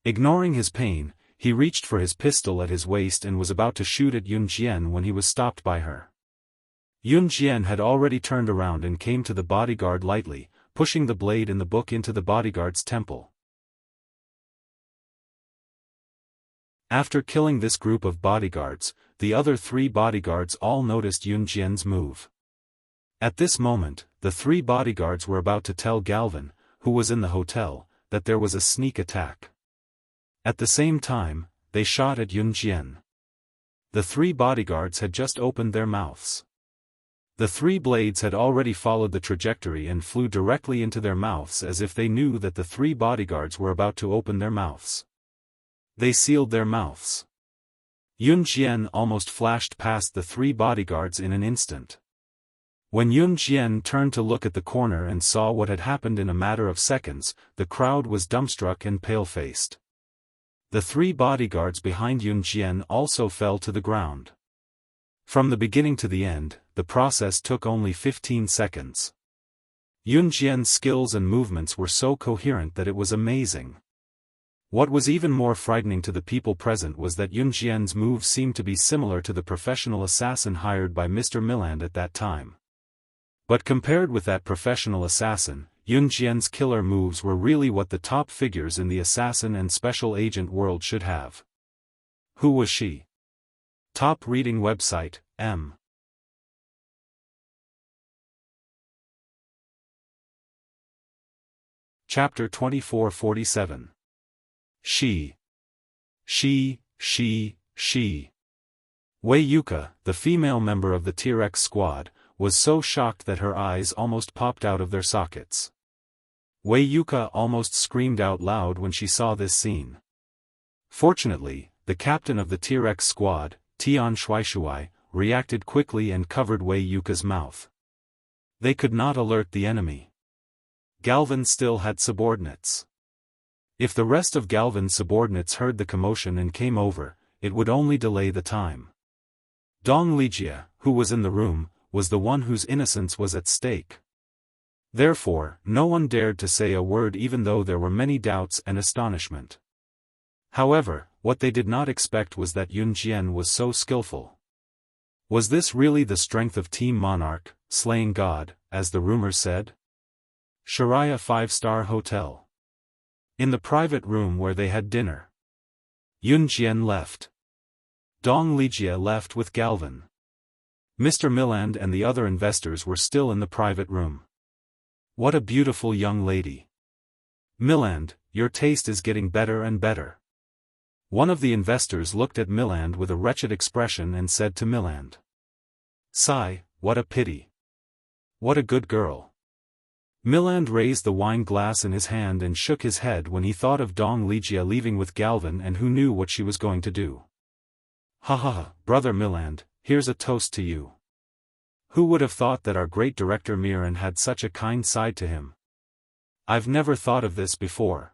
Ignoring his pain, he reached for his pistol at his waist and was about to shoot at Yun Jian when he was stopped by her. Yun Jian had already turned around and came to the bodyguard lightly, pushing the blade in the book into the bodyguard's temple. After killing this group of bodyguards, the other three bodyguards all noticed Yun Jian's move. At this moment, the three bodyguards were about to tell Galvan, who was in the hotel, that there was a sneak attack. At the same time, they shot at Yun Jian. The three bodyguards had just opened their mouths. The three blades had already followed the trajectory and flew directly into their mouths as if they knew that the three bodyguards were about to open their mouths. They sealed their mouths. Yun Jian almost flashed past the three bodyguards in an instant. When Yun Jian turned to look at the corner and saw what had happened in a matter of seconds, the crowd was dumbstruck and pale-faced. The 3 bodyguards behind Yun Jian also fell to the ground. From the beginning to the end, the process took only 15 seconds. Yun Jian's skills and movements were so coherent that it was amazing. What was even more frightening to the people present was that Yun Jian's moves seemed to be similar to the professional assassin hired by Mr. Milland at that time. But compared with that professional assassin, Yun Jian's killer moves were really what the top figures in the assassin and special agent world should have. Who was she? Top reading website, M. Chapter 2447. She. Wei Yuka, the female member of the T-Rex squad, was so shocked that her eyes almost popped out of their sockets. Wei Yuka almost screamed out loud when she saw this scene. Fortunately, the captain of the T-Rex squad, Tian Shuaishuai, reacted quickly and covered Wei Yuka's mouth. They could not alert the enemy. Galvin still had subordinates. If the rest of Galvin's subordinates heard the commotion and came over, it would only delay the time. Dong Lijia, who was in the room, was the one whose innocence was at stake. Therefore, no one dared to say a word even though there were many doubts and astonishment. However, what they did not expect was that Yun Jian was so skillful. Was this really the strength of Team Monarch, slaying God, as the rumors said? Sharia 5-star hotel. In the private room where they had dinner, Yun Jian left. Dong Lijia left with Galvin. Mr. Milland and the other investors were still in the private room. What a beautiful young lady. Milland, your taste is getting better and better. One of the investors looked at Milland with a wretched expression and said to Milland. Sigh, what a pity. What a good girl. Milland raised the wine glass in his hand and shook his head when he thought of Dong Lijia leaving with Galvin and who knew what she was going to do. Ha ha ha, brother Milland, here's a toast to you. Who would have thought that our great director Miran had such a kind side to him? I've never thought of this before.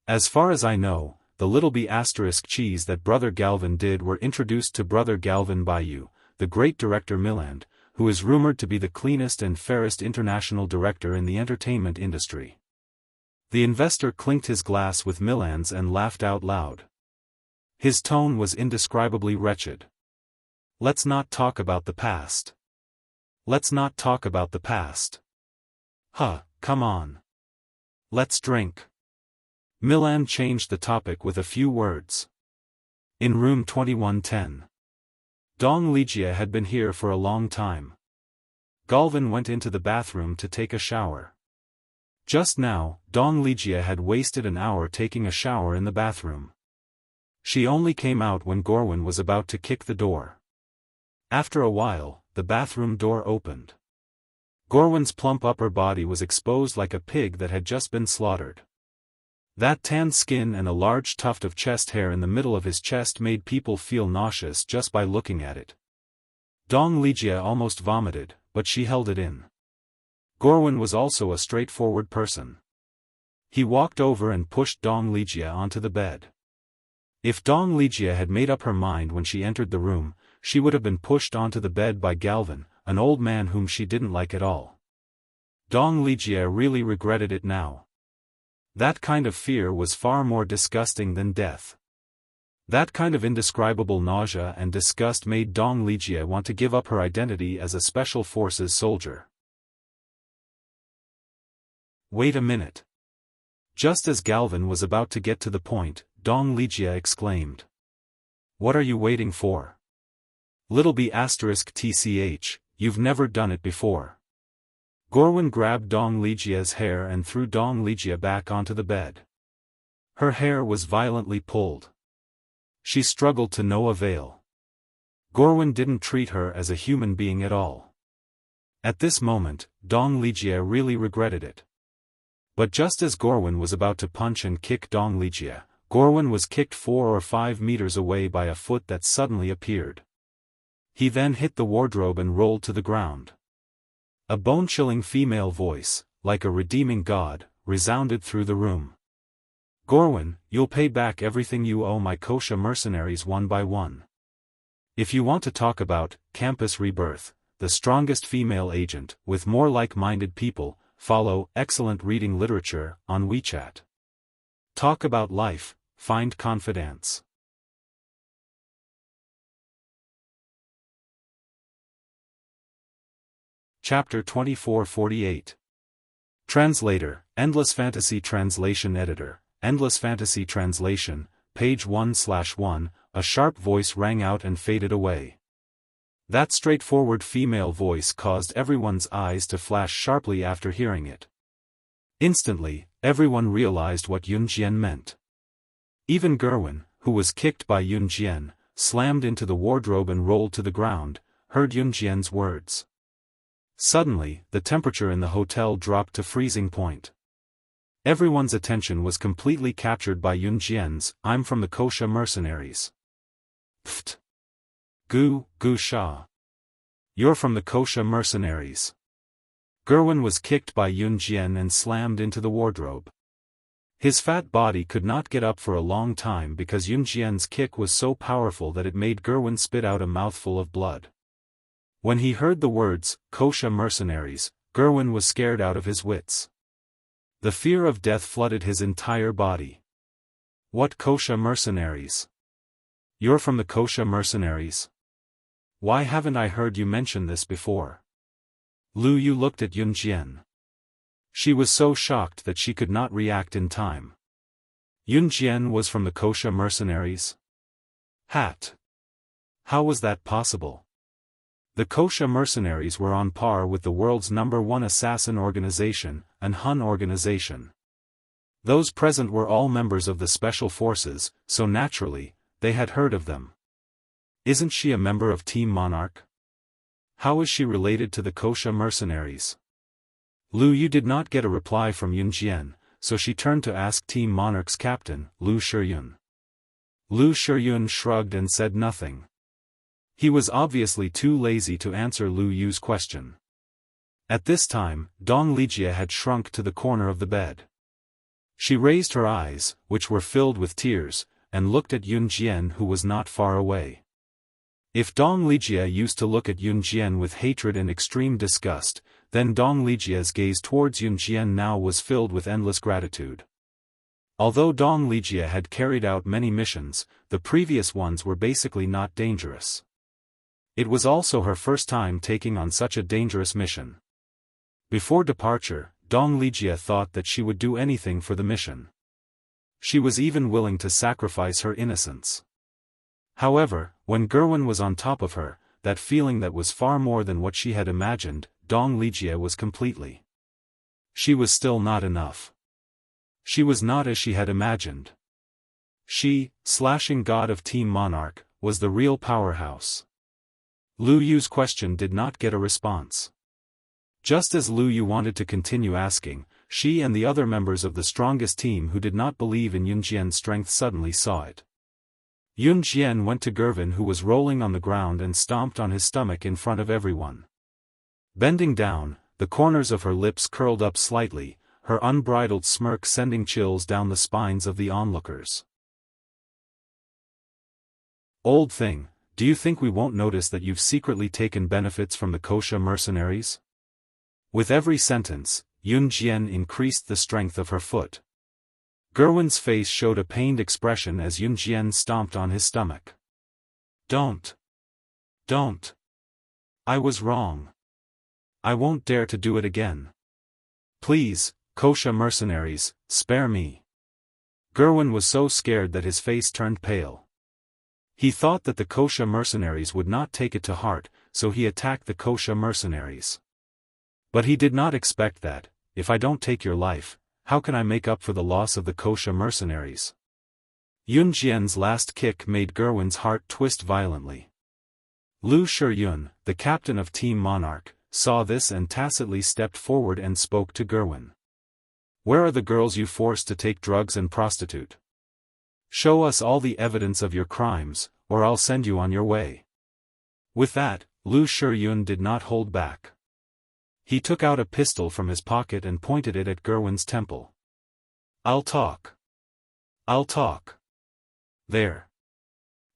As far as I know, the little b** cheese that brother Galvin did were introduced to brother Galvin by you, the great director Milland, who is rumored to be the cleanest and fairest international director in the entertainment industry. The investor clinked his glass with Milland's and laughed out loud. His tone was indescribably wretched. Let's not talk about the past. Let's not talk about the past. Huh, come on. Let's drink. Milland changed the topic with a few words. In room 2110. Dong Lijia had been here for a long time. Galvin went into the bathroom to take a shower. Just now, Dong Lijia had wasted an hour taking a shower in the bathroom. She only came out when Gorwin was about to kick the door. After a while, the bathroom door opened. Gorwin's plump upper body was exposed like a pig that had just been slaughtered. That tanned skin and a large tuft of chest hair in the middle of his chest made people feel nauseous just by looking at it. Dong Lijia almost vomited, but she held it in. Gorwin was also a straightforward person. He walked over and pushed Dong Lijia onto the bed. If Dong Lijia had made up her mind when she entered the room, she would have been pushed onto the bed by Galvin, an old man whom she didn't like at all. Dong Lijia really regretted it now. That kind of fear was far more disgusting than death. That kind of indescribable nausea and disgust made Dong Lijia want to give up her identity as a special forces soldier. Wait a minute. Just as Galvin was about to get to the point, Dong Lijia exclaimed. What are you waiting for? Little b** tch, you've never done it before. Gorwin grabbed Dong Lijia's hair and threw Dong Lijia back onto the bed. Her hair was violently pulled. She struggled to no avail. Gorwin didn't treat her as a human being at all. At this moment, Dong Lijia really regretted it. But just as Gorwin was about to punch and kick Dong Lijia, Gorwin was kicked 4 or 5 meters away by a foot that suddenly appeared. He then hit the wardrobe and rolled to the ground. A bone-chilling female voice, like a redeeming god, resounded through the room. Gorwin, you'll pay back everything you owe my Kosha mercenaries one by one. If you want to talk about campus rebirth, the strongest female agent, with more like-minded people, follow excellent reading literature on WeChat. Talk about life, find confidence. Chapter 2448. Translator, Endless Fantasy Translation Editor, Endless Fantasy Translation, page 1/1, a sharp voice rang out and faded away. That straightforward female voice caused everyone's eyes to flash sharply after hearing it. Instantly, everyone realized what Yun Jian meant. Even Gerwin, who was kicked by Yun Jian, slammed into the wardrobe and rolled to the ground, heard Yun Jian's words. Suddenly, the temperature in the hotel dropped to freezing point. Everyone's attention was completely captured by Yun Jian's, "I'm from the Kosha mercenaries." Pfft. Gu Sha. You're from the Kosha mercenaries. Gerwin was kicked by Yun Jian and slammed into the wardrobe. His fat body could not get up for a long time because Yun Jian's kick was so powerful that it made Gerwin spit out a mouthful of blood. When he heard the words, Kosha mercenaries, Gerwin was scared out of his wits. The fear of death flooded his entire body. What Kosha mercenaries? You're from the Kosha mercenaries? Why haven't I heard you mention this before? Lu Yu looked at Yun Jian. She was so shocked that she could not react in time. Yun Jian was from the Kosha mercenaries? Hat. How was that possible? The Kosha mercenaries were on par with the world's #1 assassin organization, an Hun organization. Those present were all members of the special forces, so naturally, they had heard of them. Isn't she a member of Team Monarch? How is she related to the Kosha mercenaries? Lu Yu did not get a reply from Yun Jian, so she turned to ask Team Monarch's captain, Lu Shiyun. Lu Shiyun shrugged and said nothing. He was obviously too lazy to answer Lu Yu's question. At this time, Dong Lijia had shrunk to the corner of the bed. She raised her eyes, which were filled with tears, and looked at Yun Jian, who was not far away. If Dong Lijia used to look at Yun Jian with hatred and extreme disgust, then Dong Lijia's gaze towards Yun Jian now was filled with endless gratitude. Although Dong Lijia had carried out many missions, the previous ones were basically not dangerous. It was also her first time taking on such a dangerous mission. Before departure, Dong Lijia thought that she would do anything for the mission. She was even willing to sacrifice her innocence. However, when Gerwin was on top of her, that feeling that was far more than what she had imagined, Dong Lijia was completely. She was still not enough. She was not as she had imagined. She, slashing god of Team Monarch, was the real powerhouse. Lu Yu's question did not get a response. Just as Lu Yu wanted to continue asking, she and the other members of the strongest team who did not believe in Yun Jian's strength suddenly saw it. Yun Jian went to Gervin, who was rolling on the ground, and stomped on his stomach in front of everyone. Bending down, the corners of her lips curled up slightly, her unbridled smirk sending chills down the spines of the onlookers. Old thing, do you think we won't notice that you've secretly taken benefits from the Kosha mercenaries? With every sentence, Yun Jian increased the strength of her foot. Gerwin's face showed a pained expression as Yun Jian stomped on his stomach. Don't. I was wrong. I won't dare to do it again. Please, Kosha mercenaries, spare me. Gerwin was so scared that his face turned pale. He thought that the Kosha mercenaries would not take it to heart, so he attacked the Kosha mercenaries. But he did not expect that, if I don't take your life, how can I make up for the loss of the Kosha mercenaries? Yun Jian's last kick made Gerwin's heart twist violently. Lu Shiyun, the captain of Team Monarch, saw this and tacitly stepped forward and spoke to Gerwin. Where are the girls you forced to take drugs and prostitute? Show us all the evidence of your crimes, or I'll send you on your way. With that, Lu Shiyun did not hold back. He took out a pistol from his pocket and pointed it at Gerwin's temple. I'll talk. I'll talk. There.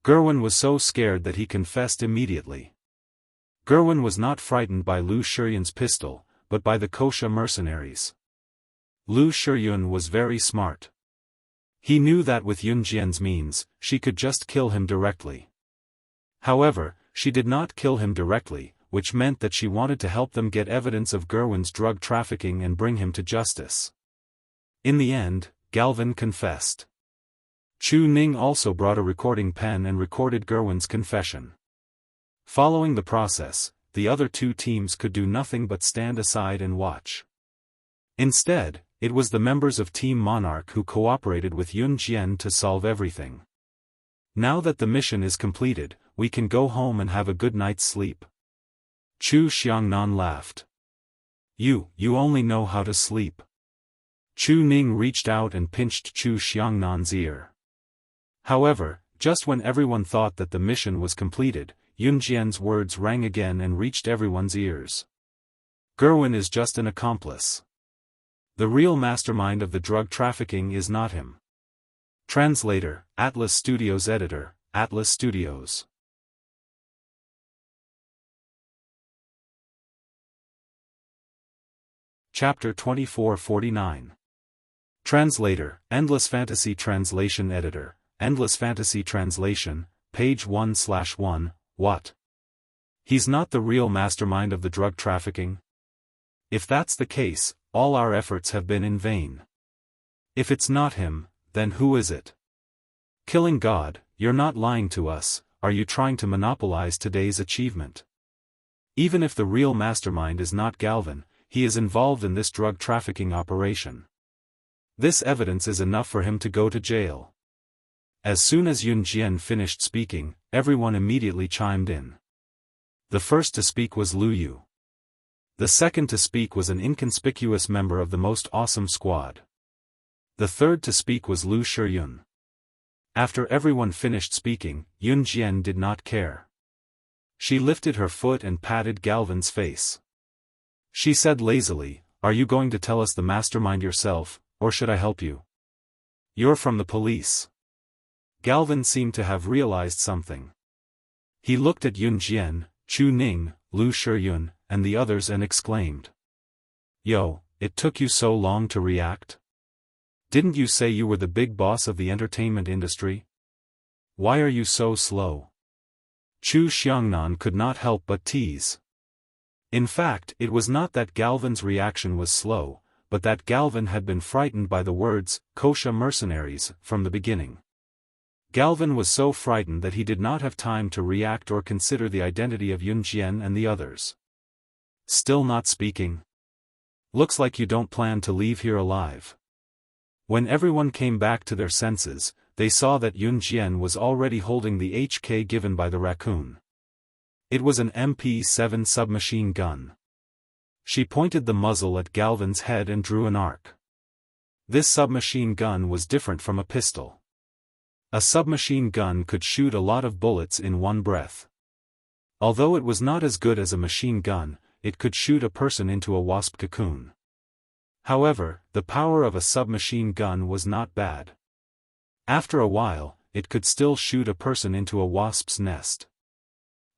Gerwin was so scared that he confessed immediately. Gerwin was not frightened by Lu Shiyun's pistol, but by the Kosha mercenaries. Lu Shiyun was very smart. He knew that with Yun Jian's means, she could just kill him directly. However, she did not kill him directly, which meant that she wanted to help them get evidence of Gerwin's drug trafficking and bring him to justice. In the end, Galvin confessed. Chu Ning also brought a recording pen and recorded Gerwin's confession. Following the process, the other two teams could do nothing but stand aside and watch. Instead, it was the members of Team Monarch who cooperated with Yun Jian to solve everything. Now that the mission is completed, we can go home and have a good night's sleep. Chu Xiangnan laughed. You only know how to sleep. Chu Ning reached out and pinched Chu Xiangnan's ear. However, just when everyone thought that the mission was completed, Yun Jian's words rang again and reached everyone's ears. Gerwin is just an accomplice. The real mastermind of the drug trafficking is not him. Translator, Atlas Studios Editor, Atlas Studios. Chapter 2449. Translator, Endless Fantasy Translation Editor, Endless Fantasy Translation, page 1/1, What? He's not the real mastermind of the drug trafficking? If that's the case, all our efforts have been in vain. If it's not him, then who is it? Killing God, you're not lying to us, are you trying to monopolize today's achievement? Even if the real mastermind is not Galvin, he is involved in this drug trafficking operation. This evidence is enough for him to go to jail. As soon as Yun Jian finished speaking, everyone immediately chimed in. The first to speak was Lu Yu. The second to speak was an inconspicuous member of the most awesome squad. The third to speak was Lu Shiyun. After everyone finished speaking, Yun Jian did not care. She lifted her foot and patted Galvin's face. She said lazily, "Are you going to tell us the mastermind yourself, or should I help you? You're from the police." Galvin seemed to have realized something. He looked at Yun Jian, Chu Ning, Lu Shiyun, and the others and exclaimed. Yo, it took you so long to react? Didn't you say you were the big boss of the entertainment industry? Why are you so slow? Chu Xiangnan could not help but tease. In fact, it was not that Galvin's reaction was slow, but that Galvin had been frightened by the words, Kosha mercenaries, from the beginning. Galvin was so frightened that he did not have time to react or consider the identity of Yun Jian and the others. Still not speaking? Looks like you don't plan to leave here alive. When everyone came back to their senses, they saw that Yun Jian was already holding the HK given by the raccoon. It was an MP7 submachine gun. She pointed the muzzle at Galvin's head and drew an arc. This submachine gun was different from a pistol. A submachine gun could shoot a lot of bullets in one breath. Although it was not as good as a machine gun, it could shoot a person into a wasp cocoon. However, the power of a submachine gun was not bad. After a while, it could still shoot a person into a wasp's nest.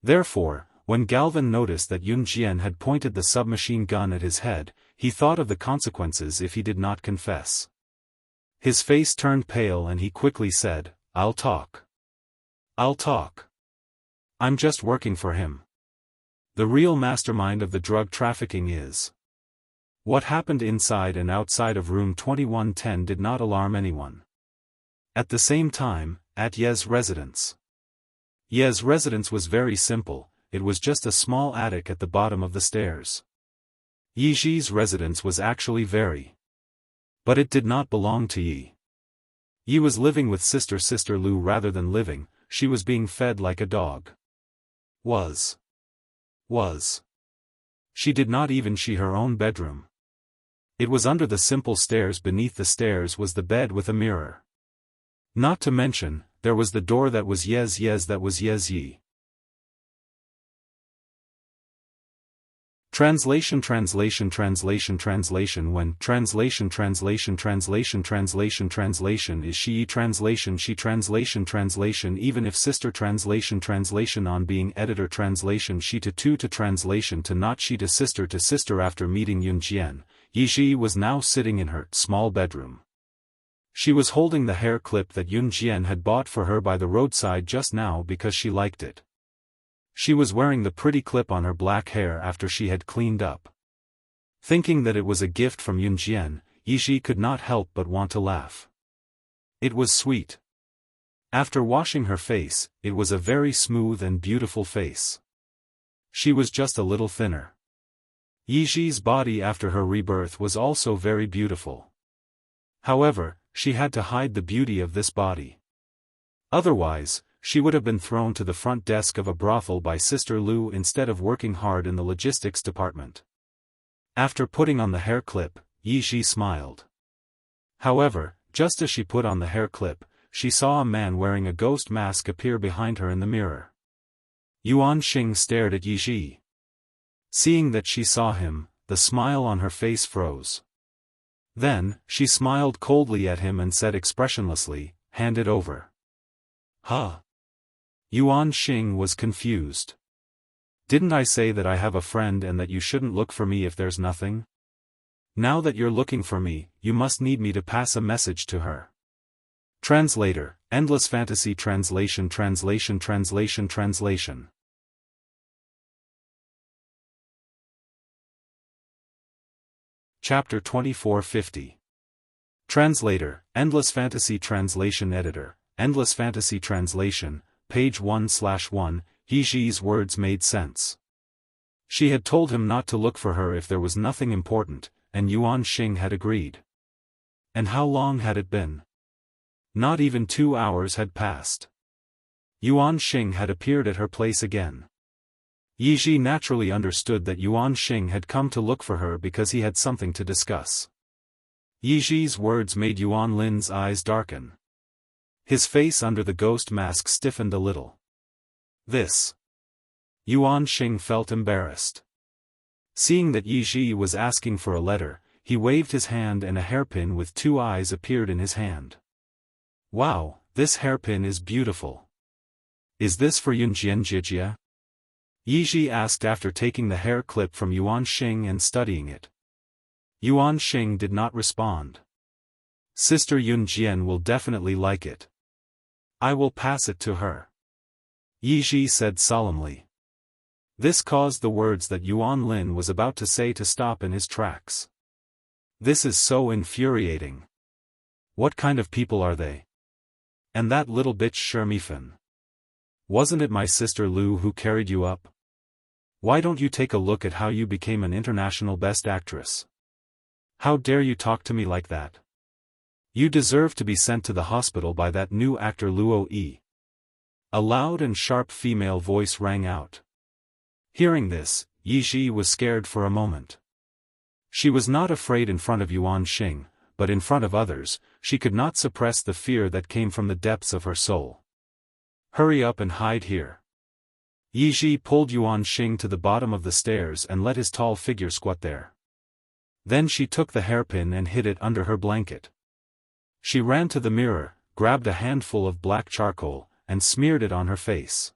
Therefore, when Galvin noticed that Yun Jian had pointed the submachine gun at his head, he thought of the consequences if he did not confess. His face turned pale and he quickly said, I'll talk. I'll talk. I'm just working for him. The real mastermind of the drug trafficking is. What happened inside and outside of room 2110 did not alarm anyone. At the same time, at Ye's residence. Ye's residence was very simple, it was just a small attic at the bottom of the stairs. Yiji's residence was actually very. But it did not belong to Yi. Yi was living with sister Lu rather than living, she was being fed like a dog. Was. She did not even see her own bedroom. It was under the simple stairs. Beneath the stairs was the bed with a mirror. Not to mention, there was the door that was Ye's that was Ye's Yi. Translation When translation is she translation even if sister translation on being editor translation she to translation to not she to sister after meeting Yunjian, Yi was now sitting in her small bedroom. She was holding the hair clip that Yunjian had bought for her by the roadside just now because she liked it. She was wearing the pretty clip on her black hair after she had cleaned up. Thinking that it was a gift from Yunjian, Yi could not help but want to laugh. It was sweet. After washing her face, it was a very smooth and beautiful face. She was just a little thinner. Yi's body after her rebirth was also very beautiful. However, she had to hide the beauty of this body. Otherwise, she would have been thrown to the front desk of a brothel by Sister Lu instead of working hard in the logistics department. After putting on the hair clip, Yi smiled. However, just as she put on the hair clip, she saw a man wearing a ghost mask appear behind her in the mirror. Yuan Xing stared at Yi. Seeing that she saw him, the smile on her face froze. Then, she smiled coldly at him and said expressionlessly, "Hand it over." Huh? Yuan Xing was confused. Didn't I say that I have a friend and that you shouldn't look for me if there's nothing? Now that you're looking for me, you must need me to pass a message to her. Translator, Endless Fantasy Translation. Chapter 2450. Translator, Endless Fantasy Translation Editor, Endless Fantasy Translation, page 1/1, Yi's words made sense. She had told him not to look for her if there was nothing important, and Yuan Xing had agreed. And how long had it been? Not even 2 hours had passed. Yuan Xing had appeared at her place again. Yi naturally understood that Yuan Xing had come to look for her because he had something to discuss. Yi's words made Yuan Lin's eyes darken. His face under the ghost mask stiffened a little. This. Yuan Xing felt embarrassed. Seeing that Yi was asking for a letter, he waved his hand and a hairpin with 2 eyes appeared in his hand. Wow, this hairpin is beautiful. Is this for Yunjian Jijia? Yi asked after taking the hair clip from Yuan Xing and studying it. Yuan Xing did not respond. Sister Yunjian will definitely like it. I will pass it to her. Yi said solemnly. This caused the words that Yuan Lin was about to say to stop in his tracks. This is so infuriating. What kind of people are they? And that little bitch Shermifan. Wasn't it my sister Lu who carried you up? Why don't you take a look at how you became an international best actress? How dare you talk to me like that? You deserve to be sent to the hospital by that new actor Luo Yi. A loud and sharp female voice rang out. Hearing this, Yi was scared for a moment. She was not afraid in front of Yuan Xing, but in front of others, she could not suppress the fear that came from the depths of her soul. Hurry up and hide here. Yi pulled Yuan Xing to the bottom of the stairs and let his tall figure squat there. Then she took the hairpin and hid it under her blanket. She ran to the mirror, grabbed a handful of black charcoal, and smeared it on her face.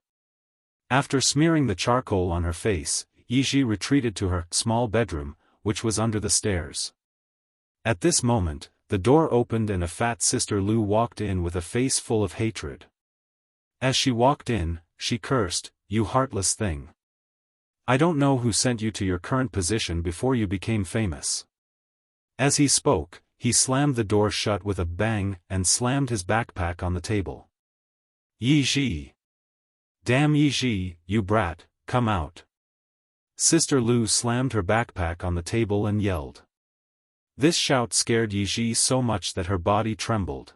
After smearing the charcoal on her face, Yi retreated to her small bedroom, which was under the stairs. At this moment, the door opened and a fat Sister Lu walked in with a face full of hatred. As she walked in, she cursed, "You heartless thing. I don't know who sent you to your current position before you became famous." As he spoke, he slammed the door shut with a bang and slammed his backpack on the table. Yi! Damn Yi, you brat, come out. Sister Lu slammed her backpack on the table and yelled. This shout scared Yi so much that her body trembled.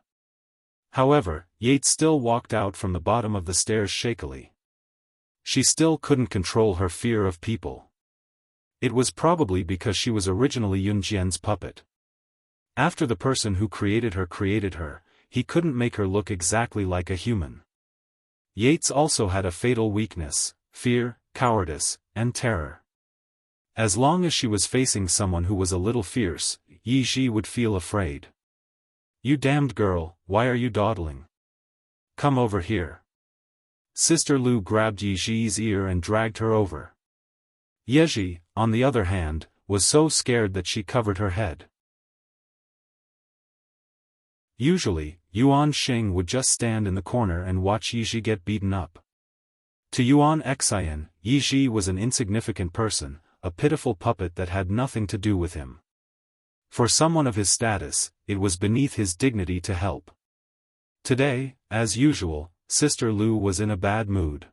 However, Yates still walked out from the bottom of the stairs shakily. She still couldn't control her fear of people. It was probably because she was originally Yunjian's puppet. After the person who created her, he couldn't make her look exactly like a human. Yates also had a fatal weakness: fear, cowardice, and terror. As long as she was facing someone who was a little fierce, Yi Ji would feel afraid. "You damned girl, why are you dawdling? Come over here." Sister Lu grabbed Yi Ji's ear and dragged her over. Ye Ji, on the other hand, was so scared that she covered her head. Usually, Yuan Xing would just stand in the corner and watch Yi Ji get beaten up. To Yuan Xian, Yi Ji was an insignificant person, a pitiful puppet that had nothing to do with him. For someone of his status, it was beneath his dignity to help. Today, as usual, Sister Lu was in a bad mood.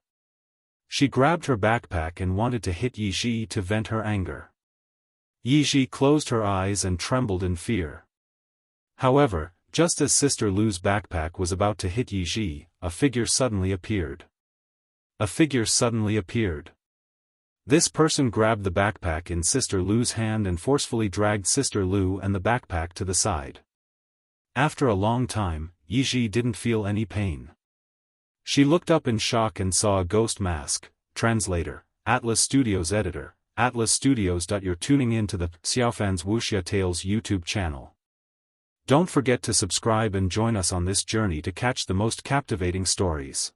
She grabbed her backpack and wanted to hit Yi Ji to vent her anger. Yi Ji closed her eyes and trembled in fear. However, just as Sister Lu's backpack was about to hit Yi Ji, a figure suddenly appeared. This person grabbed the backpack in Sister Lu's hand and forcefully dragged Sister Lu and the backpack to the side. After a long time, Yi Ji didn't feel any pain. She looked up in shock and saw a ghost mask. Translator, Atlas Studios Editor, Atlas Studios. You're tuning in to the Xiaofan's Wuxia Tales YouTube channel. Don't forget to subscribe and join us on this journey to catch the most captivating stories.